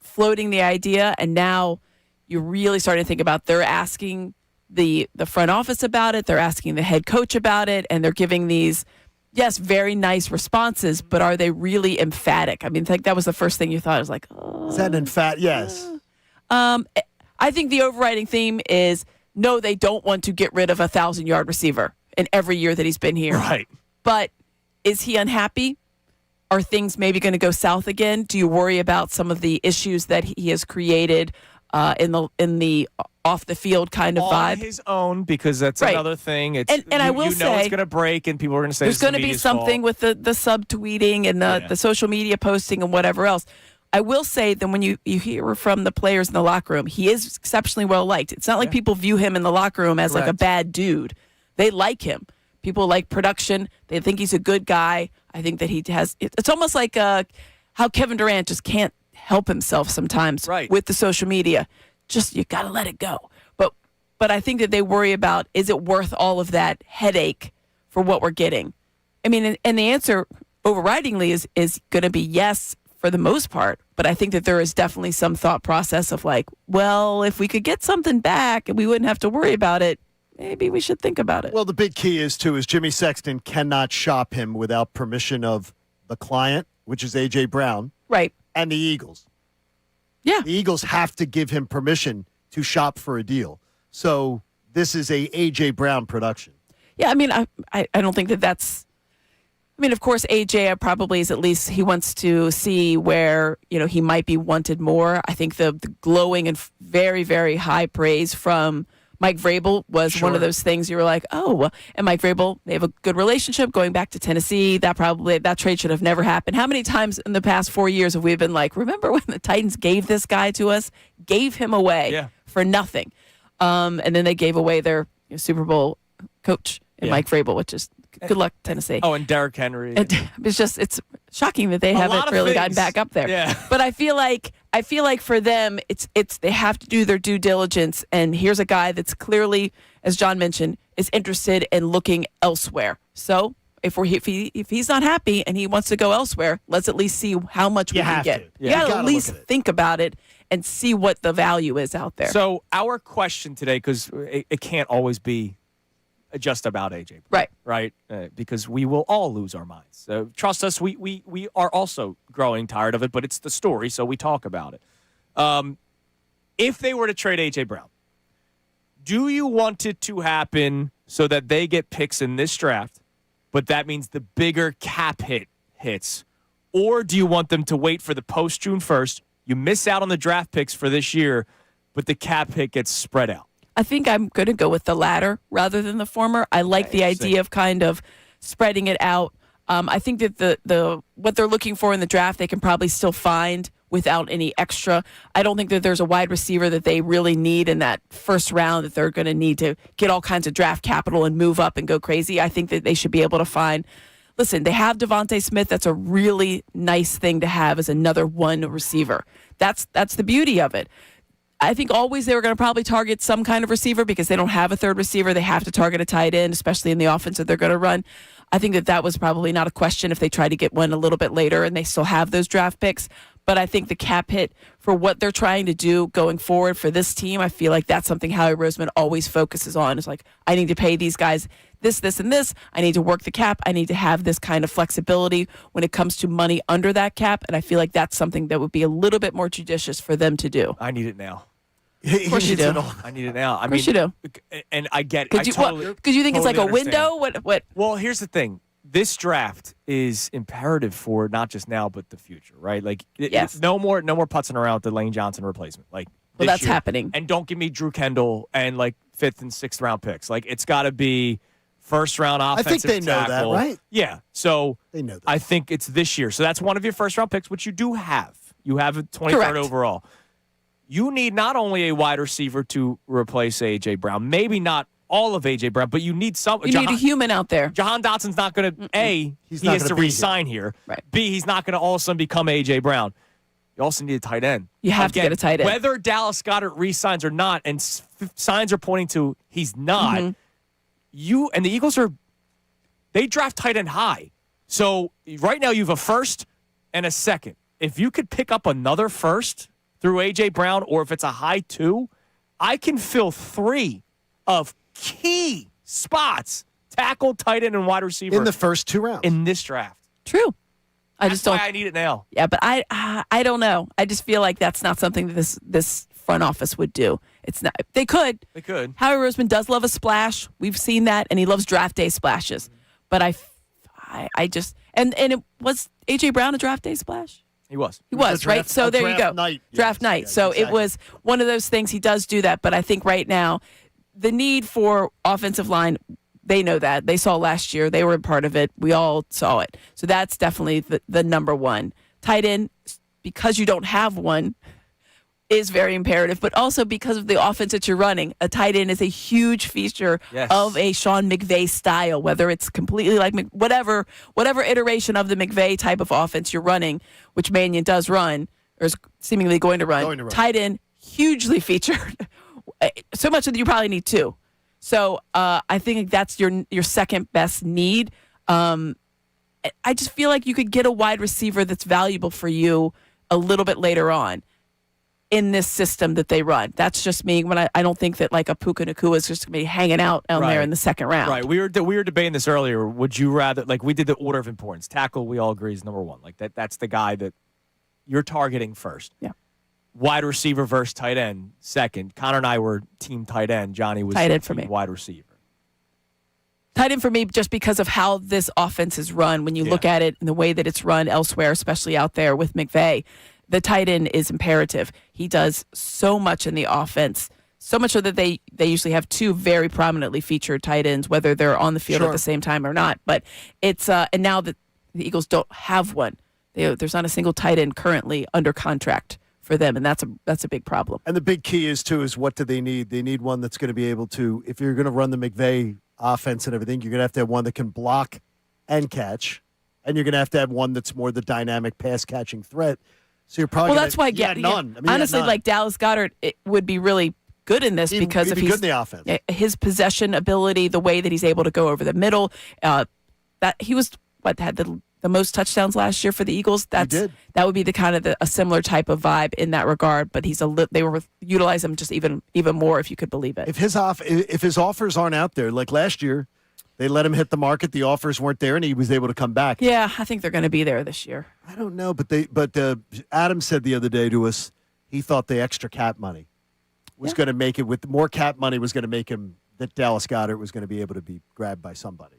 floating the idea, and now you're really starting to think about they're asking the front office about it, they're asking the head coach about it, and they're giving these, yes, very nice responses, but are they really emphatic? I mean, I think that was the first thing you thought. It was like, oh. Is that yes. I think the overriding theme is no, they don't want to get rid of a 1,000-yard receiver in every year that he's been here. Right. But is he unhappy? Are things maybe going to go south again? Do you worry about some of the issues that he has created in the off the field kind of vibe? On his own, because that's Right. another thing. It's, And I will you know say, it's going to break, and people are going to say there's going to be something with the subtweeting and the social media posting and whatever else. I will say that when you hear from the players in the locker room, he is exceptionally well liked. It's not like people view him in the locker room as like a Correct. bad dude. They like him. People like production. They think he's a good guy. I think that he has. It's almost like how Kevin Durant just can't help himself sometimes with the social media. Just you got to let it go. But I think that they worry about, is it worth all of that headache for what we're getting? I mean, and the answer overridingly is going to be yes for the most part. But I think that there is definitely some thought process of like, well, if we could get something back and we wouldn't have to worry about it, maybe we should think about it. Well, the big key is Jimmy Sexton cannot shop him without permission of the client, which is A.J. Brown. Right. And the Eagles. Yeah. The Eagles have to give him permission to shop for a deal. So this is a A.J. Brown production. Yeah, I mean, I don't think that's. I mean, of course, AJ probably is at least he wants to see where he might be wanted more. I think the glowing and very, very high praise from Mike Vrabel was one of those things you were like, oh, and Mike Vrabel, they have a good relationship going back to Tennessee. That trade should have never happened. How many times in the past 4 years have we been like, remember when the Titans gave this guy to us, gave him away for nothing, and then they gave away their Super Bowl coach in Mike Vrabel, which is good luck, Tennessee. Oh, and Derrick Henry. It's shocking that they haven't really gotten back up there. Yeah. But I feel like for them, it's they have to do their due diligence. And here's a guy that's clearly, as John mentioned, is interested in looking elsewhere. So if he's not happy and he wants to go elsewhere, let's at least see how much we can get. You got to at least think about it and see what the value is out there. So our question today, because it can't always be just about AJ. Right? Because we will all lose our minds. Trust us, we are also growing tired of it, but it's the story, so we talk about it. If they were to trade AJ Brown, do you want it to happen so that they get picks in this draft, but that means the bigger cap hits? Or do you want them to wait for the post-June 1st, you miss out on the draft picks for this year, but the cap hit gets spread out? I think I'm going to go with the latter rather than the former. I like the idea of kind of spreading it out. I think that the what they're looking for in the draft, they can probably still find without any extra. I don't think that there's a wide receiver that they really need in that first round that they're going to need to get all kinds of draft capital and move up and go crazy. I think that they should be able to find. Listen, they have Devontae Smith. That's a really nice thing to have as another one receiver. That's the beauty of it. I think always they were going to probably target some kind of receiver because they don't have a third receiver. They have to target a tight end, especially in the offense that they're going to run. I think that was probably not a question if they try to get one a little bit later and they still have those draft picks. But I think the cap hit for what they're trying to do going forward for this team, I feel like that's something Howie Roseman always focuses on. It's like, I need to pay these guys this, this, and this. I need to work the cap. I need to have this kind of flexibility when it comes to money under that cap. And I feel like that's something that would be a little bit more judicious for them to do. I need it now. Of course you do. I need it now. Of course you do. And I get it. Because you think it's like a window? What? Well, here's the thing. This draft is imperative for not just now, but the future, right? Like, no more putzing around with the Lane Johnson replacement. Like, well, that's happening. And don't give me Drew Kendall and like 5th and 6th round picks. Like, it's got to be first round offensive I think they know tackle. that, right? Yeah. So they know that. I think it's this year. So that's one of your first round picks, which you do have. You have a 23rd Correct. overall. You need not only a wide receiver to replace A.J. Brown, maybe not all of A.J. Brown, but you need some. You need a human out there. Jahan Dotson's not going to, he not has gonna to be re-sign here. Right. B, he's not going to all of a sudden become A.J. Brown. You also need a tight end. You have to get a tight end. Whether Dallas Goedert re-signs or not, and signs are pointing to he's not, you and the Eagles they draft tight end high. So right now you have a first and a second. If you could pick up another first through A.J. Brown, or if it's a high 2, I can fill 3 of key spots, tackle, tight end, and wide receiver. In the first 2 rounds. In this draft. True. That's why I need it now. Yeah, but I don't know. I just feel like that's not something that this front office would do. It's not. They could. They could. Howie Roseman does love a splash. We've seen that, and he loves draft day splashes. But I just and it was AJ Brown a draft day splash. He was. He was, right? So there you go. Night. Draft Yes. night. Yeah, so exactly. it was one of those things. He does do that. But I think right now, the need for offensive line, they know that. They saw last year. They were a part of it. We all saw it. So that's definitely the number one. Tight end, because you don't have one, is very imperative, but also because of the offense that you're running. A tight end is a huge feature of a Sean McVay style, whether it's completely like whatever iteration of the McVay type of offense you're running, which Mannion does run, or is seemingly going to run. Tight end, hugely featured. So much that you probably need two. So I think that's your second best need. I just feel like you could get a wide receiver that's valuable for you a little bit later on in this system that they run. That's just me. When I don't think that like a Puka Nacua is just going to be hanging out down there in the second round. Right. We were debating this earlier. Would you rather, like we did the order of importance. Tackle, we all agree, is number one. Like that's the guy that you're targeting first. Yeah. Wide receiver versus tight end second. Connor and I were team tight end. Johnny was tight end for team me. Wide receiver. Tight end for me just because of how this offense is run. When you look at it and the way that it's run elsewhere, especially out there with McVay, the tight end is imperative. He does so much in the offense, so much so that they usually have two very prominently featured tight ends, whether they're on the field at the same time or not. But it's and now that the Eagles don't have one, there's not a single tight end currently under contract for them, and that's a big problem. And the big key is what do they need? They need one that's going to be able to, if you're going to run the McVay offense and everything, you're going to have one that can block and catch, and you're going to have one that's more the dynamic pass catching threat. So you're probably that's why none. I mean, honestly, none. like Dallas Goedert would be really good in this because he'd if be he's good in the offense. His possession ability, the way that he's able to go over the middle, that he was had the most touchdowns last year for the Eagles. That would be the kind of a similar type of vibe in that regard. But they were utilize him just even more, if you could believe it. If his offers aren't out there, like last year, they let him hit the market. The offers weren't there, and he was able to come back. Yeah, I think they're going to be there this year. I don't know, but Adam said the other day to us, he thought the extra cap money was going to make it. With more cap money, was going to make him that Dallas Goedert was going to be able to be grabbed by somebody.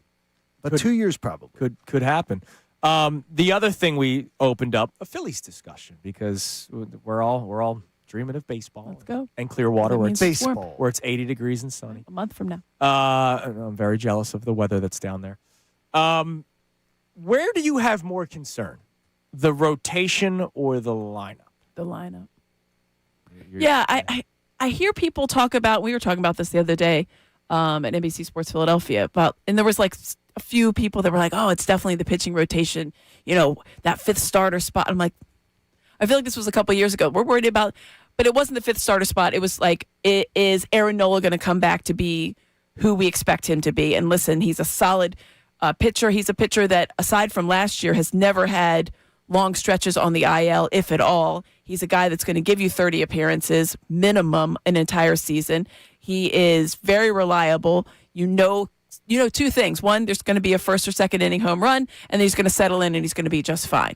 But 2 years probably could happen. The other thing we opened up a Phillies discussion because we're all dreaming of baseball. Let's go. And Clearwater, where it's baseball, where it's 80 degrees and sunny. A month from now. I'm very jealous of the weather that's down there. Where do you have more concern, the rotation or the lineup? The lineup. I hear people talk about. We were talking about this the other day at NBC Sports Philadelphia and there was like a few people that were like, "Oh, it's definitely the pitching rotation. That fifth starter spot." I'm like, I feel like this was a couple years ago. We're worried about, but it wasn't the fifth starter spot. It was like, is Aaron Nola going to come back to be who we expect him to be? And listen, he's a solid pitcher. He's a pitcher that, aside from last year, has never had long stretches on the IL, if at all. He's a guy that's going to give you 30 appearances, minimum, an entire season. He is very reliable. Two things. One, there's going to be a first or second inning home run, and then he's going to settle in and he's going to be just fine.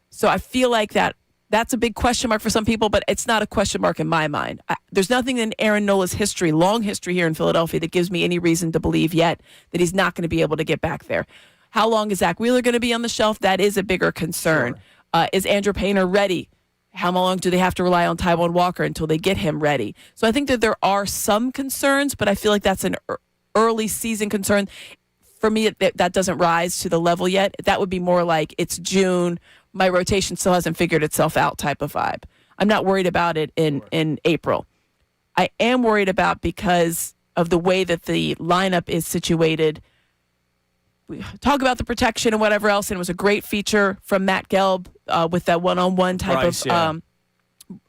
So I feel like that's a big question mark for some people, but it's not a question mark in my mind. There's nothing in Aaron Nola's long history here in Philadelphia, that gives me any reason to believe yet that he's not going to be able to get back there. How long is Zach Wheeler going to be on the shelf? That is a bigger concern. Sure. Is Andrew Painter ready? How long do they have to rely on Taijuan Walker until they get him ready? So I think that there are some concerns, but I feel like that's an early season concern. For me, that doesn't rise to the level yet. That would be more like it's June, my rotation still hasn't figured itself out type of vibe. I'm not worried about it in April. I am worried about, because of the way that the lineup is situated. We talk about the protection and whatever else, and it was a great feature from Matt Gelb with that one-on-one type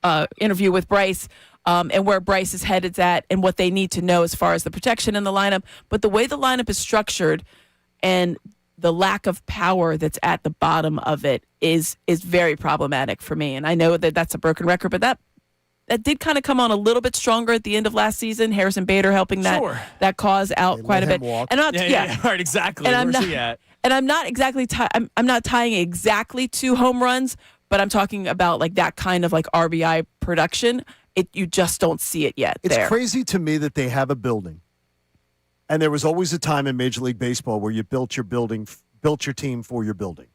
of interview with Bryce, and where Bryce is headed at and what they need to know as far as the protection in the lineup. But the way the lineup is structured and the lack of power that's at the bottom of it is very problematic for me. And I know that that's a broken record, but that did kind of come on a little bit stronger at the end of last season. Harrison Bader helping that cause out quite a bit. Walk. And right, exactly. And Where's he at? And I'm not exactly I'm not tying exactly to home runs, but I'm talking about like that kind of like RBI production. You just don't see it yet. It's there. crazy to me that they have a building, and there was always a time in Major League Baseball where you built your team for your building,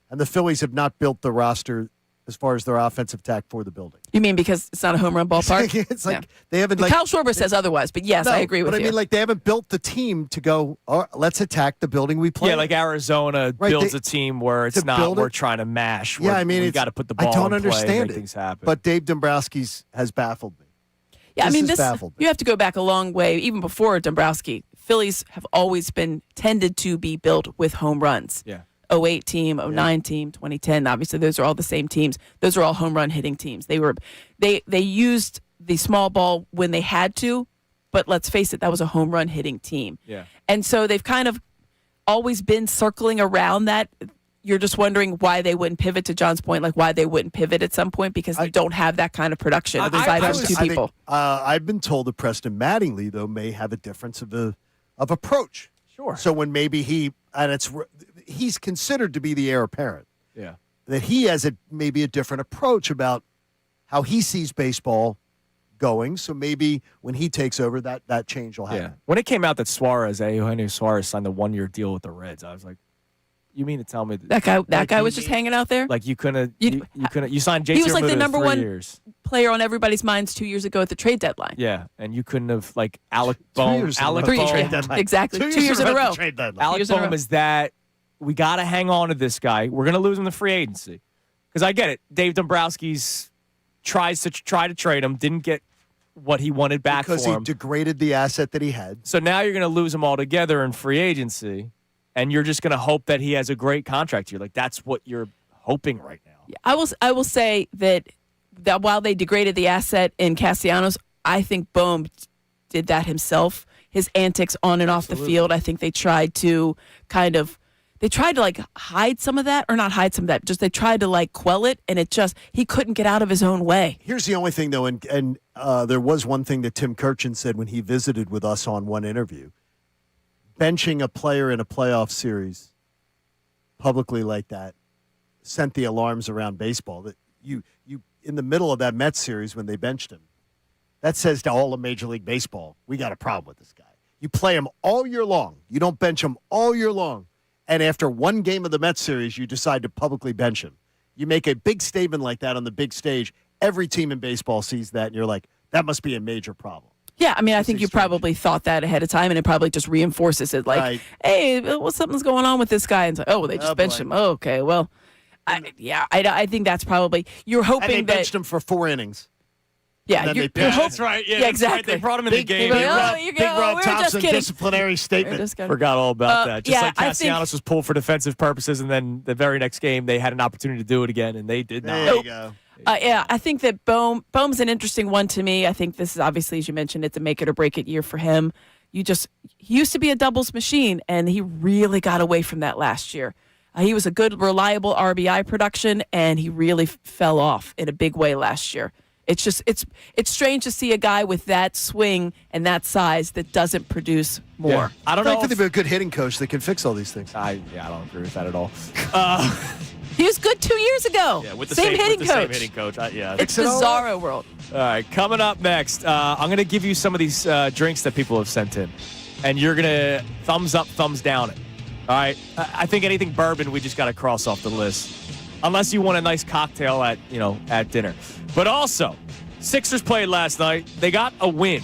and the Phillies have not built the roster as far as their offensive attack for the building. You mean because it's not a home run ballpark? It's like they haven't. Kyle Schwarber says otherwise, but yes, I agree with you. you. But I mean, like they haven't built the team to go. Let's attack the building we play. Yeah, like Arizona builds a team where it's not we're trying to mash. Yeah, I mean, we got to put the ball. I don't in play understand and make it. things happen. But Dave Dombrowski's has baffled me. Yeah, This baffled me. You have to go back a long way, even before Dombrowski. Phillies have always been tended to be built with home runs. Yeah. 08 team, 09 team, 2010. Obviously, those are all the same teams. Those are all home run hitting teams. They used the small ball when they had to, but let's face it, that was a home run hitting team. Yeah. And so they've kind of always been circling around that. You're just wondering why they wouldn't pivot, to John's point, like why they wouldn't pivot at some point, because you don't have that kind of production besides those two people. I've been told that Preston Mattingly, though, may have a difference of approach. Sure. So when maybe he's considered to be the heir apparent. Yeah. That he has maybe a different approach about how he sees baseball going. So maybe when he takes over, that change will happen. Yeah. When it came out that Eugenio Suarez signed a 1-year deal with the Reds, I was like, you mean to tell me that guy was just hanging out there? Like you couldn't you signed JT He was like the Realmuto number 3 one years. player on everybody's minds 2 years ago at the trade deadline. Yeah, and you couldn't have like Alec Bohm. Exactly. 2 years in a row. Alec Bohm is that we got to hang on to this guy. We're going to lose him to free agency. Because I get it. Dave Dombrowski's tries to trade him, didn't get what he wanted back because for him. Because he degraded the asset that he had. So now you're going to lose him altogether in free agency, and you're just going to hope that he has a great contract here. Like, that's what you're hoping right now. Yeah, I will say that while they degraded the asset in Castellanos, I think Bohm did that himself. His antics on and off the field, I think they tried to like hide some of that, or not hide some of that, just they tried to like quell it, and he couldn't get out of his own way. Here's the only thing, though, and there was one thing that Tim Kirchin said when he visited with us on one interview. Benching a player in a playoff series publicly like that sent the alarms around baseball. That you in the middle of that Mets series when they benched him, that says to all of Major League Baseball, we got a problem with this guy. You play him all year long. You don't bench him all year long. And after one game of the Mets series, you decide to publicly bench him. You make a big statement like that on the big stage. Every team in baseball sees that, and you're like, that must be a major problem. Yeah, I mean, I think you probably thought that ahead of time, and it probably just reinforces it. Like, right. Hey, something's going on with this guy. And it's like, they just benched him. Oh, okay, well, I think that's probably, you're hoping and they benched him for 4 innings. Yeah, you're that's right. Yeah, exactly. Right. They brought him in the game. Big Rob Thompson disciplinary statement. Forgot all about that. Just like Castellanos was pulled for defensive purposes, and then the very next game they had an opportunity to do it again, and they did not. There you go. I think that Bohm's an interesting one to me. I think this is obviously, as you mentioned, it's a make it or break it year for him. He used to be a doubles machine, and he really got away from that last year. He was a good, reliable RBI production, and he really fell off in a big way last year. It's just it's strange to see a guy with that swing and that size that doesn't produce more. Yeah. I don't know. I think they'd be a good hitting coach that can fix all these things. I don't agree with that at all. He was good 2 years ago. Yeah, with the same hitting with coach. The same hitting coach. It's bizarro world. All right, coming up next, I'm going to give you some of these drinks that people have sent in, and you're going to thumbs up, thumbs down it. All right? I think anything bourbon, we just got to cross off the list. Unless you want a nice cocktail at dinner. But also, Sixers played last night. They got a win.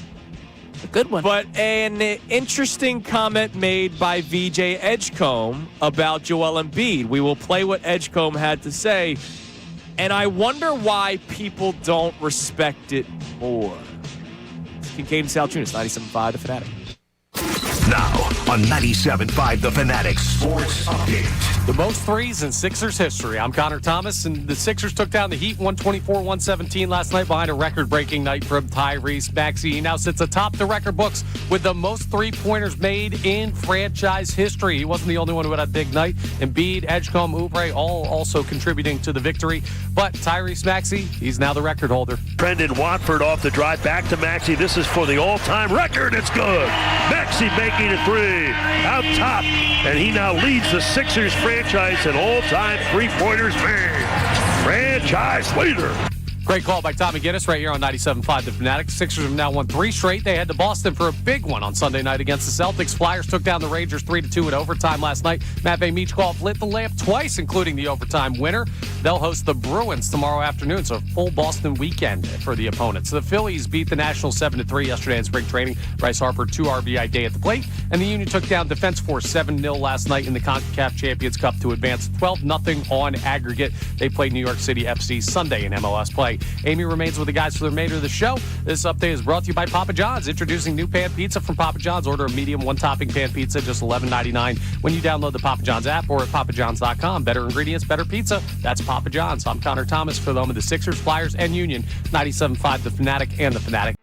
A good one. But an interesting comment made by VJ Edgecombe about Joel Embiid. We will play what Edgecombe had to say. And I wonder why people don't respect it more. It's Kincade Salciunas, 97.5 The Fanatic. Now on 97.5 The Fanatic Sports Update. The most threes in Sixers history. I'm Connor Thomas, and the Sixers took down the Heat 124-117 last night behind a record-breaking night from Tyrese Maxey. He now sits atop the record books with the most three-pointers made in franchise history. He wasn't the only one who had a big night. Embiid, Edgecombe, Oubre, all also contributing to the victory. But Tyrese Maxey, he's now the record holder. Brendan Watford off the drive back to Maxey. This is for the all-time record. It's good. Maxey making a three out top, and he now leads the Sixers franchise in all-time three-pointers made. Franchise leader. Great call by Tommy Guinness right here on 97.5 The Fanatic. Sixers have now won 3 straight. They head to Boston for a big one on Sunday night against the Celtics. Flyers took down the Rangers 3-2 in overtime last night. Matt Van Meechkoff lit the lamp twice, including the overtime winner. They'll host the Bruins tomorrow afternoon, so a full Boston weekend for the opponents. The Phillies beat the Nationals 7-3 yesterday in spring training. Bryce Harper, 2 RBI day at the plate. And the Union took down Defense Force 7-0 last night in the CONCACAF Champions Cup to advance 12-0 on aggregate. They play New York City FC Sunday in MLS play. Amy remains with the guys for the remainder of the show. This update is brought to you by Papa John's. Introducing new pan pizza from Papa John's. Order a medium 1-topping pan pizza, just $11.99 when you download the Papa John's app or at papajohns.com. Better ingredients, better pizza. That's Papa John's. I'm Connor Thomas for the home of the Sixers, Flyers, and Union. 97.5 The Fanatic and The Fanatic.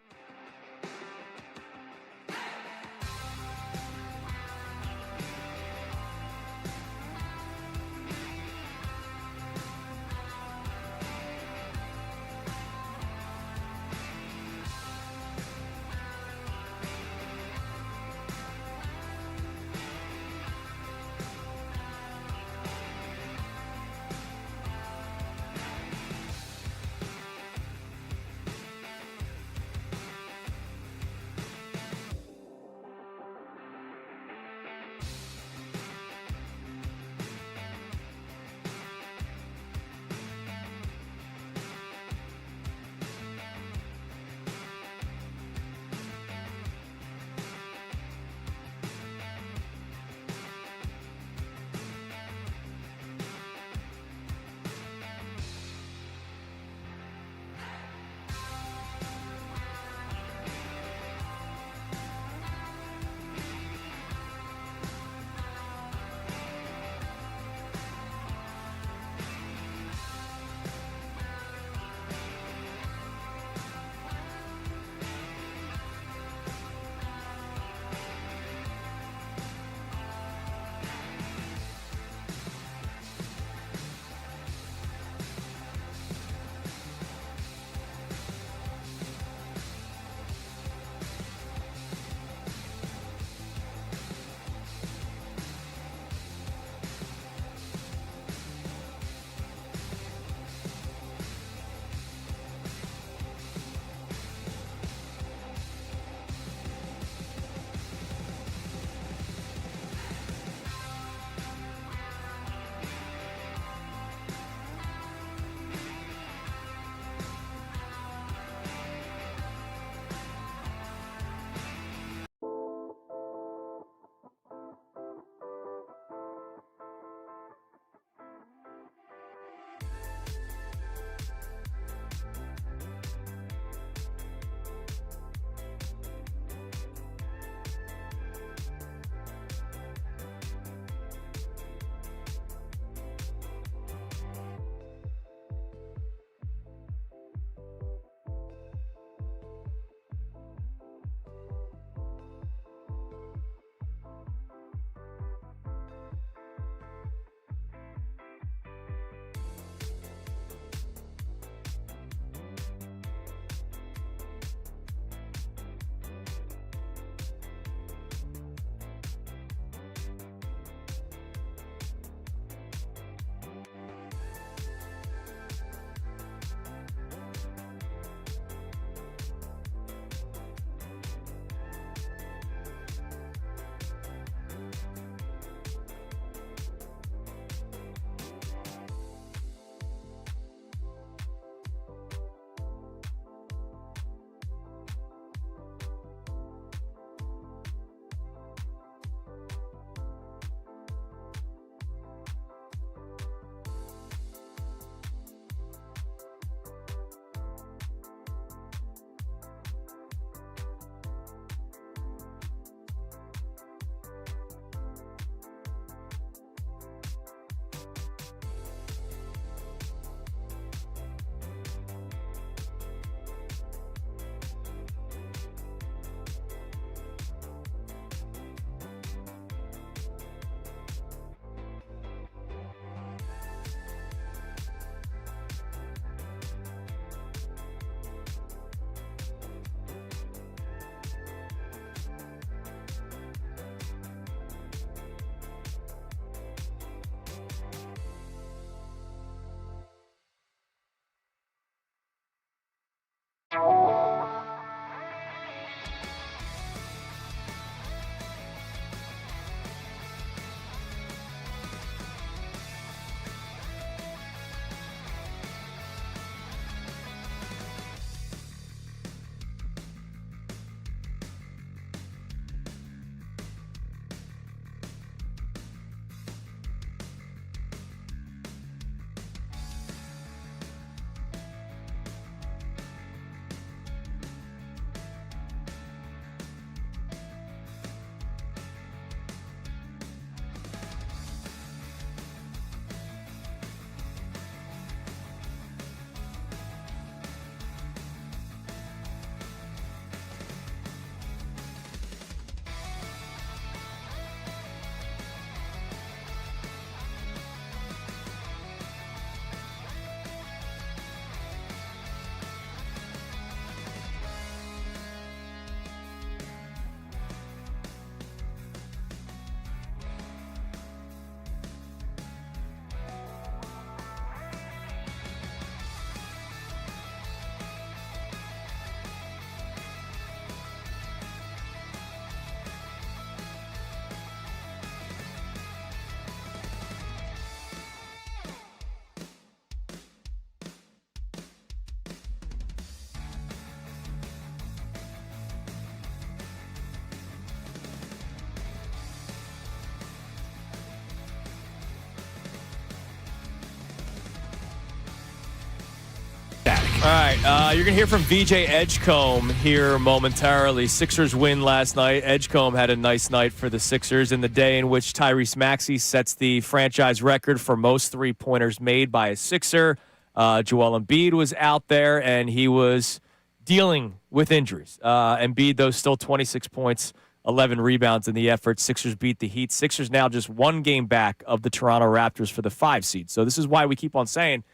right, you're going to hear from VJ Edgecombe here momentarily. Sixers win last night. Edgecombe had a nice night for the Sixers in the day in which Tyrese Maxey sets the franchise record for most three-pointers made by a Sixer. Joel Embiid was out there, and he was dealing with injuries. Embiid, though, still 26 points, 11 rebounds in the effort. Sixers beat the Heat. Sixers now just one game back of the Toronto Raptors for the 5 seed. So this is why we keep on saying,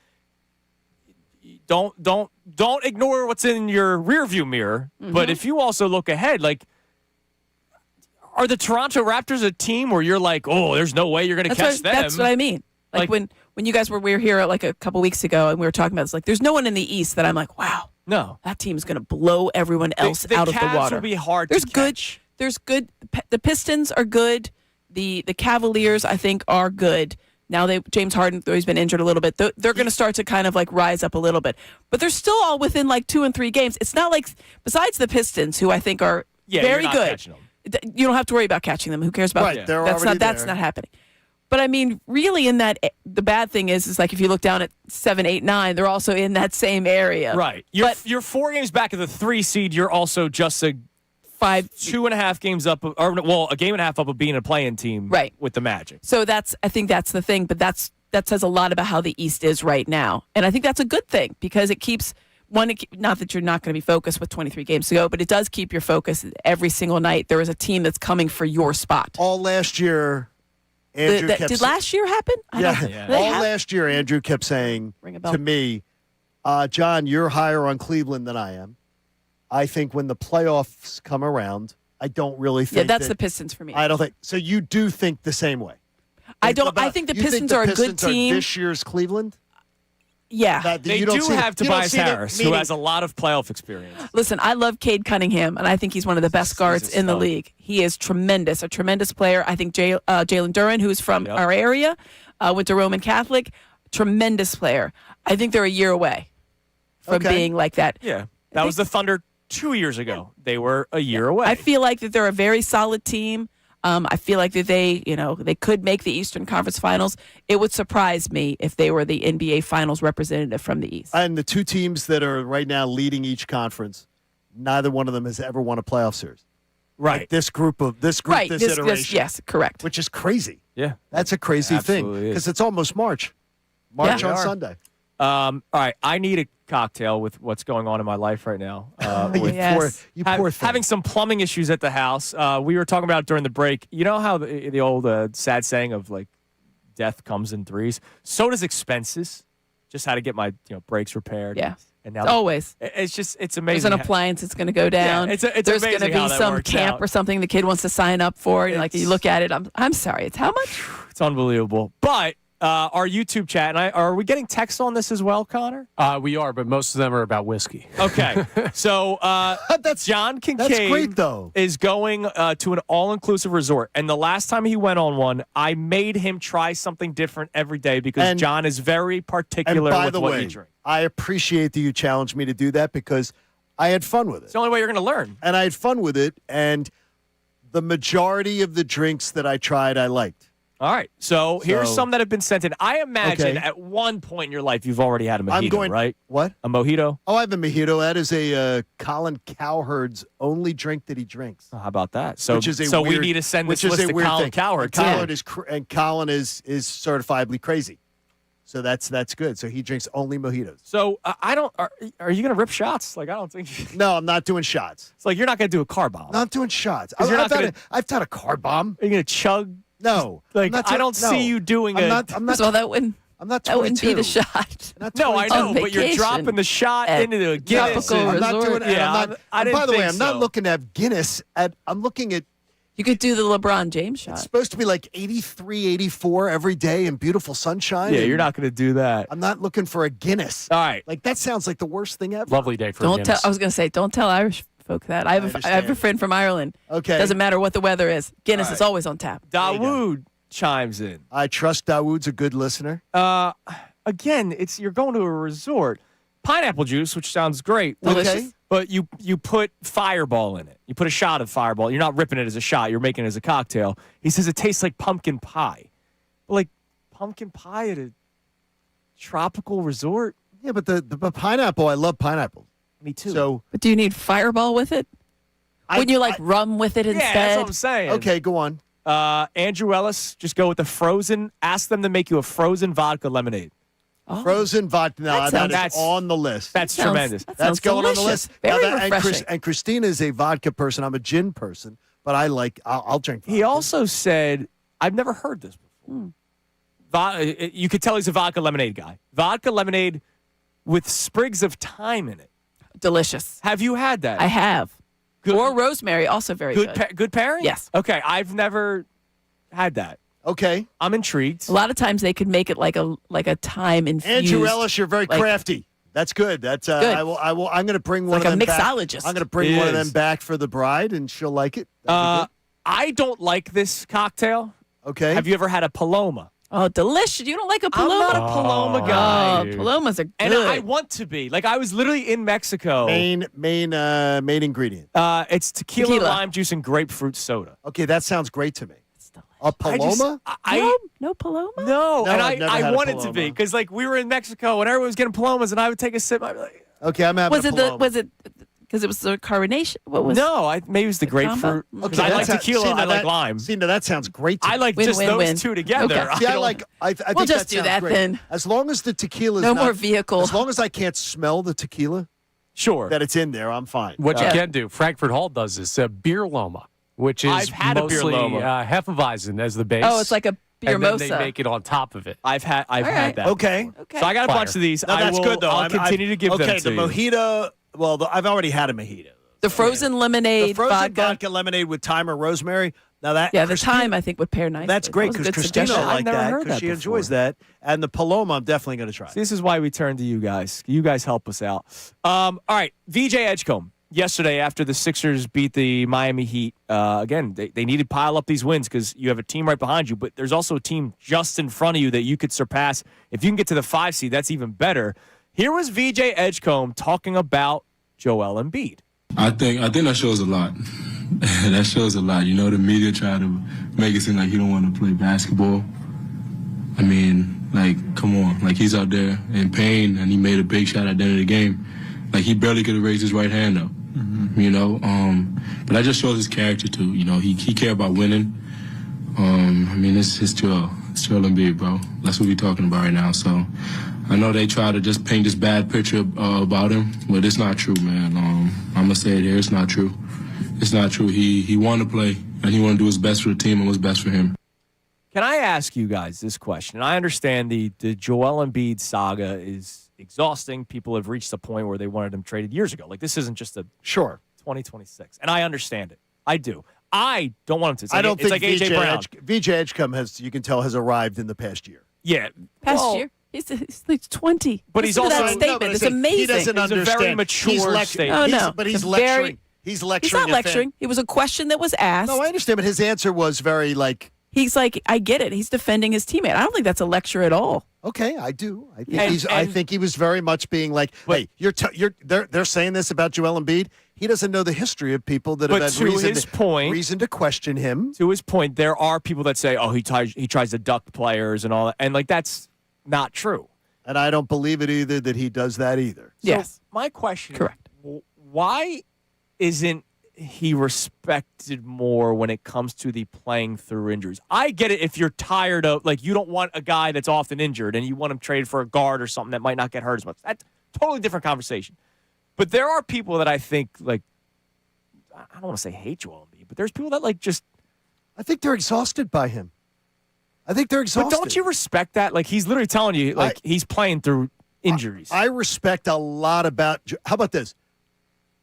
don't ignore what's in your rearview mirror. Mm-hmm. But if you also look ahead, like, are the Toronto Raptors a team where you're like, oh, there's no way you're going to catch them? That's what I mean. Like when you guys we were here like a couple weeks ago and we were talking about this, like there's no one in the East that I'm like, wow, no, that team's going to blow everyone else out of the Cavs water. Will be hard there's to good. catch. There's good. The Pistons are good. The Cavaliers, I think, are good. Now James Harden, though he's been injured a little bit, they're going to start to kind of like rise up a little bit. But they're still all within like 2 and 3 games. It's not like, besides the Pistons, who I think are very good. You don't have to worry about catching them. Who cares about right, they're that's already not not happening. But I mean, really, in that the bad thing is like if you look down at 7, 8, 9, they're also in that same area. Right. You're 4 games back of the 3 seed. You're also just a 2.5 games up, or a game and a half up of being a play-in team. Right. With the Magic. So I think that's the thing. But that says a lot about how the East is right now, and I think that's a good thing because it keeps. Not that you're not going to be focused with 23 games to go, but it does keep your focus every single night. There is a team that's coming for your spot. All last year, Andrew kept did last year happen? Last year, Andrew kept saying to me, John, you're higher on Cleveland than I am. I think when the playoffs come around, I don't really think that's the Pistons for me. I don't think. So you do think the same way? I think the Pistons are a good team. Are this year's Cleveland? Yeah. They do have Tobias Harris, who has a lot of playoff experience. Listen, I love Cade Cunningham, and I think he's one of the best guards in the league. He is a tremendous player. I think Jalen Duren, who's from our area, went to Roman Catholic, tremendous player. I think they're a year away from being like that. Yeah, that was the Thunder 2 years ago. They were a year away. I feel like that they're a very solid team. I feel like that they could make the Eastern Conference Finals. It would surprise me if they were the NBA Finals representative from the East. And the 2 teams that are right now leading each conference, neither one of them has ever won a playoff series. Right. Like this iteration. Yes, correct. Which is crazy. Yeah. That's a crazy thing because it's almost March. On Sunday. All right, I need a cocktail with what's going on in my life right now. You poor thing. Having some plumbing issues at the house. We were talking about it during the break. You know how the old sad saying of like death comes in threes? So does expenses. Just had to get my brakes repaired. Yeah. And now always. It's amazing. There's an appliance that's going to go down. Yeah, There's going to be some camp or something the kid wants to sign up for. And like you look at it, I'm sorry, it's how much? It's unbelievable. But our YouTube chat, and are we getting texts on this as well, Connor? We are, but most of them are about whiskey. Okay. So John Kincade that's great, though. Is going to an all-inclusive resort. And the last time he went on one, I made him try something different every day because John is very particular with what he drinks. I appreciate that you challenged me to do that because I had fun with it. It's the only way you're going to learn. And I had fun with it, and the majority of the drinks that I tried, I liked. All right, so here's some that have been sent in. I imagine at one point in your life you've already had a mojito, right? What? A mojito? Oh, I have a mojito. That is a Colin Cowherd's only drink that he drinks. Oh, how about that? So, weird, we need to send this list to Colin Cowherd. Colin is certifiably crazy. So that's good. So he drinks only mojitos. So I don't. Are you going to rip shots? Like I don't think. No, I'm not doing shots. It's like you're not going to do a car bomb. Not doing shots. I've done a car bomb. Are you going to chug? No, like I don't see you doing it. I'm not. So that wouldn't. I'm not 22. That wouldn't be the shot. No, I know, but you're dropping the shot into the Guinness. I'm not doing it. Yeah, by the way, I'm not looking at Guinness. I'm looking at. You could do the LeBron James shot. It's supposed to be like 83, 84 every day in beautiful sunshine. Yeah, you're not going to do that. I'm not looking for a Guinness. All right. Like, that sounds like the worst thing ever. Lovely day for Guinness. I was going to say, don't tell Irish folk that. I have a friend from Ireland. Okay. Doesn't matter what the weather is. Guinness is always on tap. Dawood chimes in. I trust Dawood's a good listener. Again, you're going to a resort. Pineapple juice, which sounds great. Delicious. Okay. But you put Fireball in it. You put a shot of Fireball. You're not ripping it as a shot. You're making it as a cocktail. He says it tastes like pumpkin pie. But like pumpkin pie at a tropical resort? Yeah, but the pineapple, I love pineapple. Me too. So But do you need Fireball with it? Wouldn't you like rum with it yeah, instead? that's what I'm saying. Okay, go on. Andrew Ellis, just go with the frozen. Ask them to make you a frozen vodka lemonade. Oh, Frozen vodka. No, that that's- is on the list. That's sounds- tremendous. that That's sounds going on the delicious. list. Very and, refreshing. and Christina is a vodka person. I'm a gin person, but I'll drink vodka. He also said, I've never heard this before. You could tell he's a vodka lemonade guy. Vodka lemonade with sprigs of thyme in it. Delicious. Have you had that? I have. Good- Or rosemary, also very good. Good pairing? Yes. Okay, I've never had that. Okay. I'm intrigued. A lot of times they could make it like a thyme infused. Andrew Ellis, you're very like- crafty. That's good. That's Good. I will. I'm going to bring one like of a them back. mixologist. I'm going to bring He one of is. them back for the bride, and she'll like it. That'd be I don't like this cocktail. good. Okay. Have you ever had a Paloma? Oh, delicious. You don't like a I'm not a Paloma? Paloma guy. Oh, Palomas are good. And I want to be. Like, I was literally in Mexico. main ingredient? It's tequila, lime juice, and grapefruit soda. Okay, that sounds great to me. It's delicious. A Paloma? No Paloma? No, and I've never I had a wanted to Paloma. be because like we were in Mexico and everyone was getting Palomas and I would take a sip. I'd be like, Okay, I'm having Was a it Paloma. was it because it was the carbonation? What was no, maybe it was the grapefruit. combo? 'Cause I like that's- tequila. see, now I like that- lime. See, now that sounds great to me. I like Win, just win, those win. two together. Okay. See, I don't- like. I think We'll just that do sounds that great. then. As long as the tequila is No not, more vehicle. As long as I can't smell the tequila Sure. that it's in there, I'm fine. What you Yeah. can do, Frankfurt Hall does this, beer Loma, which is I've had a beer mostly Loma. Hefeweizen as the base. Oh, it's like a beer and then mosa. they make it on top of it. I've had right. that. Okay. Okay. So I got a Fire. bunch of these. No, that's good though. I'll continue to give them okay, to the you. mojito. Well, I've already had a mojito. the frozen lemonade, The frozen vodka. vodka lemonade with thyme or rosemary. Now that Yeah, the Christina- time I think would pair nicely. That's great That was a because good Christina suggestion. I've like never that heard because that she before. enjoys that. And the Paloma, I'm definitely going to try. See, this is why we turn to you guys. You guys help us out. All right, VJ Edgecombe. Yesterday, after the Sixers beat the Miami Heat, again, they needed to pile up these wins because you have a team right behind you, but there's also a team just in front of you that you could surpass. If you can get to the 5 seed, that's even better. Here was VJ Edgecombe talking about Joel Embiid. I think that shows a lot. That shows a lot. You know, the media try to make it seem like he don't want to play basketball. I mean, like, come on. Like, he's out there in pain, and he made a big shot at the end of the game. Like, he barely could have raised his right hand up. You know? But that just shows his character, too. You know, he care about winning. I mean, it's Joel. It's Joel Embiid, bro. That's what we're talking about right now. So I know they try to just paint this bad picture about him, but it's not true, man. I'm going to say it here. It's not true. It's not true. He wanted to play, and he wanted to do his best for the team and what's best for him. Can I ask you guys this question? I understand the Joel Embiid saga is exhausting. People have reached a point where they wanted him traded years ago. Like, this isn't just a Sure. 2026. And I understand it. I do. I don't want him to. It's like, I don't it's think like AJ Brown. VJ Edgecombe you can tell, has arrived in the past year. Yeah. Past well, year. He's like 20. But Listen he's to also- that statement. but it's I'm saying amazing. He doesn't It's a understand. very mature statement. Oh, no. But he's It's lecturing. very- He's lecturing. He's not a fan. lecturing. It was a question that was asked. No, I understand, but his answer was very like, He's like, I get it. He's defending his teammate. I don't think that's a lecture at all. okay, I do. I think And- I and- think he was very much being like, hey, they're saying this about Joel Embiid. He doesn't know the history of people that But have had to reason his point- reason to question him. To his point, there are people that say, oh, he tries to duck players and all that. And, like, that's not true. And I don't believe it either that he does that either. Yes. My question Correct. is, why isn't he respected more when it comes to the playing through injuries? I get it if you're tired of, like, you don't want a guy that's often injured and you want him traded for a guard or something that might not get hurt as much. That's a totally different conversation. But there are people that I think, like, I don't want to say hate Joel Embiid, but there's people that, like, just. I think they're exhausted by him. I think they're But exhausted. don't you respect that? Like, he's literally telling you, like, he's playing through injuries. I respect a lot about. How about this?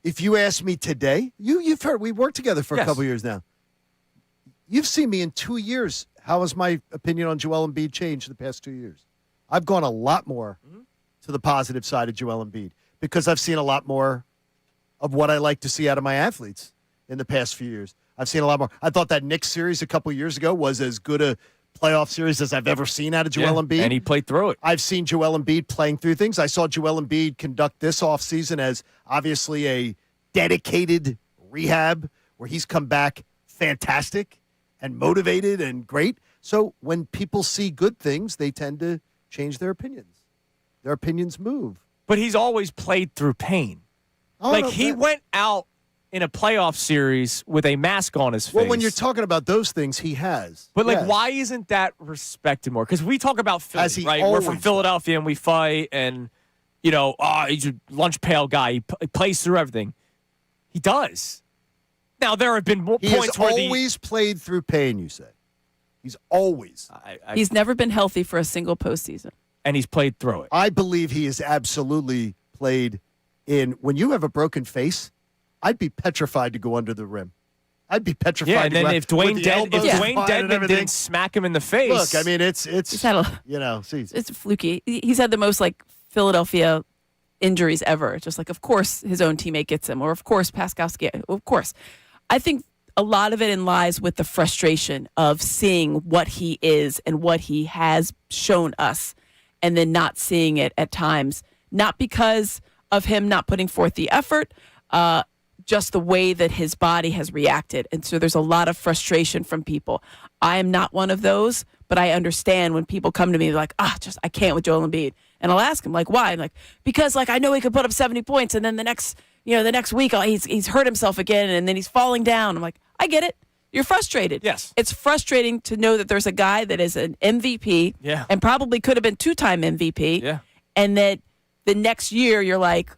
If you ask me today, you've heard we worked together for a Yes. couple years now. You've seen me in 2 years. How has my opinion on Joel Embiid changed the past 2 years? I've gone a lot more to the positive side of Joel Embiid because I've seen a lot more of what I like to see out of my athletes in the past few years. I've seen a lot more. I thought that Knicks series a couple years ago was as good a playoff series as I've ever seen out of Joel Embiid. And he played through it. I've seen Joel Embiid playing through things. I saw Joel Embiid conduct this offseason as obviously a dedicated rehab where he's come back fantastic and motivated and great. So when people see good things, they tend to change their opinions. Their opinions move. But he's always played through pain. Oh, like no, he went out in a playoff series with a mask on his face. Well, when you're talking about those things, he has. But, Yes. why isn't that respected more? Because we talk about Has Philly, he right? We're from always Philadelphia and we fight and, he's a lunch pail guy. He plays through everything. He does. Now, there have been He points has where always played through pain, you say. He's always. He's never been healthy for a single postseason. And he's played through it. I believe he has absolutely played in. When you have a broken face, I'd be petrified to go under the rim. I'd be petrified. Yeah, and to then go if Dwayne Dedman Dedman didn't smack him in the face. Look, I mean, it's He's had it's fluky. He's had the most Philadelphia injuries ever. Just of course his own teammate gets him, or of course Paskowski. Of course, I think a lot of it lies with the frustration of seeing what he is and what he has shown us, and then not seeing it at times. Not because of him not putting forth the effort, just the way that his body has reacted. And so there's a lot of frustration from people. I am not one of those, but I understand when people come to me like, I can't with Joel Embiid. And I'll ask him, why? I'm because I know he could put up 70 points and then the next week he's hurt himself again and then he's falling down. I'm like, I get it. You're frustrated. Yes. It's frustrating to know that there's a guy that is an MVP and probably could have been 2-time MVP. Yeah. And that the next year you're like,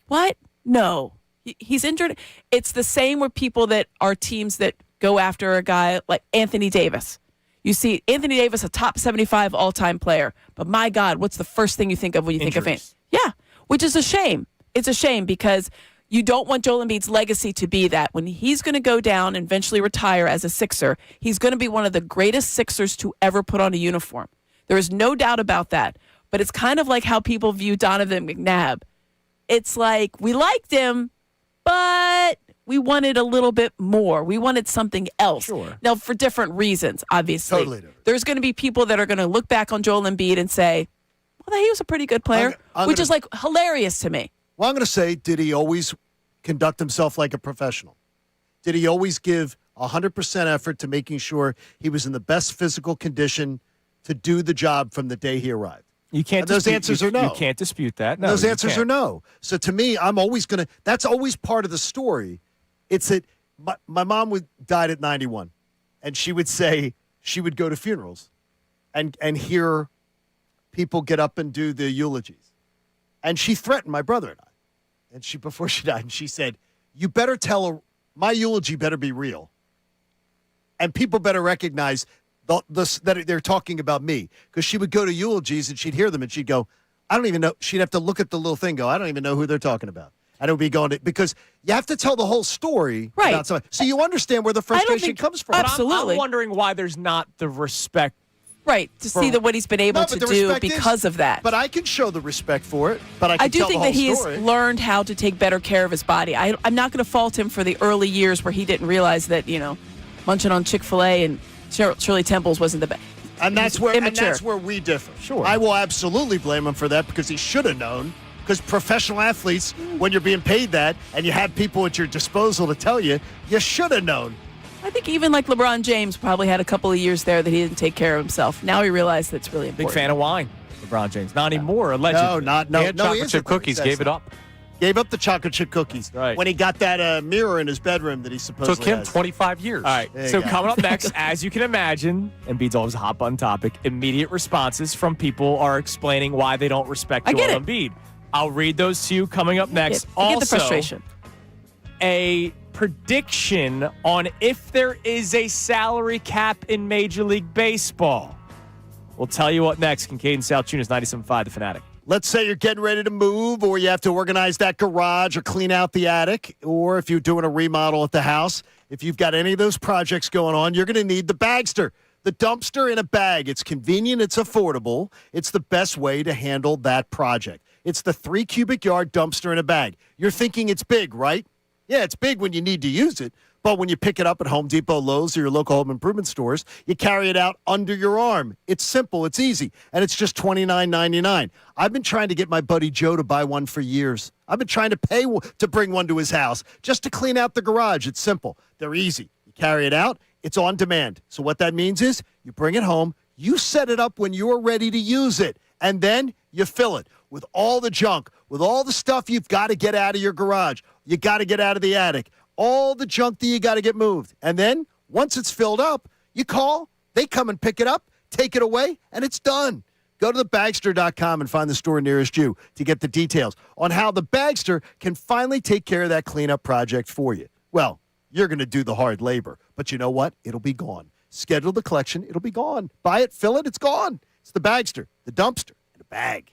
what? No. He's injured. It's the same with people that are teams that go after a guy like Anthony Davis. You see Anthony Davis, a top 75 all-time player. But my God, what's the first thing you think of when you think of Anthony? Yeah, which is a shame. It's a shame because you don't want Joel Embiid's legacy to be that. When he's going to go down and eventually retire as a Sixer, he's going to be one of the greatest Sixers to ever put on a uniform. There is no doubt about that. But it's kind of like how people view Donovan McNabb. It's like we liked him, but we wanted a little bit more. We wanted something else. Sure. Now, for different reasons, obviously. Totally different. There's going to be people that are going to look back on Joel Embiid and say, well, he was a pretty good player, which is hilarious to me. Well, I'm going to say, did he always conduct himself like a professional? Did he always give 100% effort to making sure he was in the best physical condition to do the job from the day he arrived? You can't. Those answers are no. You can't dispute that. No, those answers are no. So to me, I'm always going to. That's always part of the story. It's that my mom died at 91, and she would say she would go to funerals, and hear people get up and do the eulogies, and she threatened my brother and I, and before she died, and she said, "You better tell her my eulogy better be real, and people better recognize." That they're talking about me, because she would go to eulogies and she'd hear them and she'd go, I don't even know. She'd have to look at the little thing, go, I don't even know who they're talking about. And it would be going to, because you have to tell the whole story about somebody. So you understand where the frustration comes from. Absolutely. I'm wondering why there's not the respect. Right, to see what he's been able to do because of that. But I can show the respect for it. But I do think that he's learned how to take better care of his body. I'm not going to fault him for the early years where he didn't realize that, munching on Chick-fil-A and Shirley Temples wasn't the best. And that's where we differ. Sure. I will absolutely blame him for that because he should have known. Because professional athletes, when you're being paid that and you have people at your disposal to tell you, you should have known. I think even LeBron James probably had a couple of years there that he didn't take care of himself. Now he realized that's really important. Big fan of wine, LeBron James. Not anymore, allegedly. No. He had chocolate chip cookies, gave it up. Gave up the chocolate chip cookies when he got that mirror in his bedroom that he supposedly Took him has. 25 years. All right, so coming up next, as you can imagine, Embiid's always a hot button topic, immediate responses from people are explaining why they don't respect Joel Embiid. I'll read those to you coming up next. I get the frustration. A prediction on if there is a salary cap in Major League Baseball. We'll tell you what next. Kincade Salciunas, 97.5 The Fanatic. Let's say you're getting ready to move, or you have to organize that garage or clean out the attic, or if you're doing a remodel at the house. If you've got any of those projects going on, you're going to need the Bagster, the dumpster in a bag. It's convenient. It's affordable. It's the best way to handle that project. It's the 3 cubic yard dumpster in a bag. You're thinking it's big, right? Yeah, it's big when you need to use it. But when you pick it up at Home Depot, Lowe's, or your local home improvement stores, you carry it out under your arm. It's simple. It's easy. And it's just $29.99. I've been trying to get my buddy Joe to buy one for years. I've been trying to pay to bring one to his house just to clean out the garage. It's simple. They're easy. You carry it out. It's on demand. So what that means is you bring it home. You set it up when you're ready to use it. And then you fill it. with all the junk, with all the stuff you've got to get out of your garage. You got to get out of the attic. All the junk that you got to get moved. And then once it's filled up, you call, they come and pick it up, take it away, and it's done. Go to thebagster.com and find the store nearest you to get the details on how the Bagster can finally take care of that cleanup project for you. Well, you're going to do the hard labor, but you know what? It'll be gone. Schedule the collection. It'll be gone. Buy it, fill it, it's gone. It's the Bagster, the dumpster, in a bag.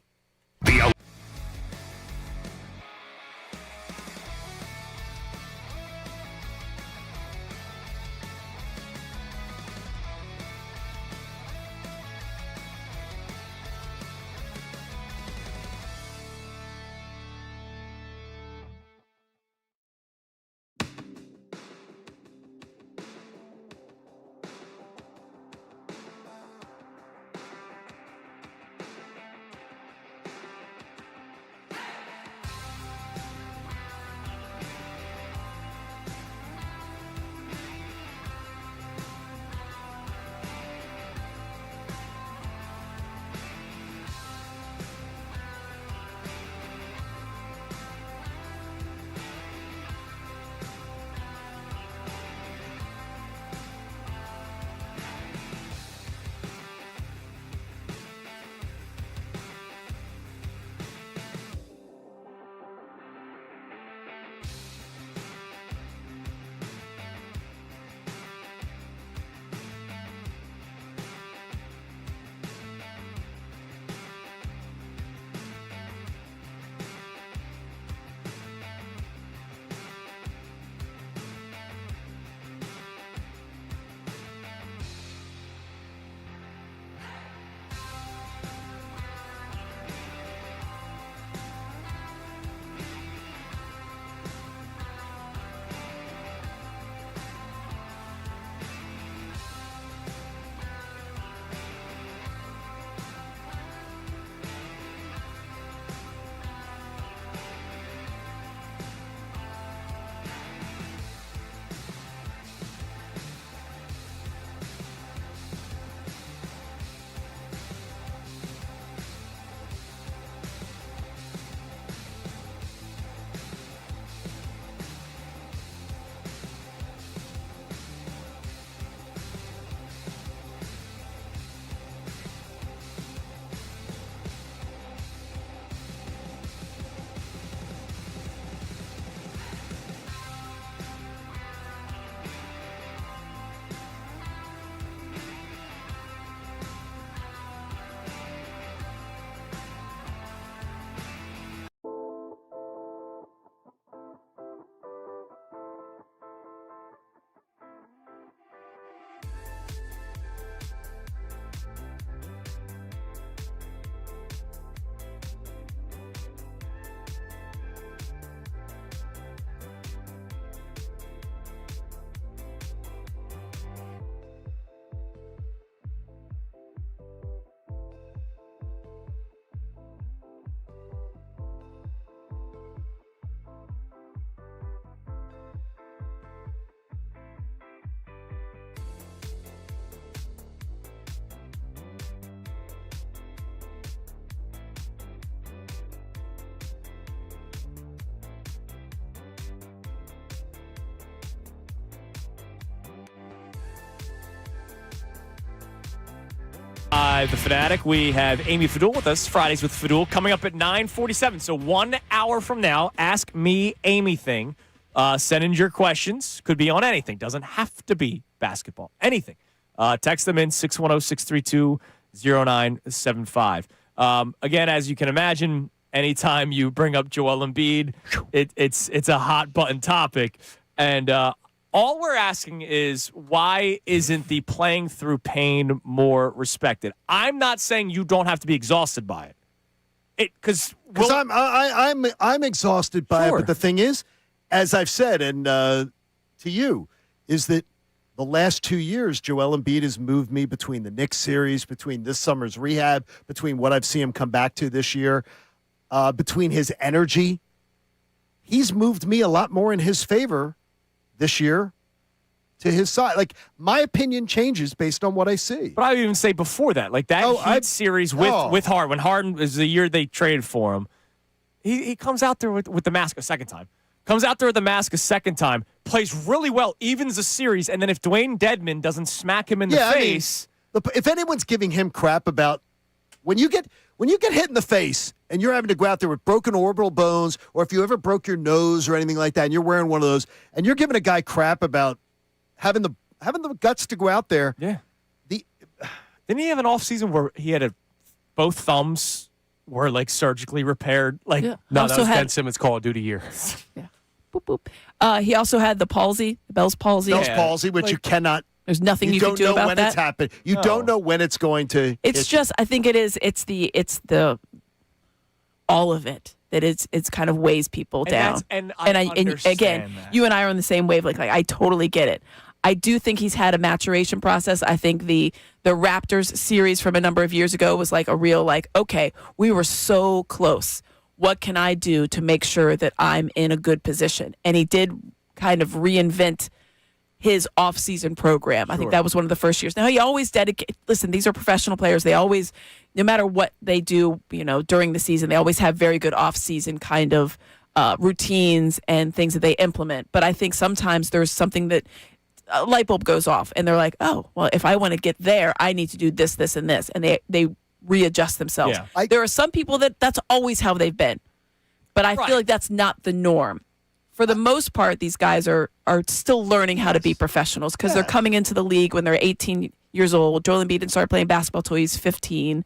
The Fanatic. We have Amy Fadul with us. Fridays with Fadul coming up at 9:47. So 1 hour from now, Ask Me Amy thing. Send in your questions. Could be on anything. Doesn't have to be basketball. Anything. Text them in 610-632-0975. Again, as you can imagine, anytime you bring up Joel Embiid, it's a hot button topic. And all we're asking is, why isn't the playing through pain more respected? I'm not saying you don't have to be exhausted by it. Because I'm exhausted by it. But the thing is, as I've said, and to you, is that the last 2 years, Joel Embiid has moved me between the Knicks series, between this summer's rehab, between what I've seen him come back to this year, between his energy. He's moved me a lot more in his favor this year to his side. Like, my opinion changes based on what I see. But I would even say before that, like that Heat series with Harden, when Harden is the year they traded for him, he comes out there with the mask a second time. Comes out there with the mask a second time, plays really well, evens the series, and then if Dwayne Dedmon doesn't smack him in the face. If anyone's giving him crap about when you get hit in the face and you're having to go out there with broken orbital bones, or if you ever broke your nose or anything like that, and you're wearing one of those, and you're giving a guy crap about having the guts to go out there. Yeah. Didn't he have an offseason where he had both thumbs were like surgically repaired? Like No, that was Ben Simmons' Call of Duty year. Yeah. Boop, boop. He also had the palsy, the Bell's palsy. Bell's palsy, which you cannot. There's nothing you can do about that. You don't know when it's happened. You don't know when it's going to. It's just, I think it is. It's the all of it that it's kind of weighs people down. And again, that. you and I are on the same wavelength. Like, I totally get it. I do think he's had a maturation process. I think the Raptors series from a number of years ago was like a real, like, okay, we were so close. What can I do to make sure that I'm in a good position? And he did kind of reinvent his off-season program. Sure. I think that was one of the first years. Now, he always listen, these are professional players. They always, no matter what they do, during the season, they always have very good off-season kind of routines and things that they implement. But I think sometimes there's something that a light bulb goes off and they're like, oh, well, if I want to get there, I need to do this, this, and this. And they readjust themselves. Yeah. There are some people that's always how they've been. But I feel like that's not the norm. For the most part, these guys are still learning how to be professionals because they're coming into the league when they're 18 years old. Joel Embiid didn't start playing basketball till he's 15.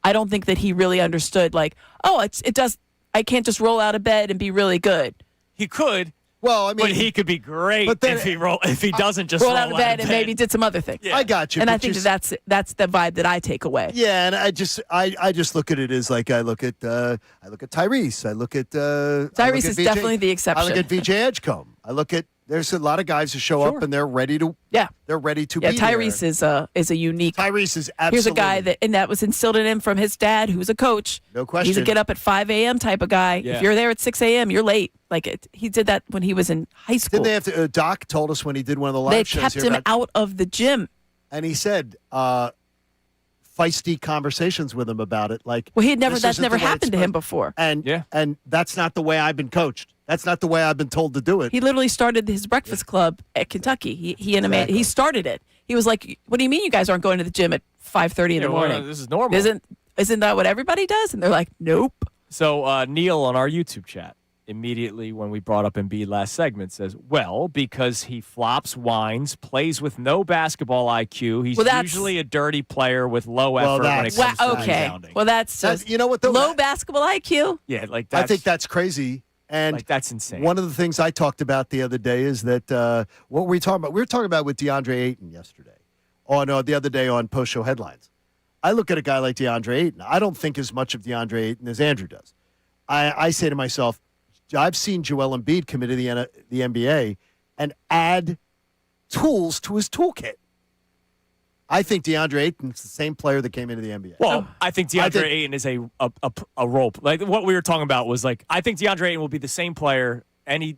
I don't think that he really understood, like, I can't just roll out of bed and be really good. He could. Well, I mean, but he could be great if he doesn't just roll out of bed and maybe did some other things. Yeah. I got you. And I think that's the vibe that I take away. Yeah, and I just look at it as like I look at Tyrese. I look at Tyrese is definitely the exception. I look at VJ Edgecombe. There's a lot of guys who show up and they're ready to. Yeah, they're ready to. Yeah, be Tyrese there. is a unique. Tyrese is absolutely. Here's a guy that was instilled in him from his dad, who's a coach. No question. He's a get up at 5 a.m. type of guy. Yeah. If you're there at 6 a.m., you're late. He did that when he was in high school. Didn't they have to? Doc told us when he did one of the live shows. They kept him out of the gym, and he said feisty conversations with him about it. Like, well, that's never happened to him before. And that's not the way I've been coached. That's not the way I've been told to do it. He literally started his breakfast club at Kentucky. He started it. He was like, "What do you mean you guys aren't going to the gym at 5:30 in the morning? This is normal. Isn't that what everybody does?" And they're like, "Nope." So Neil on our YouTube chat immediately when we brought up Embiid last segment says, "Well, because he flops, whines, plays with no basketball IQ. He's usually a dirty player with low effort when it comes to rebounding." Well, that's just low basketball IQ. Yeah, like I think that's crazy. And that's insane. One of the things I talked about the other day is that what were we talking about? We were talking about with DeAndre Ayton yesterday, the other day on Post Show Headlines. I look at a guy like DeAndre Ayton. I don't think as much of DeAndre Ayton as Andrew does. I say to myself, I've seen Joel Embiid come into the NBA and add tools to his toolkit. I think DeAndre Ayton's the same player that came into the NBA. Well, I think DeAndre Ayton is a role. Like what we were talking about was like I think DeAndre Ayton will be the same player.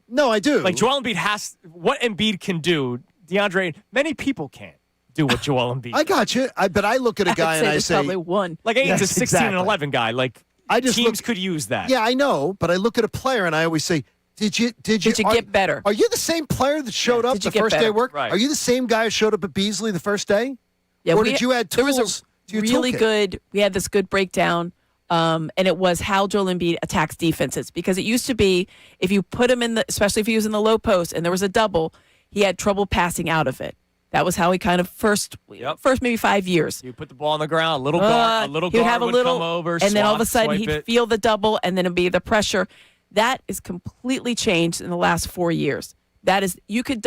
No, I do. Like Joel Embiid what Embiid can do. DeAndre, many people can't do what Joel Embiid. I got you. But I look at a guy and I say, probably one. Like Ayton's a 16 and 11 guy. Like teams could use that. Yeah, I know. But I look at a player and I always say, Did you get better? Are you the same player that showed up the first day of work? Right. Are you the same guy who showed up at Beasley the first day? Yeah, or did you add tools to your really toolkit? good. We had this good breakdown, and it was how Joel Embiid attacks defenses. Because it used to be if you put him especially if he was in the low post and there was a double, he had trouble passing out of it. That was how he kind of first maybe 5 years. You put the ball on the ground, a little guard would come over, and then all of a sudden he'd feel the double, and then it'd be the pressure. That is completely changed in the last 4 years. That is you could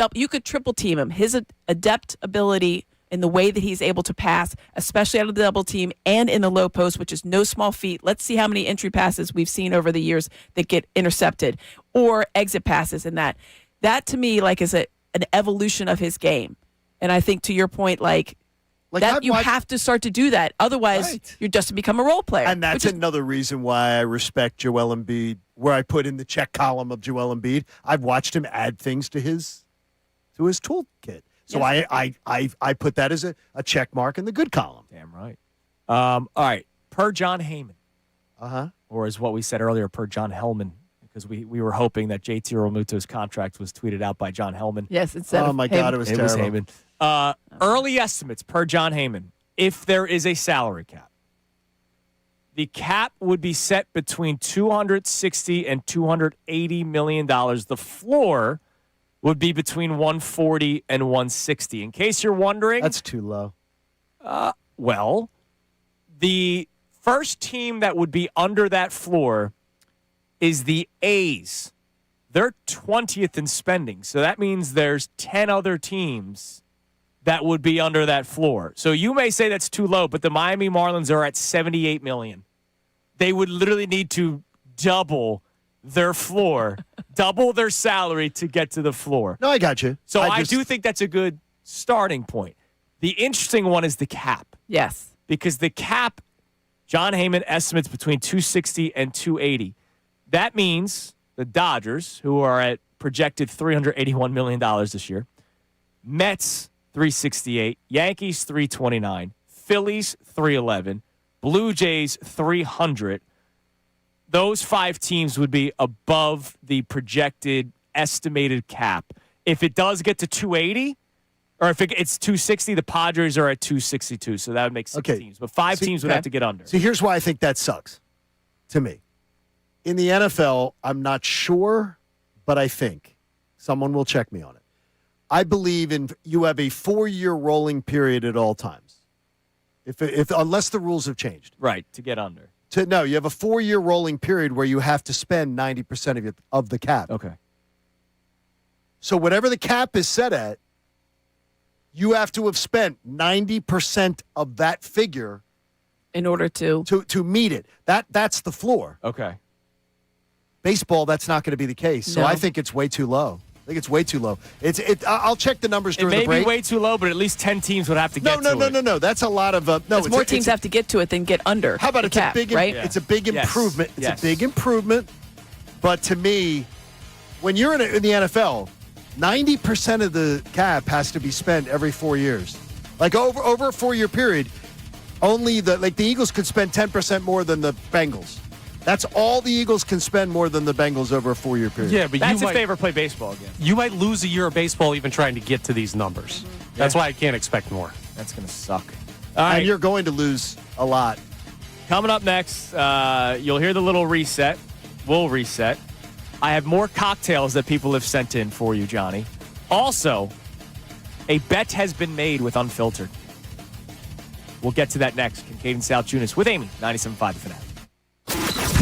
triple team him. His adept ability in the way that he's able to pass, especially out of the double team and in the low post, which is no small feat. Let's see how many entry passes we've seen over the years that get intercepted or exit passes in that. That to me is an evolution of his game. And I think to your point, that you have to start to do that. Otherwise, you're just to become a role player. And that's another reason why I respect Joel Embiid, where I put in the check column of Joel Embiid. I've watched him add things to his toolkit. So Yes. I put that as a check mark in the good column. Damn right. All right. Per John Heyman, Uh-huh. or as what we said earlier, per John Hellman, because we were hoping that JT Realmuto's contract was tweeted out by John Hellman. Yes, instead Oh, of my him. God, it was It was terrible. Heyman. Early estimates per John Heyman. If there is a salary cap, the cap would be set between $260 and $280 million. The floor would be between 140 and 160. In case you're wondering, That's too low. well, the first team that would be under that floor is the A's. They're 20th in spending. So that means there's 10 other teams that would be under that floor. So you may say that's too low, but the Miami Marlins are at $78 million. They would literally need to double their floor, double their salary to get to the floor. No, I got you. So I do think that's a good starting point. The interesting one is the cap. Yes. Because the cap, John Heyman estimates between 260 and 280. That means the Dodgers, who are at projected $381 million this year, Mets, 368, Yankees, 329, Phillies, 311, Blue Jays, 300. Those 5 teams would be above the projected estimated cap. If it does get to 280, or if it's 260, the Padres are at 262. So that would make 6 teams. But 5 teams would have to get under. See, here's why I think that sucks to me. In the NFL, I'm not sure, but I think someone will check me on it. I believe you have a 4-year rolling period at all times. If unless the rules have changed. Right, to get under. No, you have a 4-year rolling period where you have to spend 90% of the cap. Okay. So whatever the cap is set at, you have to have spent 90% of that figure In order to meet it. That's the floor. Okay. Baseball, that's not going to be the case. So No. I think it's way too low. I think it's way too low. I'll check the numbers It during may the break. be way too low, but at least 10 teams would have to get to it. No. That's a lot of no. Because more teams have to get to it than get under. How about the it's cap, a big right? It's a big Yes. improvement. It's Yes. a big improvement. But to me, when you're in the NFL, 90% of the cap has to be spent every 4 years. Like over a 4-year period, only the Eagles could spend 10% more than the Bengals. That's all the Eagles can spend more than the Bengals over a 4-year period. Yeah, but That's you if might, they ever play baseball again. you might lose a year of baseball even trying to get to these numbers. That's why I can't expect more. That's going to suck. All right. And you're going to lose a lot. Coming up next, you'll hear the little reset. We'll reset. I have more cocktails that people have sent in for you, Johnny. Also, a bet has been made with Unfiltered. We'll get to that next. Kincade Salciunas with Amy, 97.5 The Fanatic.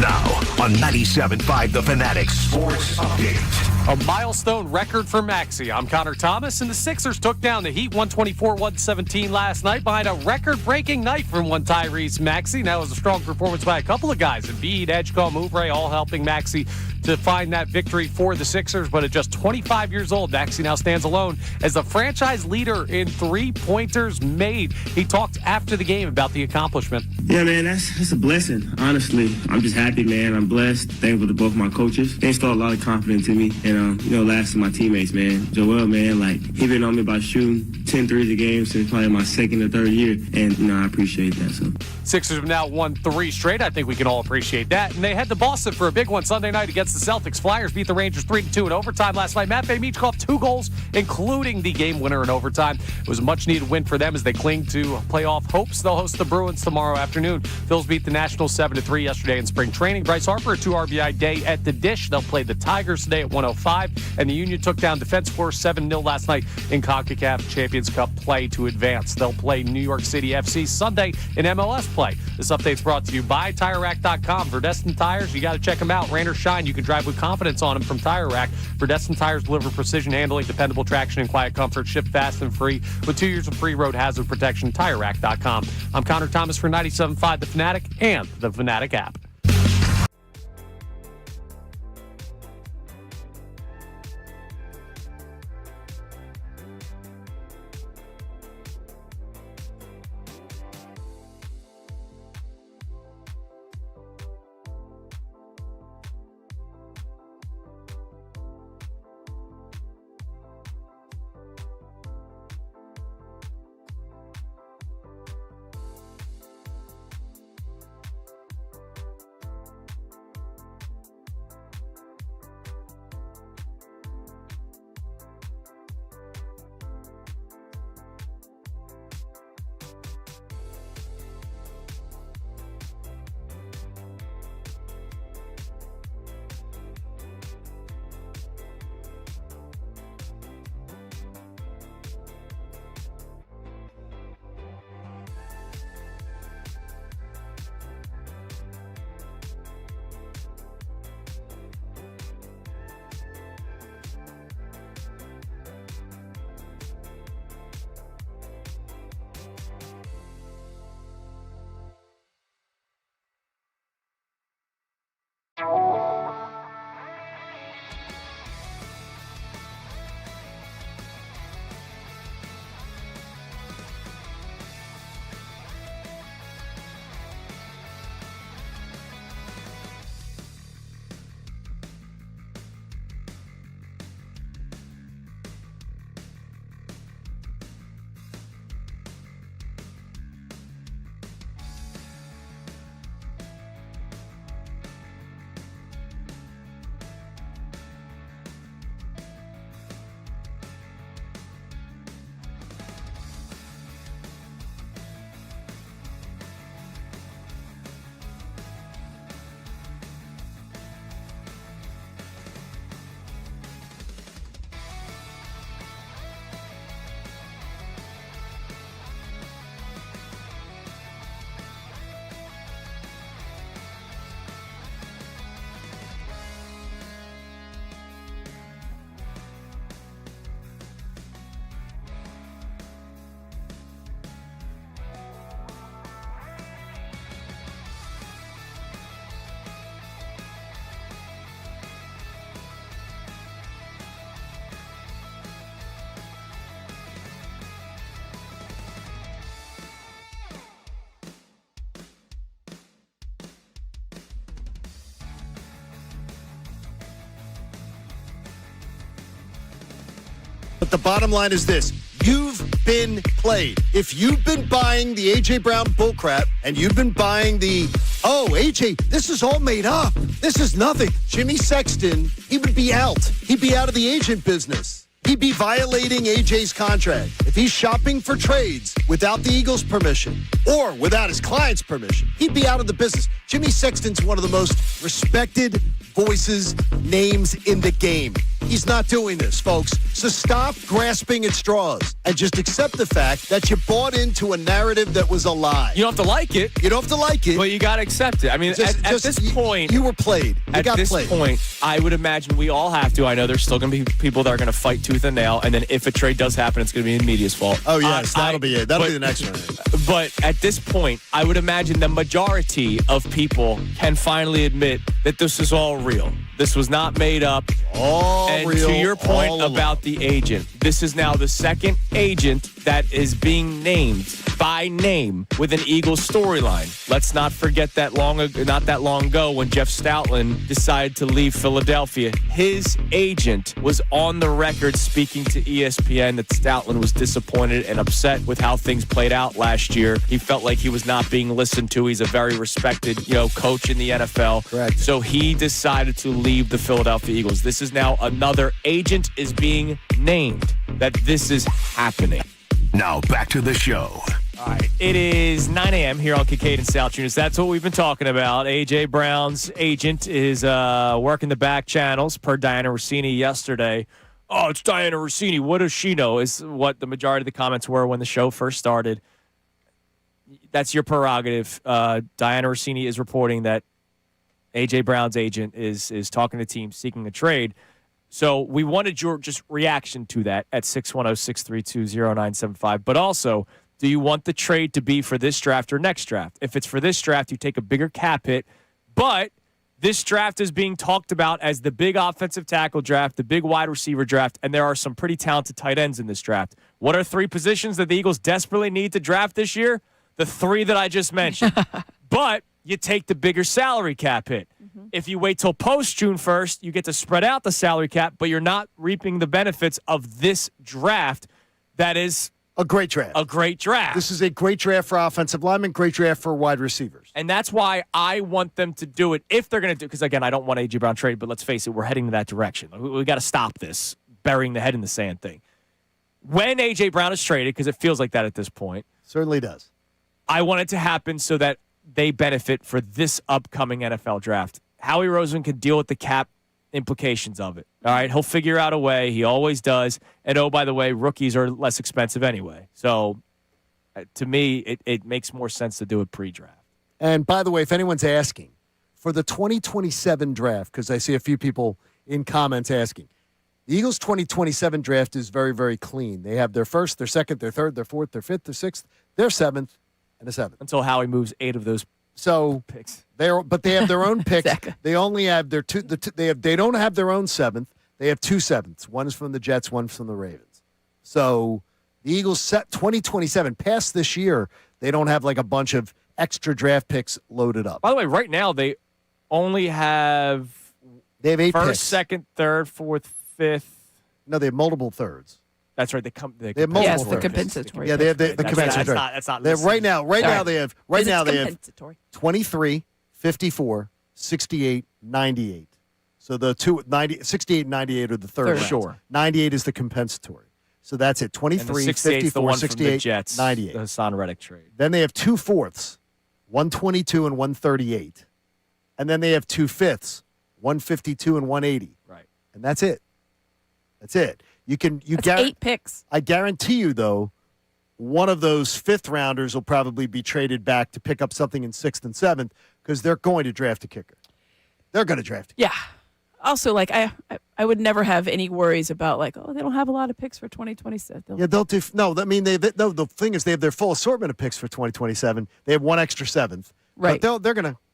Now on 97.5 The Fanatic Sports Update. A milestone record for Maxey. I'm Connor Thomas, and the Sixers took down the Heat 124-117 last night behind a record-breaking night from one Tyrese Maxey. That was a strong performance by a couple of guys. Embiid, Edgecombe, Oubre, all helping Maxey to find that victory for the Sixers. But at just 25 years old, Maxey now stands alone as the franchise leader in three-pointers made. He talked after the game about the accomplishment. Yeah, man, that's a blessing. Honestly, I'm just happy, man. I'm blessed. Thankful to both my coaches. They installed a lot of confidence in me. And, last to my teammates, man. Joel, man, he been on me about shooting 10 threes a game since probably my second or third year. And, I appreciate that. So Sixers have now won 3 straight. I think we can all appreciate that. And they head to Boston for a big one Sunday night against the Celtics. Flyers beat the Rangers 3-2 in overtime last night. Matvei Michkov 2 goals, including the game winner in overtime. It was a much-needed win for them as they cling to playoff hopes. They'll host the Bruins tomorrow afternoon. Phillies beat the Nationals 7-3 yesterday in spring training. Bryce Harper, a 2 RBI day at the Dish. They'll play the Tigers today at 1:05. And the Union took down Defense Force 7-0 last night in CONCACAF Champions Cup play to advance. They'll play New York City FC Sunday in MLS play. This update's brought to you by TireRack.com. Verdestin Tires, you got to check them out. Rain or shine, you can drive with confidence on them from Tire Rack. Verdestin Tires deliver precision handling, dependable traction, and quiet comfort. Ship fast and free with 2 years of free road hazard protection. TireRack.com. I'm Connor Thomas for 97.5 The Fanatic and the Fanatic app. the bottom line is this. You've been played. If you've been buying the A.J. Brown bullcrap and you've been buying the, A.J., this is all made up. This is nothing. Jimmy Sexton, he would be out. He'd be out of the agent business. He'd be violating AJ's contract. If he's shopping for trades without the Eagles' permission or without his client's permission, he'd be out of the business. Jimmy Sexton's one of the most respected voices, names in the game. He's not doing this, folks. So stop grasping at straws and just accept the fact that you bought into a narrative that was a lie. You don't have to like it. You don't have to like it. But you got to accept it. I mean, at this point. You were played. You got played. At this point, I would imagine we all have to. I know there's still going to be people that are going to fight tooth and nail. And then if a trade does happen, it's going to be the media's fault. Oh, yes. That'll be it. That'll be the next one. But at this point, I would imagine the majority of people can finally admit that this is all real. This was not made up. All and real. To your point about the agent, this is now the second agent that is being named by name with an Eagles storyline. Let's not forget that not that long ago when Jeff Stoutland decided to leave Philadelphia. His agent was on the record speaking to ESPN that Stoutland was disappointed and upset with how things played out last year. He felt like he was not being listened to. He's a very respected, coach in the NFL. Correct. So he decided to leave the Philadelphia Eagles. This is now another agent is being named that this is happening. Now back to the show. All right, it is 9 a.m. here on Kincade Salciunas. That's what we've been talking about. A.J. Brown's agent is working the back channels per Diana Russini yesterday. Oh, it's Diana Russini. What does she know is what the majority of the comments were when the show first started. That's your prerogative. Diana Russini is reporting that A.J. Brown's agent is talking to teams seeking a trade. So we wanted your just reaction to that at 610-632-0975. But also, do you want the trade to be for this draft or next draft? If it's for this draft, you take a bigger cap hit. But this draft is being talked about as the big offensive tackle draft, the big wide receiver draft, and there are some pretty talented tight ends in this draft. What are three positions that the Eagles desperately need to draft this year? The three that I just mentioned. But you take the bigger salary cap hit. Mm-hmm. If you wait till post-June 1st, you get to spread out the salary cap, but you're not reaping the benefits of this draft that is a great draft. A great draft. This is a great draft for offensive linemen, great draft for wide receivers. And that's why I want them to do it if they're going to do it. Because, again, I don't want A.J. Brown trade, but let's face it, we're heading to that direction. We got to stop this burying the head in the sand thing. When A.J. Brown is traded, because it feels like that at this point. Certainly does. I want it to happen so that they benefit for this upcoming NFL draft. Howie Roseman can deal with the cap implications of it. All right, he'll figure out a way. He always does. And, oh, by the way, rookies are less expensive anyway. So, to me, it makes more sense to do it pre-draft. And, by the way, if anyone's asking, for the 2027 draft, because I see a few people in comments asking, the Eagles' 2027 draft is very, very clean. They have their first, their second, their third, their fourth, their fifth, their sixth, their seventh, and a seventh. Until Howie moves 8 of those picks. But they have their own picks. Exactly. They only have their two. They don't have their own seventh. They have 2 sevenths. One is from the Jets. One from the Ravens. So the Eagles set 2027 past this year. They don't have like a bunch of extra draft picks loaded up. By the way, right now they only have 8 first, picks. second, third, fourth, fifth. No, they have multiple thirds. That's right. They have multiple Yes, the thirds. compensatory. Yeah, they have the That's compensatory. That's not Right now they have. Right now they have compensatory. 23, 54, 68, 98. So the 68 and 98 are the third rounds. Sure. 98 is the compensatory. So that's it. 23, 68 the 54, one 68, from the Jets, 98. the Hassan Reddick trade. Then they have 2 fourths, 122 and 138. And then they have 2 fifths, 152 and 180. Right. And that's it. That's it. That's 8 picks. I guarantee you, though, one of those fifth rounders will probably be traded back to pick up something in 6th and 7th because they're going to draft a kicker. They're going to draft a kicker. Yeah. Also, like I would never have any worries about they don't have a lot of picks for 2027. Yeah, they'll do. No, I mean the thing is they have their full assortment of picks for 2027. They have 1 extra 7th. Right. But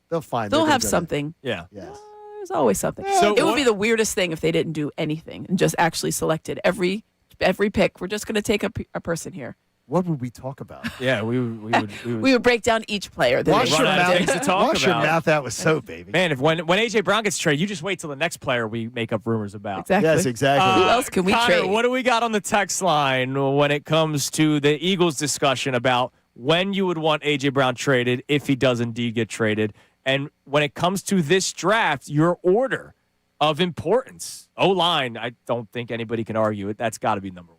they'll find. They'll have something. Yeah. Yes. There's always something. So it would be the weirdest thing if they didn't do anything and just actually selected every pick. We're just going to take a person here. What would we talk about? Yeah, we would We would break down each player. That Wash they your run out of did. things to talk Wash your about. mouth out with soap, baby. Man, if when AJ Brown gets traded, you just wait till the next player we make up rumors about. Exactly. Yes, exactly. Who else can we Connor, trade? what do we got on the text line when it comes to the Eagles discussion about when you would want AJ Brown traded if he does indeed get traded, and when it comes to this draft, your order of importance? O-line, I don't think anybody can argue it. That's got to be number one.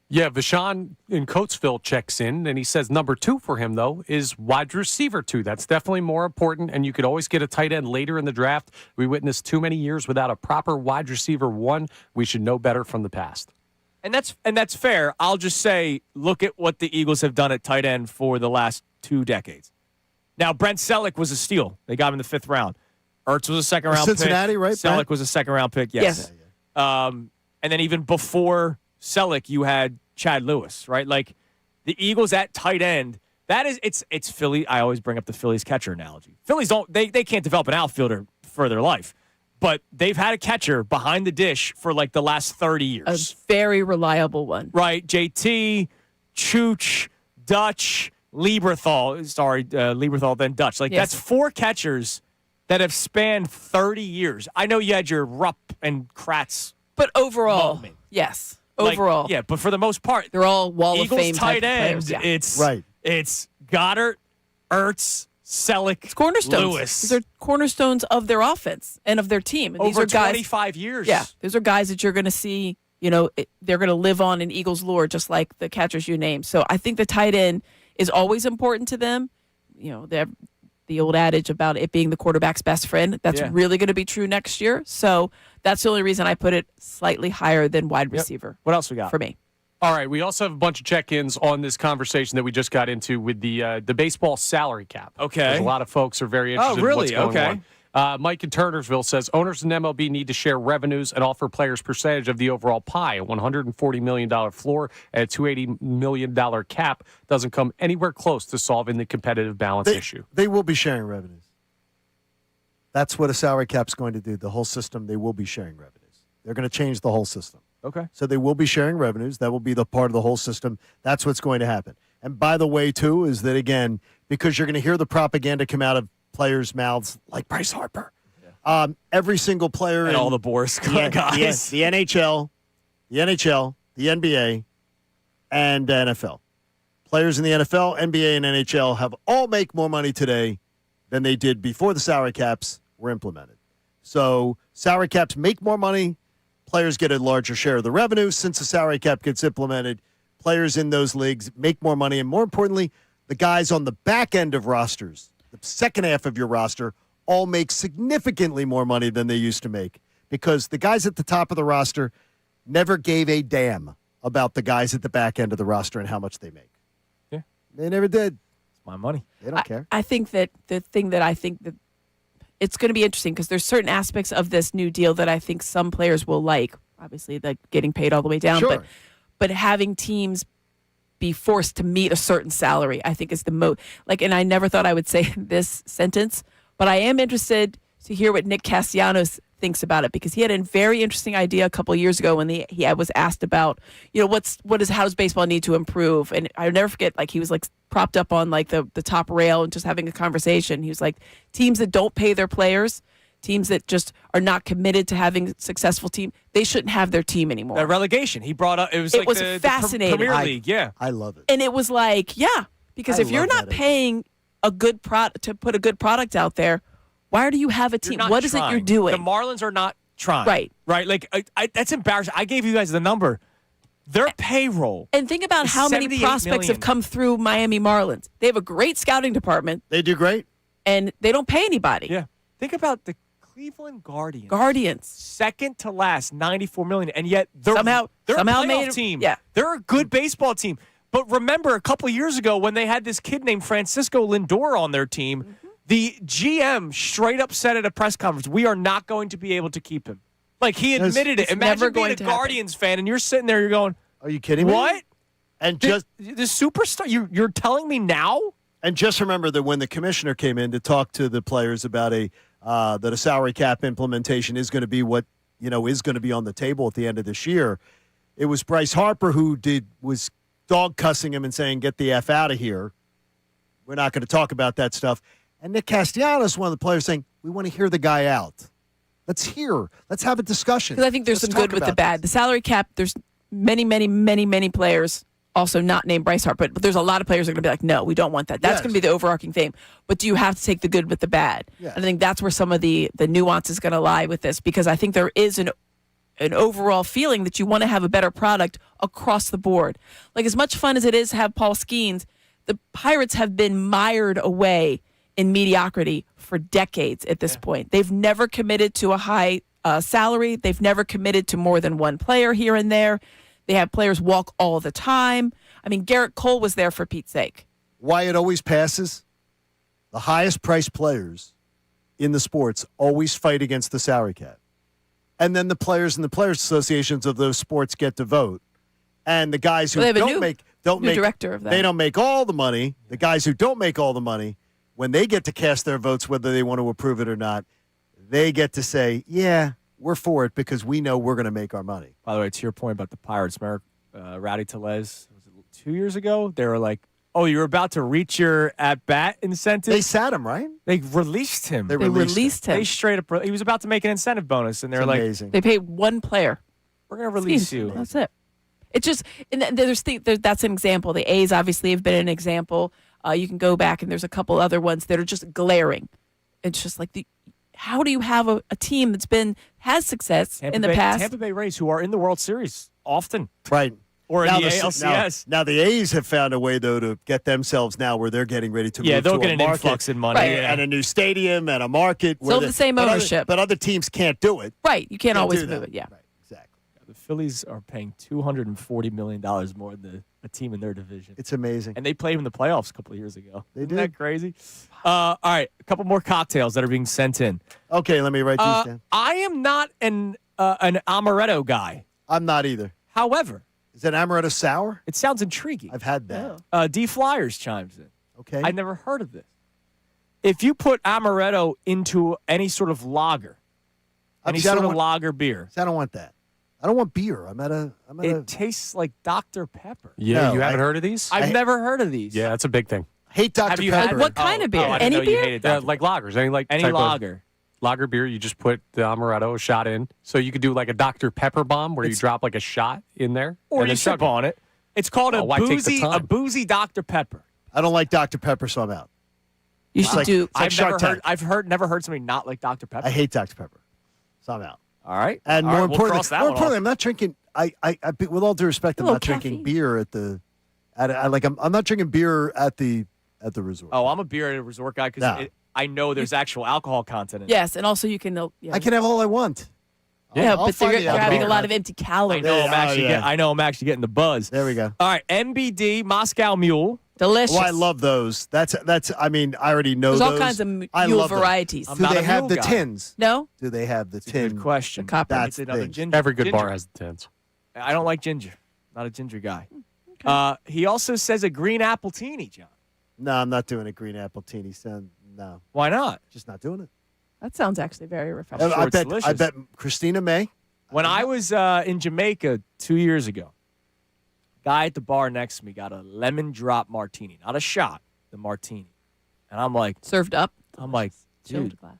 Yeah, Vashon in Coatesville checks in, and he says number 2 for him, though, is wide receiver 2. That's definitely more important, and you could always get a tight end later in the draft. We witnessed too many years without a proper wide receiver 1. We should know better from the past. And that's fair. I'll just say, look at what the Eagles have done at tight end for the last 2 decades. Now, Brent Selleck was a steal. They got him in the 5th round. Ertz was a second-round pick. Cincinnati, right, Selleck Brent? was a second-round pick, yes. And then even before Selleck, you had Chad Lewis, right? Like, the Eagles at tight end, it's Philly. I always bring up the Phillies catcher analogy. Phillies they can't develop an outfielder for their life, but they've had a catcher behind the dish for like the last 30 years. A very reliable one. Right, JT, Chooch, Dutch, Lieberthal. Sorry, Lieberthal, then Dutch. Like, Yes. that's 4 catchers that have spanned 30 years. I know you had your Rupp and Kratz. But overall, moment. yes. Like, Overall, yeah, but for the most part, they're all Wall Eagles of Fame tight type of end. players. Yeah. It's Goddard, Ertz, Selleck, It's cornerstones. Lewis. These are cornerstones of their offense and of their team. And these Over are guys, 25 years. Yeah, those are guys that you're going to see. They're going to live on in Eagles lore, just like the catchers you named. So I think the tight end is always important to them. The old adage about it being the quarterback's best friend, that's really going to be true next year. So that's the only reason I put it slightly higher than wide receiver. What else we got? For me? All right, we also have a bunch of check-ins on this conversation that we just got into with the baseball salary cap. Okay. There's a lot of folks are very interested in what's going Okay. on. Mike in Turnersville says owners in MLB need to share revenues and offer players percentage of the overall pie. A $140 million floor and a $280 million cap doesn't come anywhere close to solving the competitive balance issue. They will be sharing revenues. That's what a salary cap's going to do. The whole system, they will be sharing revenues. They're going to change the whole system. Okay. So they will be sharing revenues. That will be the part of the whole system. That's what's going to happen. And by the way, too, is that, again, because you're going to hear the propaganda come out of players' mouths like Bryce Harper. Yeah. Every single player And in all the Boris guys. The NHL, the NBA, and the NFL. Players in the NFL, NBA, and NHL have all make more money today than they did before the salary caps were implemented. So salary caps make more money. Players get a larger share of the revenue. Since the salary cap gets implemented, players in those leagues make more money. And more importantly, the guys on the back end of rosters, the second half of your roster, all make significantly more money than they used to make because the guys at the top of the roster never gave a damn about the guys at the back end of the roster and how much they make. Yeah. They never did. It's my money. They don't care. I think that the thing that I think that it's going to be interesting because there's certain aspects of this new deal that I think some players will like. Obviously, like getting paid all the way down, Sure. but having teams be forced to meet a certain salary, I think is the most like. And I never thought I would say this sentence, but I am interested to hear what Nick Castellanos thinks about it because he had a very interesting idea a couple of years ago when he was asked about, how does baseball need to improve? And I'll never forget, like he was like propped up on like the top rail and just having a conversation. He was like, teams that don't pay their players, teams that just are not committed to having a successful team, they shouldn't have their team anymore. That relegation he brought up, it was fascinating. the Premier League, yeah. I love it. And it was like, yeah, because if you're not paying a good to put a good product out there, why do you have a team? What is it you're doing? The Marlins are not trying. Right. Right. Like, that's embarrassing. I gave you guys the number. Their payroll. And think about how many prospects have come through Miami Marlins. They have a great scouting department. They do great. And they don't pay anybody. Yeah. Think about the Cleveland Guardians. Second to last, $94 million. And yet they're somehow a playoff made team. Yeah. They're a good baseball team. But remember, a couple of years ago when they had this kid named Francisco Lindor on their team, the GM straight up said at a press conference, we are not going to be able to keep him. Like, he admitted it. Imagine being a Guardians fan, and you're sitting there, you're going, are you kidding me? What? And the superstar, you're telling me now? And just remember that when the commissioner came in to talk to the players about that a salary cap implementation is going to be what, is going to be on the table at the end of this year, it was Bryce Harper who was dog cussing him and saying, "Get the F out of here. We're not going to talk about that stuff." And Nick Castellanos, one of the players, saying, "We want to hear the guy out. Let's have a discussion." Because I think there's some good with the bad. The salary cap, there's many players also not named Bryce Hart, but there's a lot of players that are going to be like, no, we don't want that. That's going to be the overarching theme. But do you have to take the good with the bad? Yes. And I think that's where some of the nuance is going to lie with this, because I think there is an overall feeling that you want to have a better product across the board. Like, as much fun as it is to have Paul Skeens, the Pirates have been mired away in mediocrity for decades at this point. They've never committed to a high salary. They've never committed to more than one player here and there. They have players walk all the time. I mean, Garrett Cole was there for Pete's sake. Why it always passes? The highest priced players in the sports always fight against the salary cap. And then the players and the players associations of those sports get to vote. And the guys who don't make director of that. They don't make all the money. The guys who don't make all the money, when they get to cast their votes, whether they want to approve it or not, they get to say, yeah, we're for it because we know we're going to make our money. By the way, to your point about the Pirates, Rowdy Tellez, was it 2 years ago? They were like, "Oh, you're about to reach your at-bat incentive." They sat him, right? They released him. They released him. They straight up. He was about to make an incentive bonus, and they're like, amazing. They paid one player. "We're going to release you." That's it. It's just, and that's an example. The A's obviously have been an example. You can go back, and there's a couple other ones that are just glaring. It's just like how do you have a team that's has success in the past? Tampa Bay Rays, who are in the World Series often, right? Or in now the ALCS. Now the A's have found a way, though, to get themselves now where they're getting ready to move they'll to get a an market, influx in money, right, and a new stadium and a market. Still the same ownership. But other teams can't do it. Right, you can't always move it, yeah. Right, exactly. The Phillies are paying $240 million more than a team in their division. It's amazing. And they played in the playoffs a couple of years ago. They Isn't did. that crazy? All right, a couple more cocktails that are being sent in. Okay, let me write these down. I am not an amaretto guy. I'm not either. However, is it amaretto sour? It sounds intriguing. I've had that. D Flyers chimes in. Okay. I'd never heard of this. If you put amaretto into any sort of lager, any sort of lager beer. I don't want that. I don't want beer. It tastes like Dr. Pepper. Yeah, you haven't heard of these? I've never heard of these. Yeah, that's a big thing. Hate Dr. Have you Pepper. had what kind of beer? I didn't Any know you beer? hated Dr. Like lagers, any type lager. Lager beer, you just put the amaretto shot in. So you could do like a Dr. Pepper bomb where you drop like a shot in there. Or and you then sip on it. It's called why take the a time? boozy Dr. Pepper. I don't like Dr. Pepper, so I'm out. You should do. I've never heard somebody not like Dr. Pepper. I hate Dr. Pepper, so I'm out. All right. And All more right, we'll cross that importantly, one off. I'm not drinking. I with all due respect, I'm A not little drinking caffeine. beer I'm not drinking beer at the resort. Oh, I'm a beer at a resort guy because I know there's actual alcohol content in it. Yes, and also you can. I can have all I want. Yeah, I'll but find you're the having a alcohol. lot of empty calories. I know I'm actually getting the buzz. There we go. All right, MBD Moscow Mule. Delicious. Oh, I love those. That's. I mean, I already know There's those. all kinds of I mule love them. varieties. I'm Do not they a have mule the guy. tins? No? Do they have the tin? Good question. The copper. That's It's another thing. ginger. Every good ginger. bar has the tins. I don't like ginger. Not a ginger guy. Okay. He also says a green apple teeny, John. No, I'm not doing a green apple teeny. So no, Why not? just not doing it. That sounds actually very refreshing. sure I it's bet. delicious. I bet Christina May. When I was in Jamaica 2 years ago, guy at the bar next to me got a lemon drop martini, not a shot, the martini, and I'm like, Served up. dude, Chilled glass.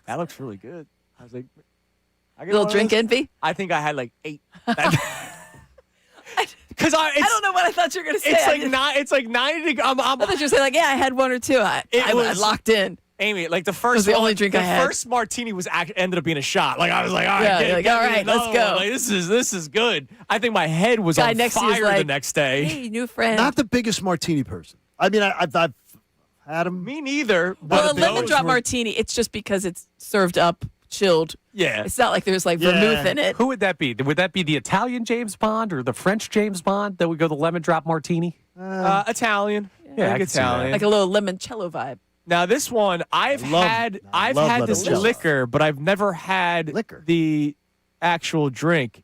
that looks really good. I was like, I get Little one of drink those? envy. I think I had like 8. Because I don't know what I thought you were going to say. It's like 90 degrees. I thought you were saying like, yeah, I had one or two. I locked in. Amy, like the first was the only drink I had. The first martini ended up being a shot. Like I was like, all right, Yeah, get you're like, me all right, another let's go. one. Like, this is good. I think my head was Guy on next to you is fire like, the next day. Hey, new friend. Not the biggest martini person. I mean, I've had them. Me neither. Well, a But lemon those drop were- martini, it's just because it's served up, chilled. Yeah. It's not like there's like Yeah. vermouth in it. Who would that be? Would that be the Italian James Bond or the French James Bond that would go the lemon drop martini? Italian. Yeah, I think could see that. Italian. Like a little limoncello vibe. Now this one, I've love had this limoncello. liquor, but I've never had Liquor? the actual drink.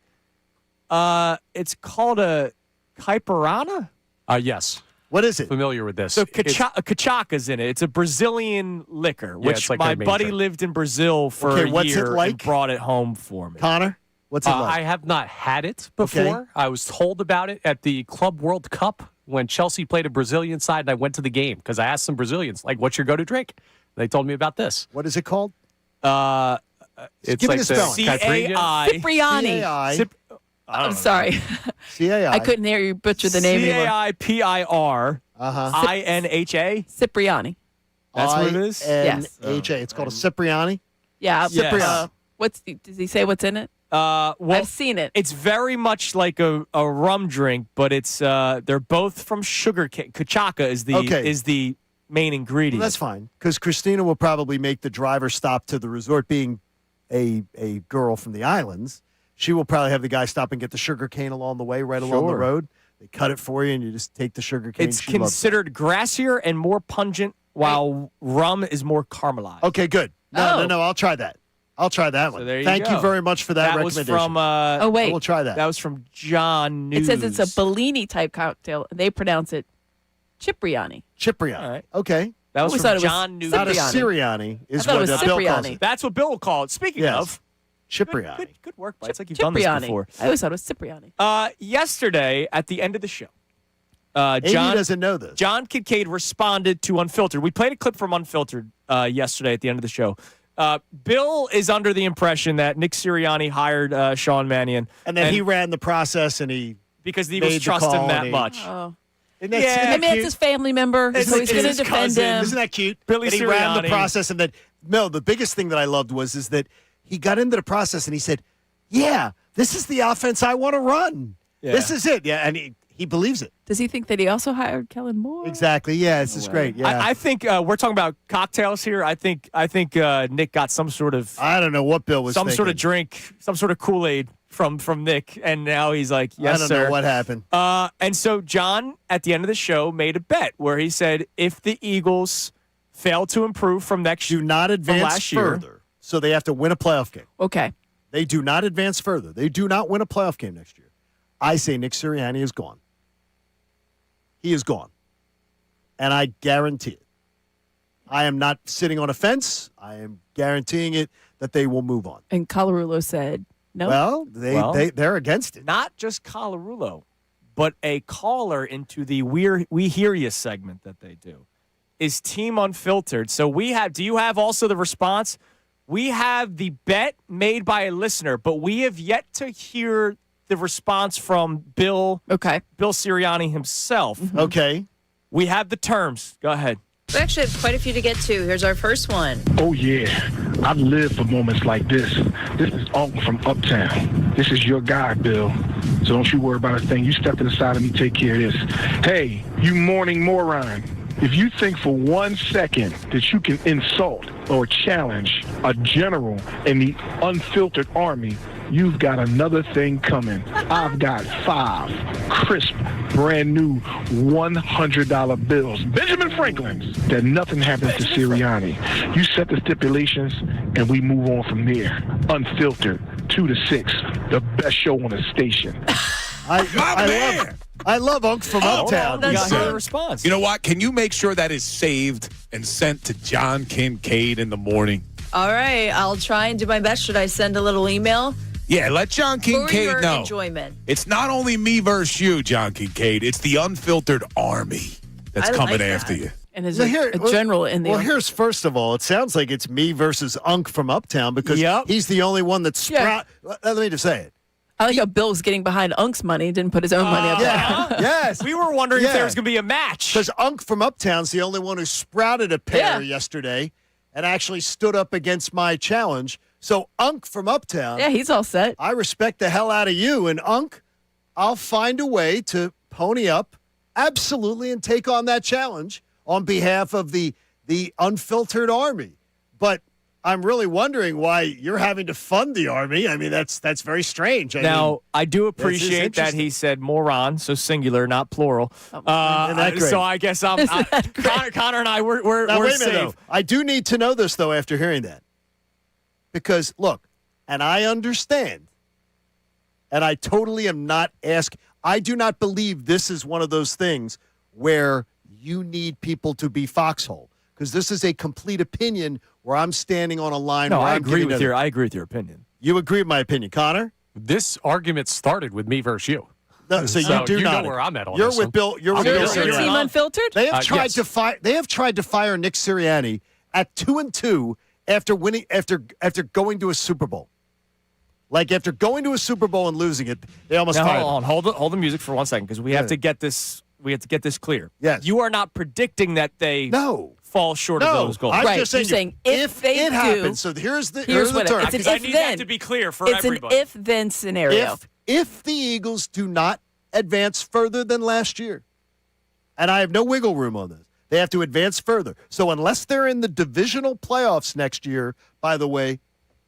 It's called a caipirinha. Yes. What is it? Familiar with this. So It's- cachaca's in it. It's a Brazilian liquor, Yeah, which it's like my their main buddy drink. lived in Brazil for Okay, a what's it year like? and brought it home for me. Connor, What's it like? I have not had it before. Okay. I was told about it at the Club World Cup when Chelsea played a Brazilian side, and I went to the game because I asked some Brazilians, like, what's your go-to drink? They told me about this. What is it called? It's Give me like the spelling. C-A-I. Cipriani. C-A-I. I'm sorry. C-A-I. I couldn't hear you butcher the name anymore. C-A-I-P-I-R. Uh-huh. I-N-H-A. Cipriani. That's what it is? I-N-H-A. It's called a Cipriani. Yeah. Yes. Does he say what's in it? Well, I've seen it. It's very much like a rum drink, but it's they're both from sugar cane. Cachaca is the main ingredient. Well, that's fine, because Christina will probably make the driver stop to the resort, being a girl from the islands. She will probably have the guy stop and get the sugar cane along the way, right along the Sure. road. They cut it for you, and you just take the sugar cane. It's She loves considered grassier and more pungent, while rum is more caramelized. it. Okay, good. No, I'll try that. I'll try that one. there you Thank you go. very much for that was recommendation. from. Oh, wait. We'll try that. That was from John News. It says it's a Bellini type cocktail. They pronounce it Cipriani. Cipriani. All right. Okay. That was always from thought it was John News. Not a Cipriani. Siriani is I thought it what was Bill calls Cipriani. it. That's what Bill will call it. Speaking Yes. of. Cipriani. Good work, Bud. It's like you've done this Cipriani. before. I always thought it was Cipriani. Yesterday, at the end of the show, Amy doesn't know this. John Kincade responded to Unfiltered. We played a clip from Unfiltered yesterday at the end of the show. Bill is under the impression that Nick Sirianni hired Sean Mannion. And then he ran the process, and he because the made Eagles the trust him call, that and he- much. Oh. Isn't that, Yeah. isn't that Maybe it's cute? his family member, so he's going to his defend cousin. him. Isn't that cute? Billy And he ran the Sirianni. process, and then the biggest thing that I loved was that he got into the process and he said, "Yeah, this is the offense I want to run. Yeah. This is it." Yeah, and he believes it. Does he think that he also hired Kellen Moore? Exactly. Yeah, this is great. Yeah, I think we're talking about cocktails here. I think Nick got some sort of I don't know what Bill was some thinking. sort of drink, some sort of Kool-Aid from Nick, and now he's like, "Yes, I don't sir." know what happened. And so John, at the end of the show, made a bet where he said, if the Eagles fail to improve from next Do not advance last year. further, so they have to win a playoff game. Okay. They do not advance further. They do not win a playoff game next year. I say Nick Sirianni is gone. He is gone. And I guarantee it. I am not sitting on a fence. I am guaranteeing it that they will move on. And Colarulo said no. Well, they're against it. not just Colarulo, but a caller into the We Hear You segment that they do is Team Unfiltered. So do you have also the response? We have the bet made by a listener, but we have yet to hear the response from Bill Sirianni himself. Okay. We have the terms. Go ahead. We actually have quite a few to get to. Here's our first one. Oh, yeah. I've lived for moments like this. This is Alton from Uptown. This is your guy, Bill. So don't you worry about a thing. You step to the side of me, take care of this. Hey, you morning moron. If you think for 1 second that you can insult or challenge a general in the unfiltered army, you've got another thing coming. I've got 5 crisp, brand new $100 bills, Benjamin Franklin's, that nothing happens to Sirianni. You set the stipulations, and we move on from there. Unfiltered, 2 to 6, the best show on the station. I love Unc from Uptown. We got a response. You know what? Can you make sure that is saved and sent to John Kincade in the morning? All right, I'll try and do my best. Should I send a little email? Yeah, let John For your Kincade know. enjoyment. It's not only me versus you, John Kincade. It's the unfiltered army that's I coming like after that. you. And there's Now a general in the. Well, here's first of all, it sounds like it's me versus Unc from Uptown because he's the only one that's Let me just say it. I like how Bill was getting behind Unk's money, didn't put his own money up there. Yes. We were wondering if there was going to be a match. Because Unc from Uptown's the only one who sprouted a pair yesterday and actually stood up against my challenge. So Unc from Uptown. Yeah, he's all set. I respect the hell out of you. And Unc, I'll find a way to pony up absolutely and take on that challenge on behalf of the unfiltered army. But I'm really wondering why you're having to fund the army. I mean, that's very strange. I do appreciate that he said moron, so singular, not plural. Isn't that great? So I guess Connor and I we're Now, wait a minute, safe. though. I do need to know this, though, after hearing that. Because, look, and I understand, and I totally am not asking. I do not believe this is one of those things where you need people to be foxhole. Because this is a complete opinion where I'm standing on a line. No, where I I'm agree giving with your opinion. You agree with my opinion, Connor? This argument started with me versus you. No, so you do you not. know where I'm at on You're this with one. Bill. You're with Bill Your team Serriani. unfiltered? They have tried yes. to fire. They have tried to fire Nick Serriani at 2-2 after winning after going to a Super Bowl. Like after going to a Super Bowl and losing it, they almost Now, fired him. hold the music for 1 second because we have to get this. We have to get this clear. Yes. You are not predicting that they fall short of those goals. I'm Right, just saying, you're saying if they it do, happens. So here's the what term. it's an Because I if need then. that to be clear for It's everybody. an if-then scenario. If the Eagles do not advance further than last year, and I have no wiggle room on this, they have to advance further. So unless they're in the divisional playoffs next year, by the way,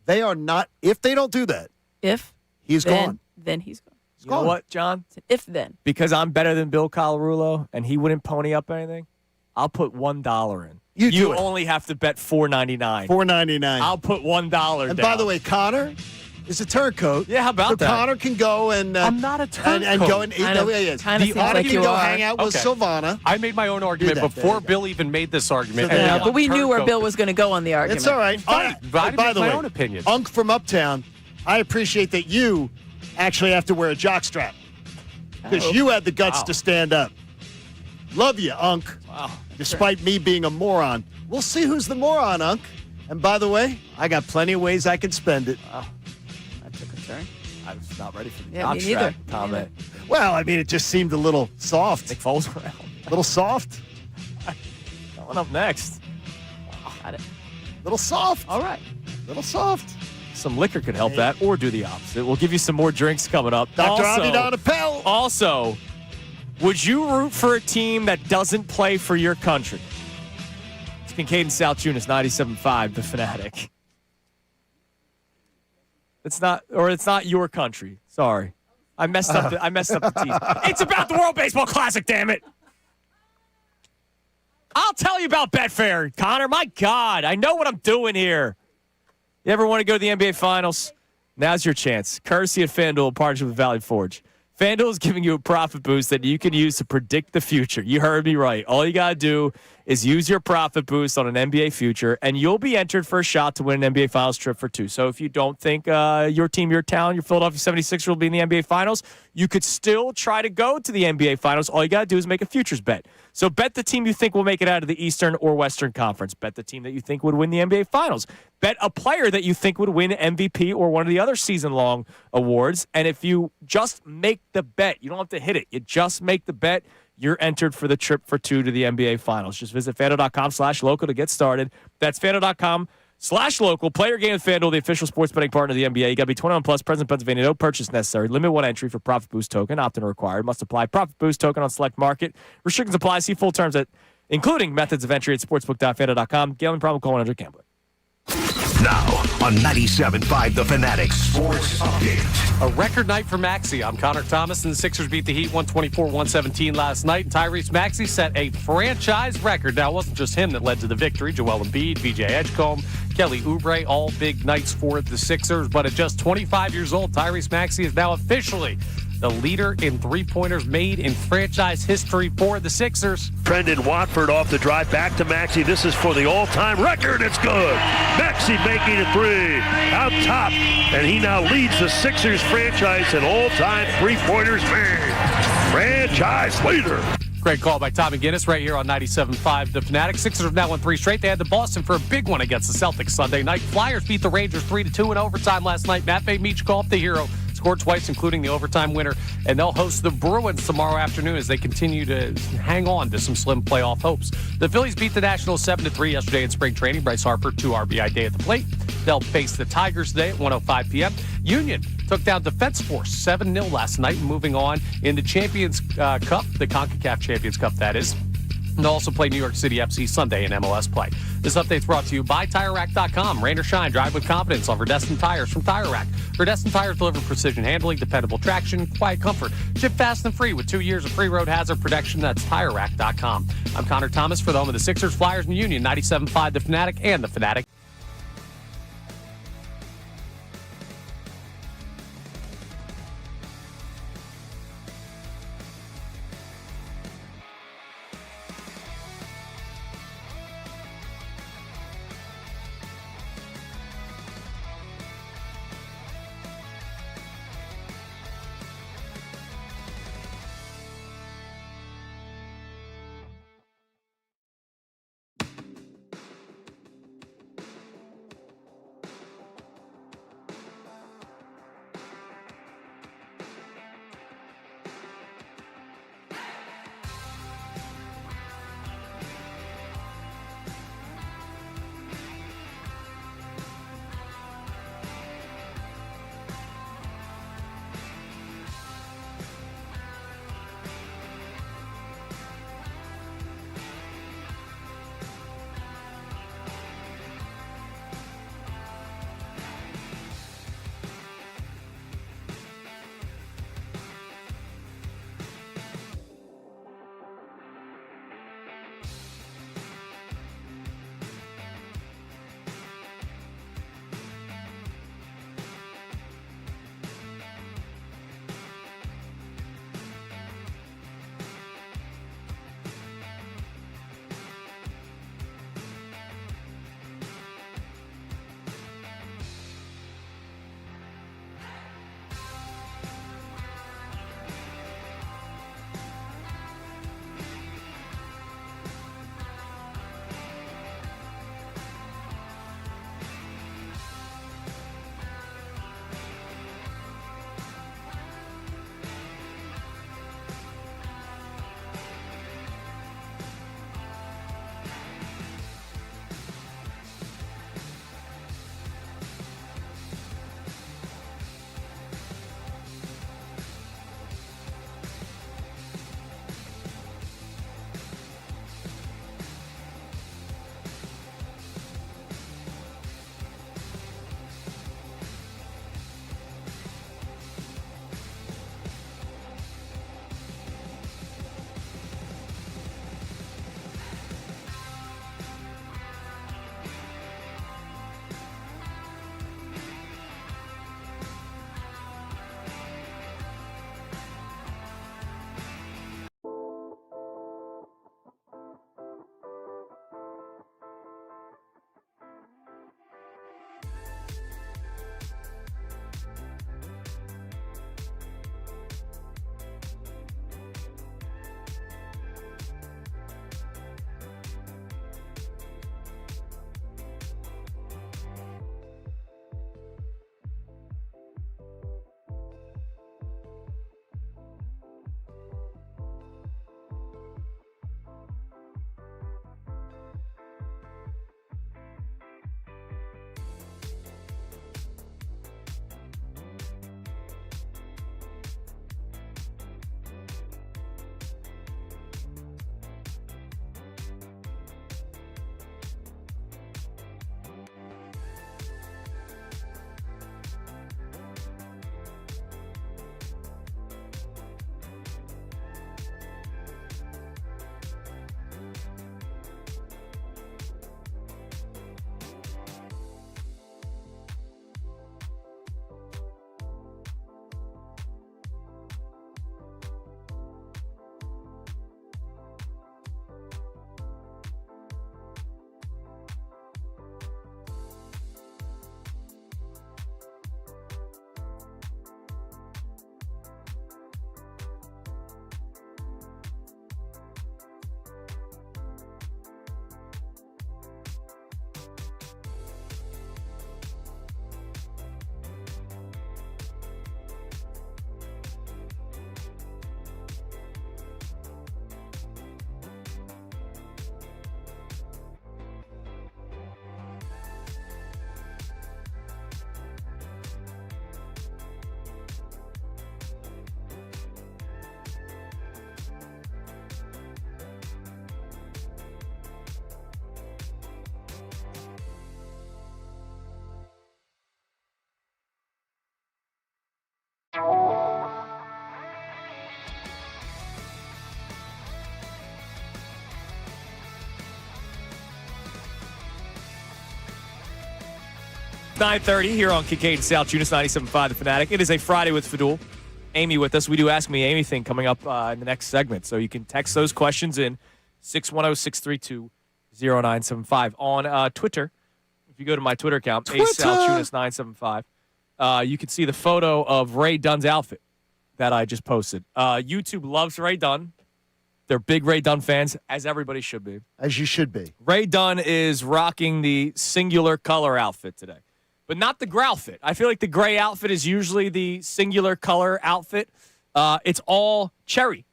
they are not. If they don't do that, he's gone. Then he's gone. You know what, John? It's an if-then. Because I'm better than Bill Colarulo and he wouldn't pony up anything, I'll put $1 in. You do it. only have to bet $4.99. $4.99. I'll put $1 down. And by the way, Connor is a turncoat. Yeah, how about so that? Connor can go and I'm not a turncoat. and go and eat. Kinda- No, he is. kinda seems Connor like can you go are. hang out with Okay. Sylvana. I made my own argument that. There before you go. Bill even made this argument. So and there now you But we I'm knew where turncoat. Bill was going to go on the argument. It's all right. Fine. But I by make the my way, own opinion. Unc from Uptown, I appreciate that you actually have to wear a jockstrap because you had the guts to stand up. Love you, Unc. Wow. Despite me being a moron. We'll see who's the moron, Unc. And by the way, I got plenty of ways I can spend it. That took a turn. I was not ready for the Yeah, me neither. comment. Well, I mean, it just seemed a little soft. Nick Foles around. A little soft. Coming up next. Got it. Little soft. All right. Little soft. Some liquor could help that, or do the opposite. We'll give you some more drinks coming up. Dr. Also- Avi Donapel. Also, would you root for a team that doesn't play for your country? It's Kincade Salciunas, 97.5, The Fanatic. It's not your country. Sorry. I messed up the team. It's about the World Baseball Classic, damn it. I'll tell you about Betfair, Connor. My God, I know what I'm doing here. You ever want to go to the NBA Finals? Now's your chance. Courtesy of FanDuel, partnership with Valley Forge. FanDuel is giving you a profit boost that you can use to predict the future. You heard me right. All you got to do is use your profit boost on an NBA future, and you'll be entered for a shot to win an NBA Finals trip for two. So if you don't think your team, your town, your Philadelphia 76ers will be in the NBA Finals, you could still try to go to the NBA Finals. All you got to do is make a futures bet. So bet the team you think will make it out of the Eastern or Western Conference. Bet the team that you think would win the NBA Finals. Bet a player that you think would win MVP or one of the other season-long awards. And if you just make the bet, you don't have to hit it. You just make the bet. You're entered for the trip for two to the NBA Finals. Just visit FanDuel.com/local to get started. That's FanDuel.com/local. Play your game with FanDuel, the official sports betting partner of the NBA. You got to be 21 plus, present in Pennsylvania. No purchase necessary. Limit one entry for Profit Boost token. Opt-in required. Must apply. Profit Boost token on select market. Restrictions apply. See full terms including methods of entry at sportsbook.fanduel.com. Gambling problem, call 1-800 gambler. Now on 97.5 The Fanatic Sports Update. A record night for Maxey. I'm Connor Thomas, and the Sixers beat the Heat 124-117 last night. And Tyrese Maxey set a franchise record. Now, it wasn't just him that led to the victory. Joel Embiid, VJ Edgecombe, Kelly Oubre, all big nights for the Sixers. But at just 25 years old, Tyrese Maxey is now officially the leader in three-pointers made in franchise history for the Sixers. Brendan Watford off the drive back to Maxey. This is for the all-time record. It's good. Maxey making a three. Out top. And he now leads the Sixers franchise in all-time three-pointers made. Franchise leader. Great call by Tommy Guinness right here on 97.5 The Fanatic. Sixers have now won three straight. They had to Boston for a big one against the Celtics Sunday night. Flyers beat the Rangers 3-2 in overtime last night. Matvei Michkov, the hero, scored twice, including the overtime winner. And they'll host the Bruins tomorrow afternoon as they continue to hang on to some slim playoff hopes. The Phillies beat the Nationals 7-3 yesterday in spring training. Bryce Harper, 2 RBI day at the plate. They'll face the Tigers today at 1:05 p.m. Union took down Defense Force 7-0 last night, moving on in the Champions Cup, the CONCACAF Champions Cup, that is. And they'll also play New York City FC Sunday in MLS play. This update's brought to you by TireRack.com. Rain or shine, drive with confidence on Verdestin tires from Tire Rack. Verdestin tires deliver precision handling, dependable traction, quiet comfort. Ship fast and free with 2 years of free road hazard protection. That's TireRack.com. I'm Connor Thomas for the home of the Sixers, Flyers, and Union. 97.5 The Fanatic and The Fanatic. 9:30 here on Kincade Salciunas, 97.5 The Fanatic. It is a Friday with Fadul. Amy with us. We do Ask Me Anything coming up in the next segment. So you can text those questions in 610-632-0975. On Twitter, if you go to my Twitter account, Salciunas975, you can see the photo of Ray Dunn's outfit that I just posted. YouTube loves Ray Dunn. They're big Ray Dunn fans, as everybody should be. As you should be. Ray Dunn is rocking the singular color outfit today, but not the gray outfit. I feel like the gray outfit is usually the singular color outfit. It's all cherry.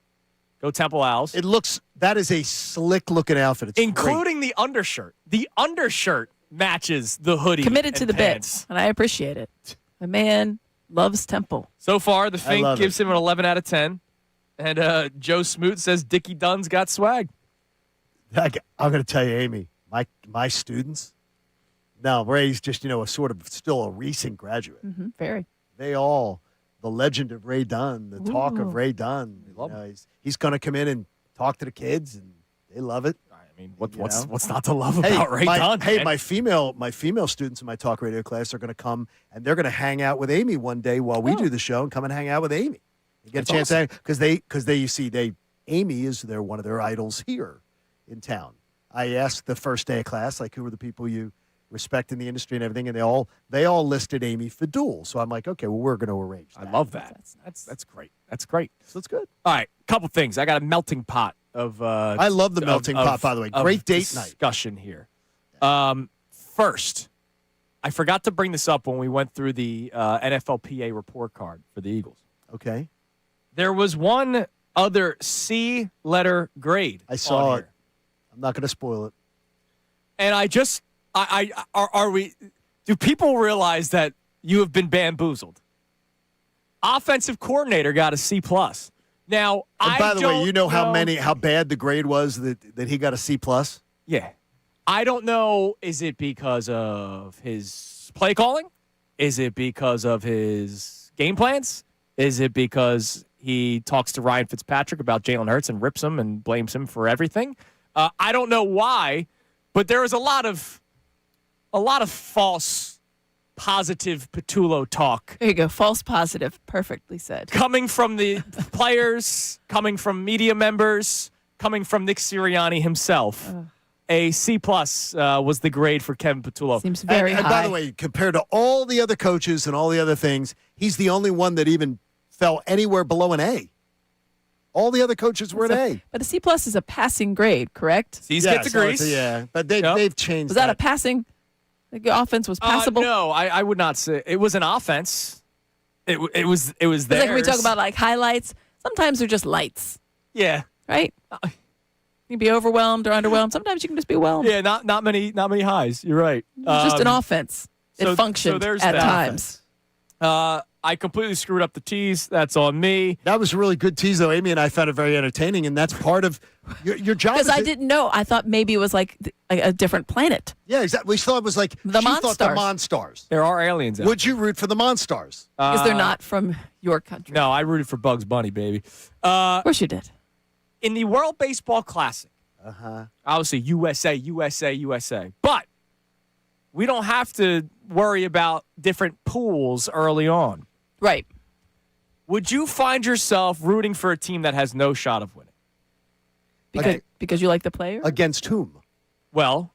Go Temple Owls. That is a slick-looking outfit. It's including the undershirt. The undershirt matches the hoodie. Committed to the pants. bits, and I appreciate it. The man loves Temple. So far, the Fink gives him an 11 out of 10. And Joe Smoot says Dickie Dunn's got swag. I'm going to tell you, Amy, my students, now Ray's just, a sort of still a recent graduate. Mm-hmm, very. They all, the legend of Ray Dunn, the talk of Ray Dunn. He's going to come in and talk to the kids, and they love it. I mean, what's not to love about Ray Dunn? Hey, man? my female students in my talk radio class are going to come, and they're going to hang out with Amy one day while we do the show and come and hang out with Amy. You get a chance to because Amy is one of their idols here in town. I asked the first day of class, like, who are the people you respect in the industry and everything, and they all listed Amy Fadul. So I'm like, okay, well, we're going to arrange that. I love that. That's great. That's great. So that's good. All right, couple things. I got a melting pot of. I love the melting pot, by the way. Great date night discussion here. First, I forgot to bring this up when we went through the NFLPA report card for the Eagles. Okay. There was one other C letter grade. I saw it. I'm not going to spoil it. And do people realize that you have been bamboozled? Offensive coordinator got a C+. Now, by the way, how bad the grade was that he got a C+? Yeah. I don't know, is it because of his play calling? Is it because of his game plans? Is it because he talks to Ryan Fitzpatrick about Jalen Hurts and rips him and blames him for everything? I don't know why, but there is a lot of false positive Patullo talk. There you go. False positive. Perfectly said. Coming from the players, coming from media members, coming from Nick Sirianni himself. A C+ was the grade for Kevin Patullo. Seems very high. And by the way, compared to all the other coaches and all the other things, he's the only one that even fell anywhere below an A. All the other coaches were an A. But a C+ is a passing grade, correct? C's get degrees. But they've changed. Was that a passing? Like your offense was passable? No, I would not say it was an offense. It was theirs. Like when we talk about like highlights, sometimes they're just lights. Yeah. Right? You can be overwhelmed or underwhelmed. Sometimes you can just be whelmed. Yeah, not many highs. You're right. It's just an offense. It functioned at times. I completely screwed up the tease. That's on me. That was a really good tease, though. Amy and I found it very entertaining, and that's part of your job. Because I didn't know. I thought maybe it was like a different planet. Yeah, exactly. We thought it was like the Monstars. There are aliens out Would you root for the Monstars? Because they're not from your country. No, I rooted for Bugs Bunny, baby. Of course you did. In the World Baseball Classic, obviously USA. But we don't have to worry about different pools early on. Right. Would you find yourself rooting for a team that has no shot of winning? Because you like the player? Against whom? Well,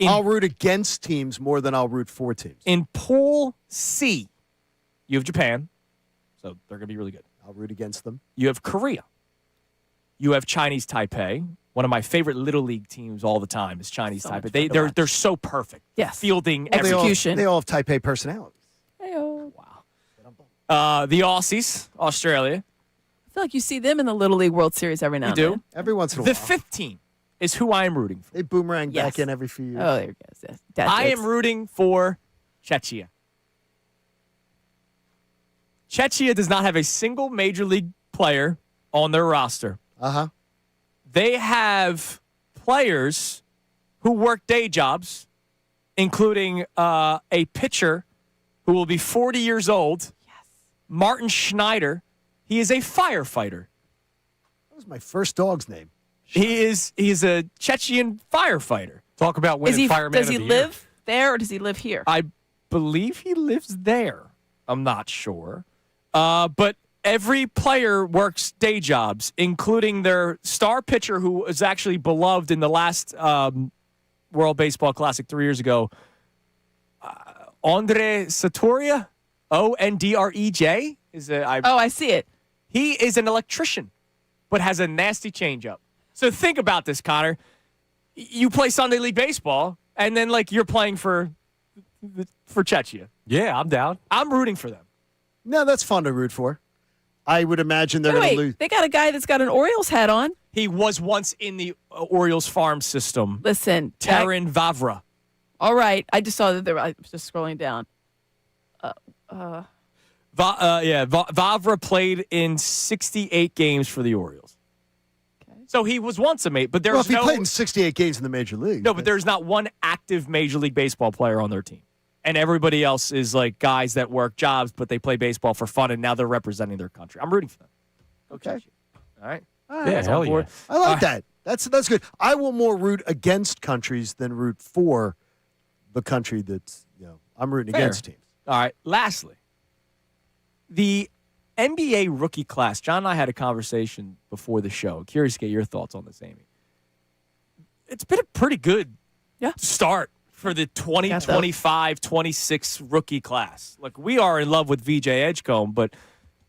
I'll root against teams more than I'll root for teams. In Pool C, you have Japan, so they're going to be really good. I'll root against them. You have Korea. You have Chinese Taipei. One of my favorite Little League teams all the time is Chinese Taipei. They're so perfect. Yes. Fielding, execution. They all have Taipei personalities. Hey-o. Wow. The Aussies, Australia. I feel like you see them in the Little League World Series every now and then. You do? Every once in a while. The fifth team is who I am rooting for. They boomerang back in every few years. Oh, there it goes. Yes. I am rooting for Czechia. Czechia does not have a single major league player on their roster. They have players who work day jobs, including a pitcher who will be 40 years old, Martin Schneider. He is a firefighter. That was my first dog's name. He's a Chechen firefighter. Talk about winning Fireman Does he of the live Year. there or does he live here? I believe he lives there. I'm not sure. But every player works day jobs, including their star pitcher who was actually beloved in the last World Baseball Classic 3 years ago, Andre Satoria, Ondrej. I see it. He is an electrician, but has a nasty changeup. So think about this, Connor. You play Sunday League Baseball, and then you're playing for Czechia. Yeah, I'm down. I'm rooting for them. No, that's fun to root for. I would imagine they're going to lose. They got a guy that's got an Orioles hat on. He was once in the Orioles farm system. Listen, Taran Vavra. All right, I just saw that I was just scrolling down. Vavra played in 68 games for the Orioles. Okay. So he was once a mate, but there's if he played in 68 games in the major league. No, but there's not one active Major League Baseball player on their team. And everybody else is guys that work jobs, but they play baseball for fun, and now they're representing their country. I'm rooting for them. Okay. All right. Yeah, hell yeah. I like that. That's good. I will more root against countries than root for the country that's, I'm rooting against teams. All right. Lastly, the NBA rookie class. John and I had a conversation before the show. Curious to get your thoughts on this, Amy. It's been a pretty good start for the 2025-26 rookie class. We are in love with VJ Edgecombe, but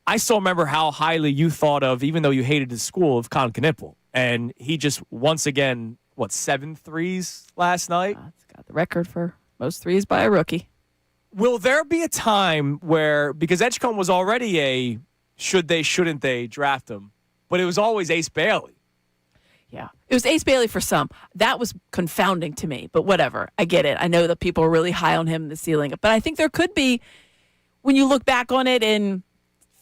I still remember how highly you thought of, even though you hated his school, of Con Knippel. And he just, once again, 7 threes last night? It's got the record for most threes by a rookie. Will there be a time where, because Edgecombe was already a should they, shouldn't they draft him, but it was always Ace Bailey. Yeah. It was Ace Bailey for some. That was confounding to me, but whatever. I get it. I know that people are really high on him in the ceiling, but I think there could be, when you look back on it in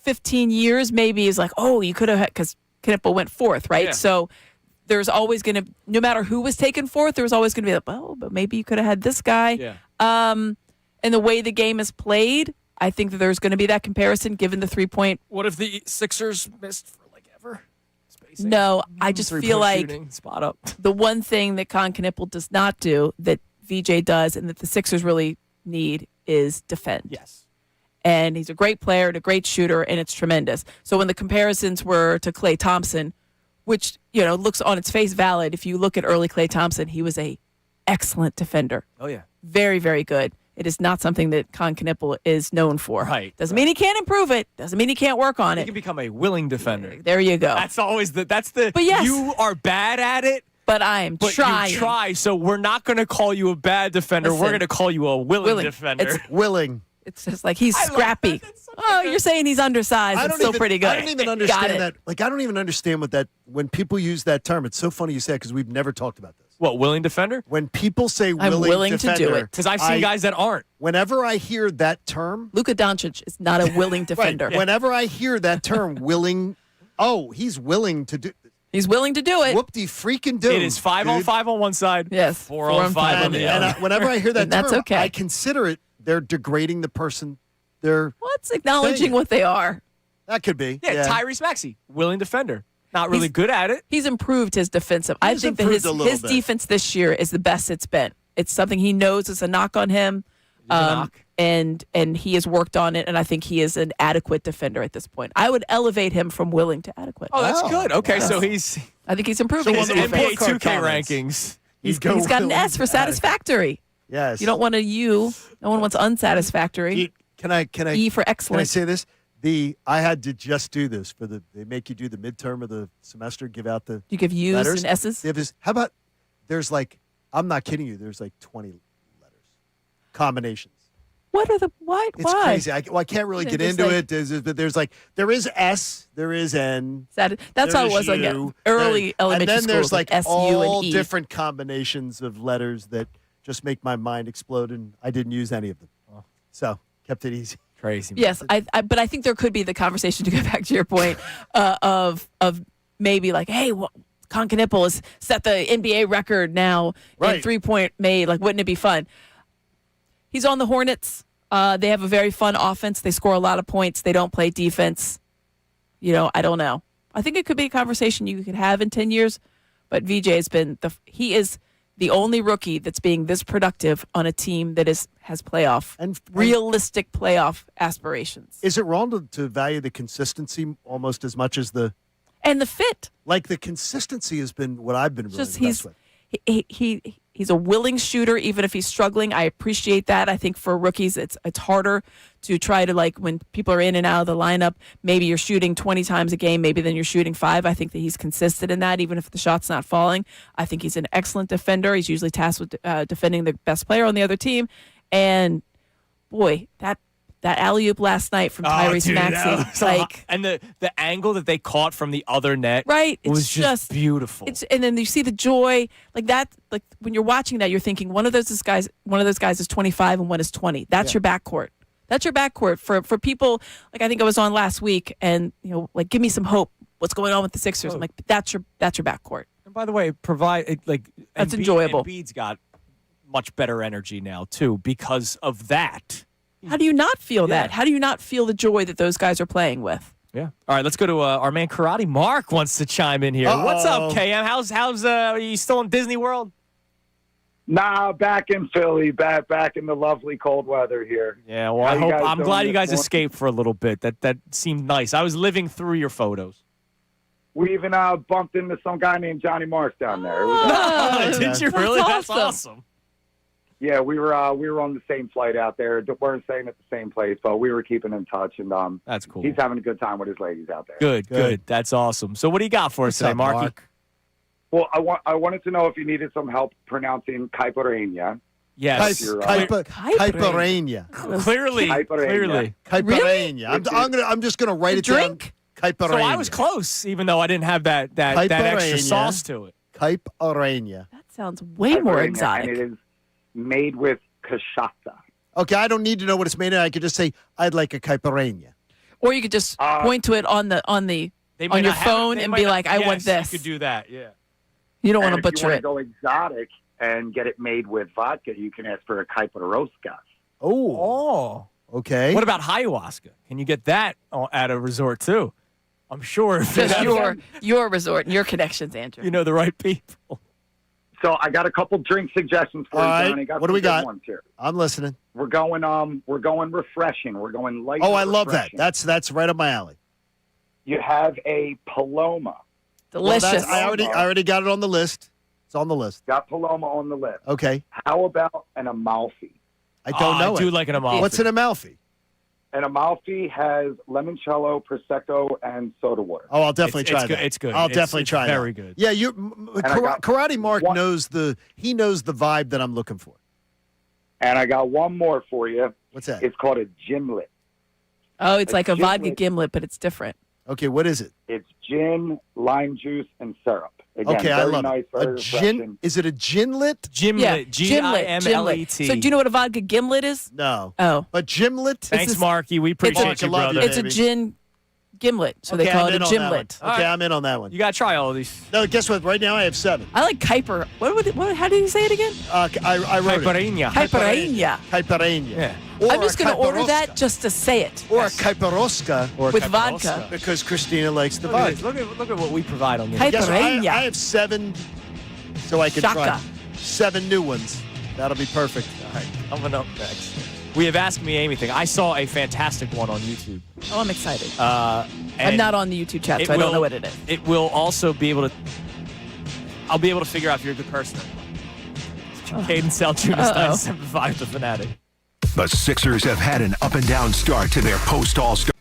15 years, maybe it's you could have, because Knippel went fourth, right? Yeah. So there's always going to, no matter who was taken fourth, there was always going to be but maybe you could have had this guy. Yeah. And the way the game is played, I think that there's going to be that comparison given the 3-point. What if the Sixers missed for ever? Spacing. No, I just feel like shooting, spot up. the one thing that Con Knippel does not do that VJ does and that the Sixers really need is defend. Yes. And he's a great player and a great shooter, and it's tremendous. So when the comparisons were to Klay Thompson, which, looks on its face valid, if you look at early Klay Thompson, he was a excellent defender. Oh, yeah. Very, very good. It is not something that Con Knippel is known for. Right. Doesn't mean he can't improve it. Doesn't mean he can't work on He it. can become a willing defender. There you go. That's always but yes. You are bad at it. But I'm trying. You try, so we're not going to call you a bad defender. Listen, we're going to call you a willing defender. It's willing. It's just he's scrappy. You're saying he's undersized. It's still pretty good. I don't even understand that. I don't even understand when people use that term. It's so funny you say it because we've never talked about this. What, willing defender? When people say I'm willing defender, to do it. Because I've seen guys that aren't. Whenever I hear that term. Luka Doncic is not a willing defender. Right. Whenever I hear that term, willing, he's willing to do. He's willing to do it. Whoop-de freaking do. It is 5-on-5 on one side. Yes. 4-on-5 on the other. And whenever I hear that term, that's okay. I consider it they're degrading the person. They're it's acknowledging what they are. That could be. Yeah, Tyrese Maxey, willing defender. Not really good at it. He's improved his defensive. I think that his defense this year is the best it's been. It's something he knows is a knock on him. And he has worked on it, and I think he is an adequate defender at this point. I would elevate him from willing to adequate. Oh, that's good. Okay, yes. so he's... I think he's improving his his NBA defense. 2K rankings. He's got an S for satisfactory. Yes. You don't want a U. No one wants unsatisfactory. Can I E for excellent. Can I say this? I had to just do this they make you do the midterm of the semester, give out the you give U's letters. and S's? How about there's I'm not kidding you, there's 20 letters. Combinations. What are why? It's crazy. I can't really get into it. There is S, there is N. That's how it was early elementary school. And then there's S, all U, and E. different combinations of letters that just make my mind explode, and I didn't use any of them. So kept it easy. Crazy. Yes, but I think there could be the conversation to go back to your point of maybe hey, Con Knippel has set the NBA record now in 3-point made. Wouldn't it be fun? He's on the Hornets. They have a very fun offense. They score a lot of points. They don't play defense. I don't know. I think it could be a conversation you could have in 10 years. But VJ has been he is the only rookie that's being this productive on a team that has playoff And realistic playoff aspirations. Is it wrong to value the consistency almost as much as the fit? Like the consistency has been what I've been really Just impressed with. He's a willing shooter, even if he's struggling. I appreciate that. I think for rookies, it's harder to try to, like, when people are in and out of the lineup, maybe you're shooting 20 times a game, maybe then you're shooting 5. I think that he's consistent in that, even if the shot's not falling. I think he's an excellent defender. He's usually tasked with defending the best player on the other team. And boy, that alley-oop last night from Tyrese Maxey, and the angle that they caught from the other net, right? It's was just beautiful. And then you see the joy like that. Like when you're watching that, you're thinking one of those guys is 25 and one is 20. That's your backcourt. That's your backcourt for people. Like I think I was on last week, and like give me some hope. What's going on with the Sixers? I'm like, that's your backcourt. And by the way, that's enjoyable. Embiid's got much better energy now too because of that. How do you not feel that? How do you not feel the joy that those guys are playing with? Yeah. All right, let's go to our man Karate Mark wants to chime in here. What's up, KM? How's are you still in Disney World? Nah, back in Philly, back in the lovely cold weather here. Yeah, well, I'm glad you guys escaped for a little bit. That seemed nice. I was living through your photos. We even bumped into some guy named Johnny Marks down there. Did you really? That's awesome. Yeah, we were on the same flight out there. Weren't staying at the same place, but we were keeping in touch. And that's cool. He's having a good time with his ladies out there. Good. That's awesome. So what do you got for us today, Marky? Mark? Well, I wanted to know if you needed some help pronouncing Caipirinha. Yes. Caipirinha. Clearly. Caipirinha. I'm just gonna write it down. Caipirinha. So I was close, even though I didn't have that extra sauce to it. Caipirinha. That sounds way more exotic. And it is made with cachaça. Okay, I don't need to know what it's made of. I could just say I'd like a caipirinha. Or you could just point to it on your phone and be like, I want this. You could do that, yeah. You don't want to butcher it. If you want to go exotic and get it made with vodka, you can ask for a caipirinha. Oh. Okay. What about ayahuasca? Can you get that at a resort too? I'm sure. Just your resort and your connections, Andrew. You know the right people. So I got a couple drink suggestions for you, Johnny. What do we got? Ones here. I'm listening. We're going refreshing. We're going light. Oh, I love that. That's right up my alley. You have a Paloma. Delicious. Well, I already got it on the list. It's on the list. Got Paloma on the list. Okay. How about an Amalfi? I don't know. I do like an Amalfi. What's an Amalfi? An Amalfi has limoncello, prosecco, and soda water. Oh, I'll definitely try that. It's good. I'll definitely try that. Very good. Yeah, Karate Mark knows the vibe that I'm looking for. And I got one more for you. What's that? It's called a gimlet. Oh, it's like a vodka gimlet, but it's different. Okay, what is it? It's gin, lime juice, and syrup. Again, okay, I love nice, it. A gin? Is it a ginlet? Gimlet. Gimlet. So do you know what a vodka gimlet is? No. Oh. But gimlet? Thanks, Marky. We appreciate you, brother. It's a gin gimlet, so they call it a gimlet. Okay, I'm in on that one. You got to try all of these. No, guess what? Right now I have 7. I like Kuiper. How did you say it again? I wrote Caipirinha. Caipirinha. Caipirinha. Yeah. I'm just going to order that just to say it. Or a caipirosca. With vodka. Because Christina likes the vodka. Look at what we provide on this. Caipirinha. I have 7, so I can try 7 new ones. That'll be perfect. All right, coming up next. We have Ask Me Anything. I saw a fantastic one on YouTube. Oh, I'm excited. I'm not on the YouTube chat, so I don't know what it is. It will also be able to... I'll be able to figure out if you're a good person. Kincade Salciunas, 97.5 The Fanatic. The Sixers have had an up-and-down start to their post-All-Star.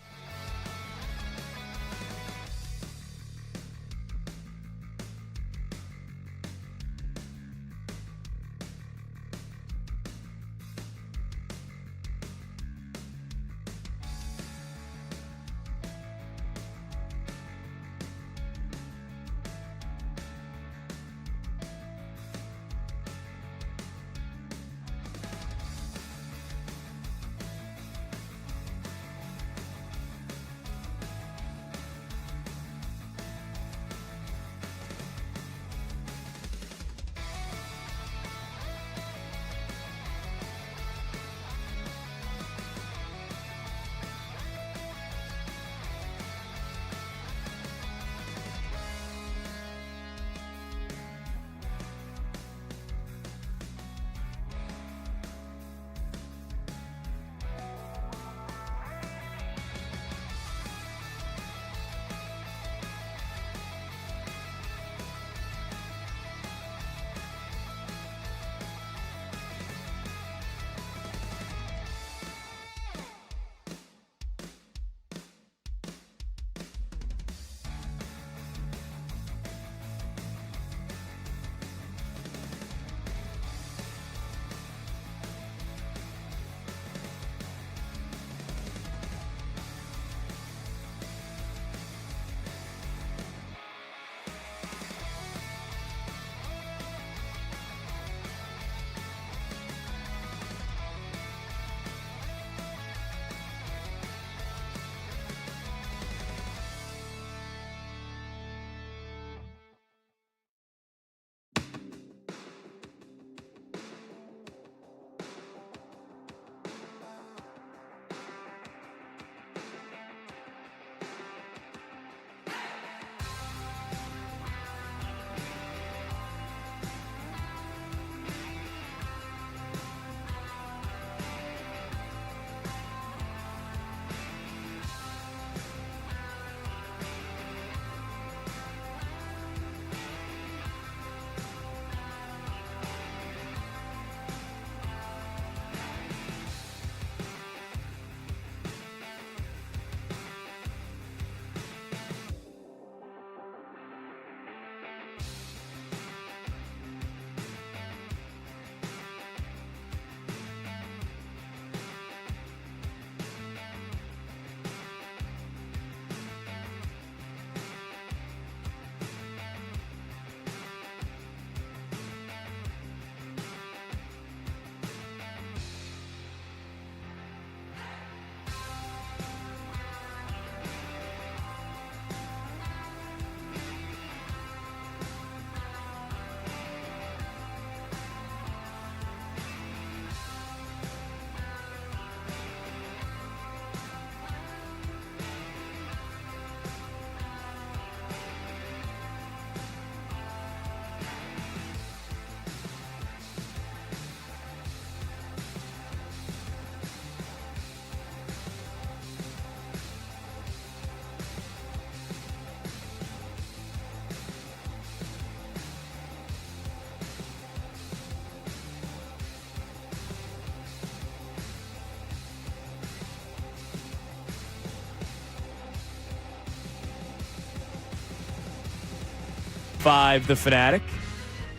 97.5 The Fanatic.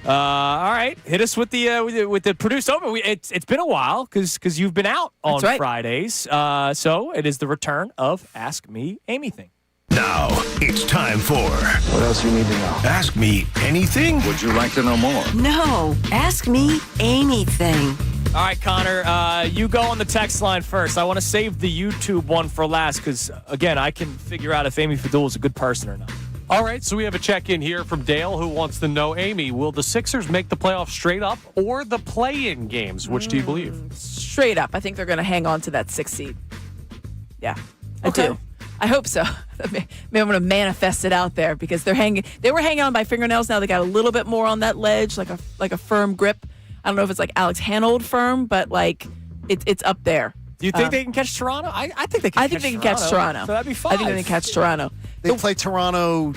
All right, hit us with the produced over. It's been a while because you've been out on Fridays. So it is the return of Ask Me Anything. Now it's time for What else you need to know? Ask Me Anything. Would you like to know more? No, ask me anything. All right, Connor, you go on the text line first. I want to save the YouTube one for last because, again, I can figure out if Amy Fadul is a good person or not. All right, so we have a check-in here from Dale who wants to know, Amy, will the Sixers make the playoffs straight up or the play-in games? Which do you believe? Straight up. I think they're going to hang on to that 6th seed. Yeah, I do. I hope so. Maybe I'm going to manifest it out there because they were hanging on by fingernails. Now they got a little bit more on that ledge, like a firm grip. I don't know if it's like Alex Hanold firm, but like it's up there. Do you think they can catch Toronto? I think they can. I think they can catch Toronto. So that'd be fine. I think they can catch Toronto. They play Toronto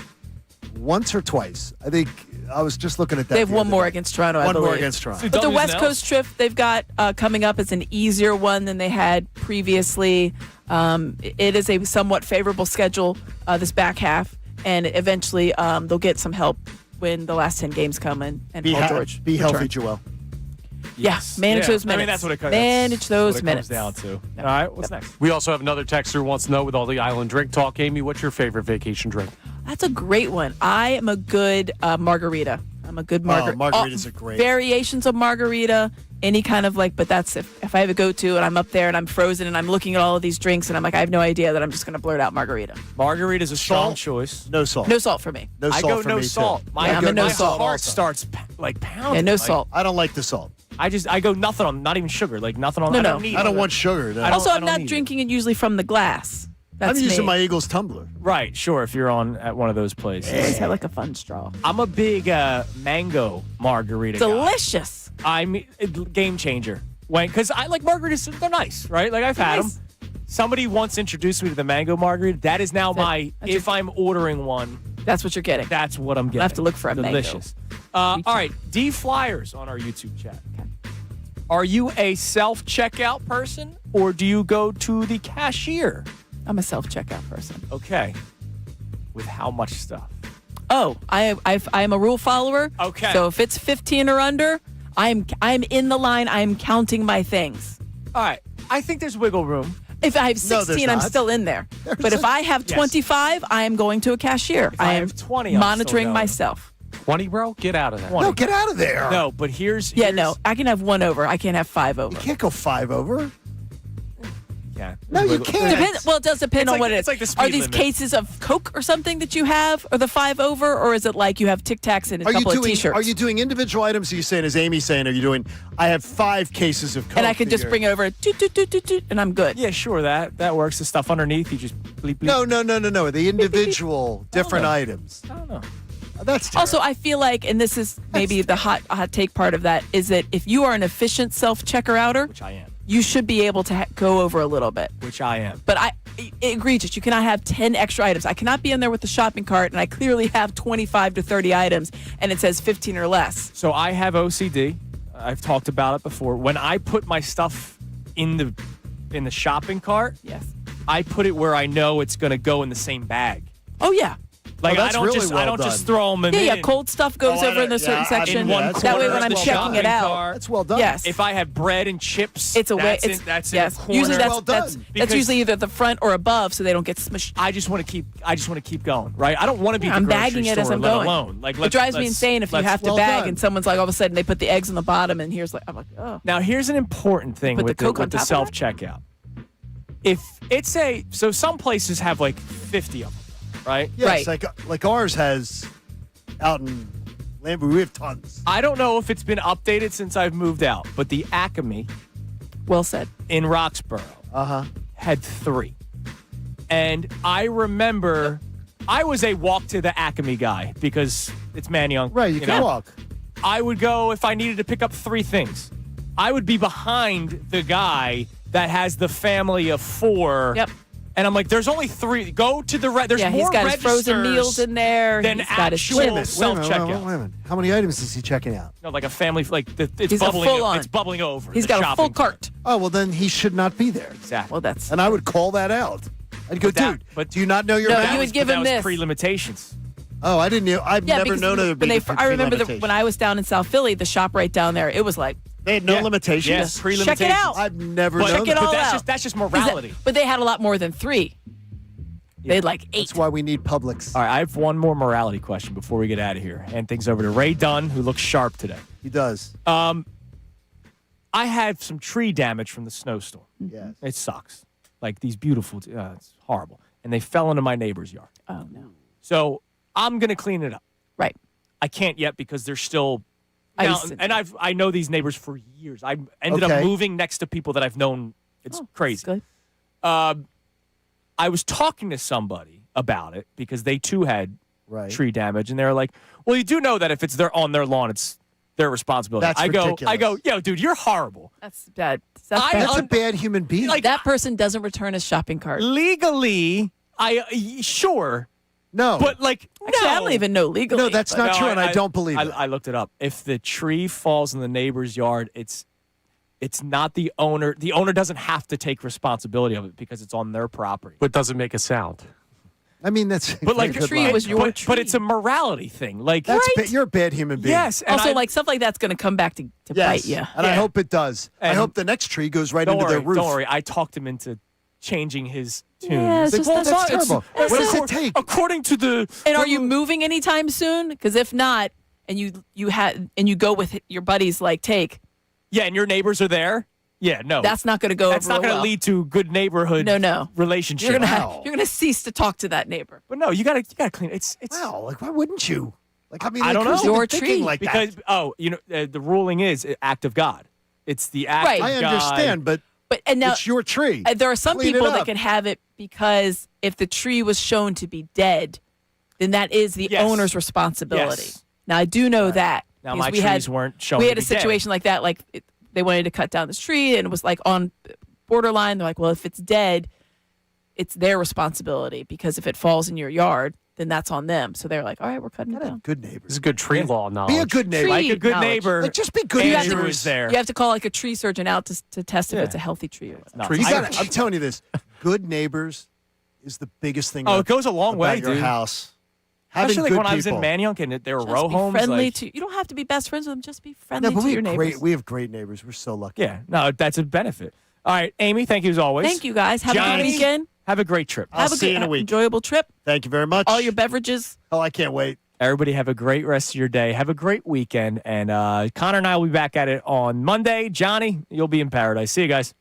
once or twice. I think I was just looking at that. They have one more against Toronto. One I believe. more against Toronto. But the West Coast trip they've got coming up is an easier one than they had previously. It is a somewhat favorable schedule this back half, and eventually they'll get some help when the last 10 games come and Paul George. Be healthy, Joel. Yes. Manage those minutes. I mean, that's what it comes Manage those minutes. down to. All right, what's next? We also have another texter who wants to know, with all the island drink talk, Amy, what's your favorite vacation drink? That's a great one. I am a good margarita. I'm a good margarita. Margaritas are great. Variations of margarita, any kind of but that's if I have a go-to and I'm up there and I'm frozen and I'm looking at all of these drinks and I'm like, I have no idea, that I'm just going to blurt out margarita. Margarita is a strong choice. No salt. No salt for me. No salt I go for no me salt. Too. My heart starts pounding. Yeah, no salt. I don't like the salt. I go nothing on, not even sugar, like nothing on. No, I no. don't need I don't want sugar. No. Also, I'm not drinking it usually from the glass. That's I'm using me. my Eagles tumbler. Right, sure. If you're on at one of those places, I always have like a fun straw. I'm a big mango margarita Delicious. guy. I'm game changer. Because I like margaritas. They're nice, right? Like I've had them. Somebody once introduced me to the mango margarita. That is now if I'm ordering one. That's what you're getting. That's what I'm getting. I have to look for a Delicious. All right, D Flyers on our YouTube chat. Okay. Are you a self-checkout person or do you go to the cashier? I'm a self-checkout person. Okay. With how much stuff? Oh, I'm a rule follower. Okay. So if it's 15 or under, I'm in the line. I'm counting my things. All right. I think there's wiggle room. If I have 16, I'm still in there. But if I have 25, I am going to a cashier. If I have 20, I'm monitoring still going. myself. 20, bro? Get out of there. 20. No, get out of there. No, but here's no. I can have 1 over. I can't have 5 over. You can't go 5 over. Yeah. No, you can't. It does depend on what it is. It's like the speed Are these limit. cases of Coke or something that you have, or the 5 over, or is it like you have Tic Tacs and a couple of T-shirts? Are you doing individual items? Are you saying, as Amy's saying, are you doing, I have 5 cases of Coke. And I could just bring it over, and I'm good. Yeah, sure. That works. The stuff underneath, you just bleep, bleep. No. The individual different items. I don't know. That's terrible. Also, I feel like, and this is maybe the hot take part of that, is that if you are an efficient self-checker outer, Which I am. you should be able to go over a little bit. Which I am. But egregious. You cannot have 10 extra items. I cannot be in there with the shopping cart, and I clearly have 25 to 30 items, and it says 15 or less. So I have OCD. I've talked about it before. When I put my stuff in the shopping cart, I put it where I know it's going to go in the same bag. Oh, yeah. Like that's I don't really well just throw them in. Yeah, cold stuff goes over in a certain section. In one that way, corner when I'm of the checking shopping it out, cart. That's well done. Yes. If I have bread and chips, it's a way. That's in the corner. Usually well done. that's usually either the front or above, so they don't get smushed. I just want to keep going, right? I don't want to be. I'm the grocery bagging it as store, I'm let going. Alone. Like, it drives me insane if you have to bag and someone's like, all of a sudden they put the eggs on the bottom, and here's like, I'm like, oh. Now here's an important thing with the self checkout. If it's so some places have like 50 of them, right? Yes, like ours has. Out in Lambeau, we have tons. I don't know if it's been updated since I've moved out, but the Acme, well said, in Roxborough, had 3. And I remember I was a walk to the Acme guy because it's Man Young. Right, you can walk. I would go if I needed to pick up 3 things. I would be behind the guy that has the family of 4. Yep. And I'm like, there's only 3. Go to the there's more he's got his frozen meals in there. Than he's got his actual self-checkout. Wait a minute. How many items is he checking out? No, like a family, it's he's bubbling. It's bubbling over. He's got a full cart. Oh, well, then he should not be there. Exactly. Well, that's. And I would call that out. I'd go, dude, but do you not know your No, balance? you would give him this. Pre-limitations. Oh, I didn't know. I've never because known there when be I remember when I was down in South Philly, the shop right down there, it was like they had no limitations. Yes, check it out. I've never But, known check it that. all that's out. just that's just morality. But they had a lot more than 3. They had like 8. That's why we need Publix. All right, I have one more morality question before we get out of here. Hand things over to Ray Dunn, who looks sharp today. He does. I had some tree damage from the snowstorm. Yes. It sucks. Like these beautiful, it's horrible. And they fell into my neighbor's yard. Oh, no. So I'm going to clean it up. Right. I can't yet because they're still. Ice And I know these neighbors for years. I ended up moving next to people that I've known. It's crazy. Good. I was talking to somebody about it because they too had Right. tree damage, and they were like, "Well, you do know that if it's on their lawn, it's their responsibility." That's I ridiculous. go, yo, dude, you're horrible. That's bad. That's a bad human being. Like, that person doesn't return his shopping cart. Legally, sure. No. But like, Actually, I don't even know legally. No, that's not true, and I don't believe it. I looked it up. If the tree falls in the neighbor's yard, it's not the owner. The owner doesn't have to take responsibility of it because it's on their property. But doesn't make a sound. I mean, that's. But like, the tree was your tree. But it's a morality thing. Like, That's right? you're a bad human being. Yes. And Also, like stuff like that's going to come back to bite you. And I hope it does. I And hope the next tree goes right don't into worry, their roof. Don't worry. I talked him into changing his tune. Yeah, it's He's just- "Well, that's it's- terrible. it's- What does it accor- take? According to the. And are you moving anytime soon? Because if not, and you go with your buddies like take, Yeah, and your neighbors are there. Yeah, no. that's not going to go. That's not going to lead to good neighborhood. No. relationship. You're going to cease to talk to that neighbor. But no, you gotta clean. It's Wow, like why wouldn't you? Like I mean, I like, don't know. who's even Your thinking tree. like because that? the ruling is act of God. It's the act Right. of I God. understand, but And now it's your tree. there are some Clean it people that up. can have it because if the tree was shown to be dead, then that is the Yes. owner's responsibility. Yes. Now I do know that. Now because my trees weren't shown. We to had a be dead. situation like that. Like they wanted to cut down this tree, and it was like on borderline. They're like, "Well, if it's dead, it's their responsibility because if it falls in your yard, then that's on them." So they're like, "All right, we're cutting it down." Good This neighbors. is good tree law knowledge. Be a good neighbor. Like a good knowledge. neighbor. Like, just be good You have to- Andrew neighbors. is there. You have to call like a tree surgeon out to test if Yeah. it's a healthy tree or not. No, You I- gotta, I'm telling you this. Good neighbors is the biggest thing. Oh, it goes a long about way, your dude. house. Having Especially good like when I was in people. Manayunk and there were Just row be homes. friendly like, to. You don't have to be best friends with them. Just be friendly No, but to we your have neighbors. we have great neighbors. We're so lucky. yeah, no, that's a benefit. All right, Amy, thank you as always. Thank you guys. Have a Johnny, good weekend. Have a great trip. I'll Have a see good, you in a week. enjoyable trip. Thank you very much. All your beverages. Oh, I can't wait. Everybody have a great rest of your day. Have a great weekend. And Connor and I will be back at it on Monday. Johnny, you'll be in paradise. See you guys.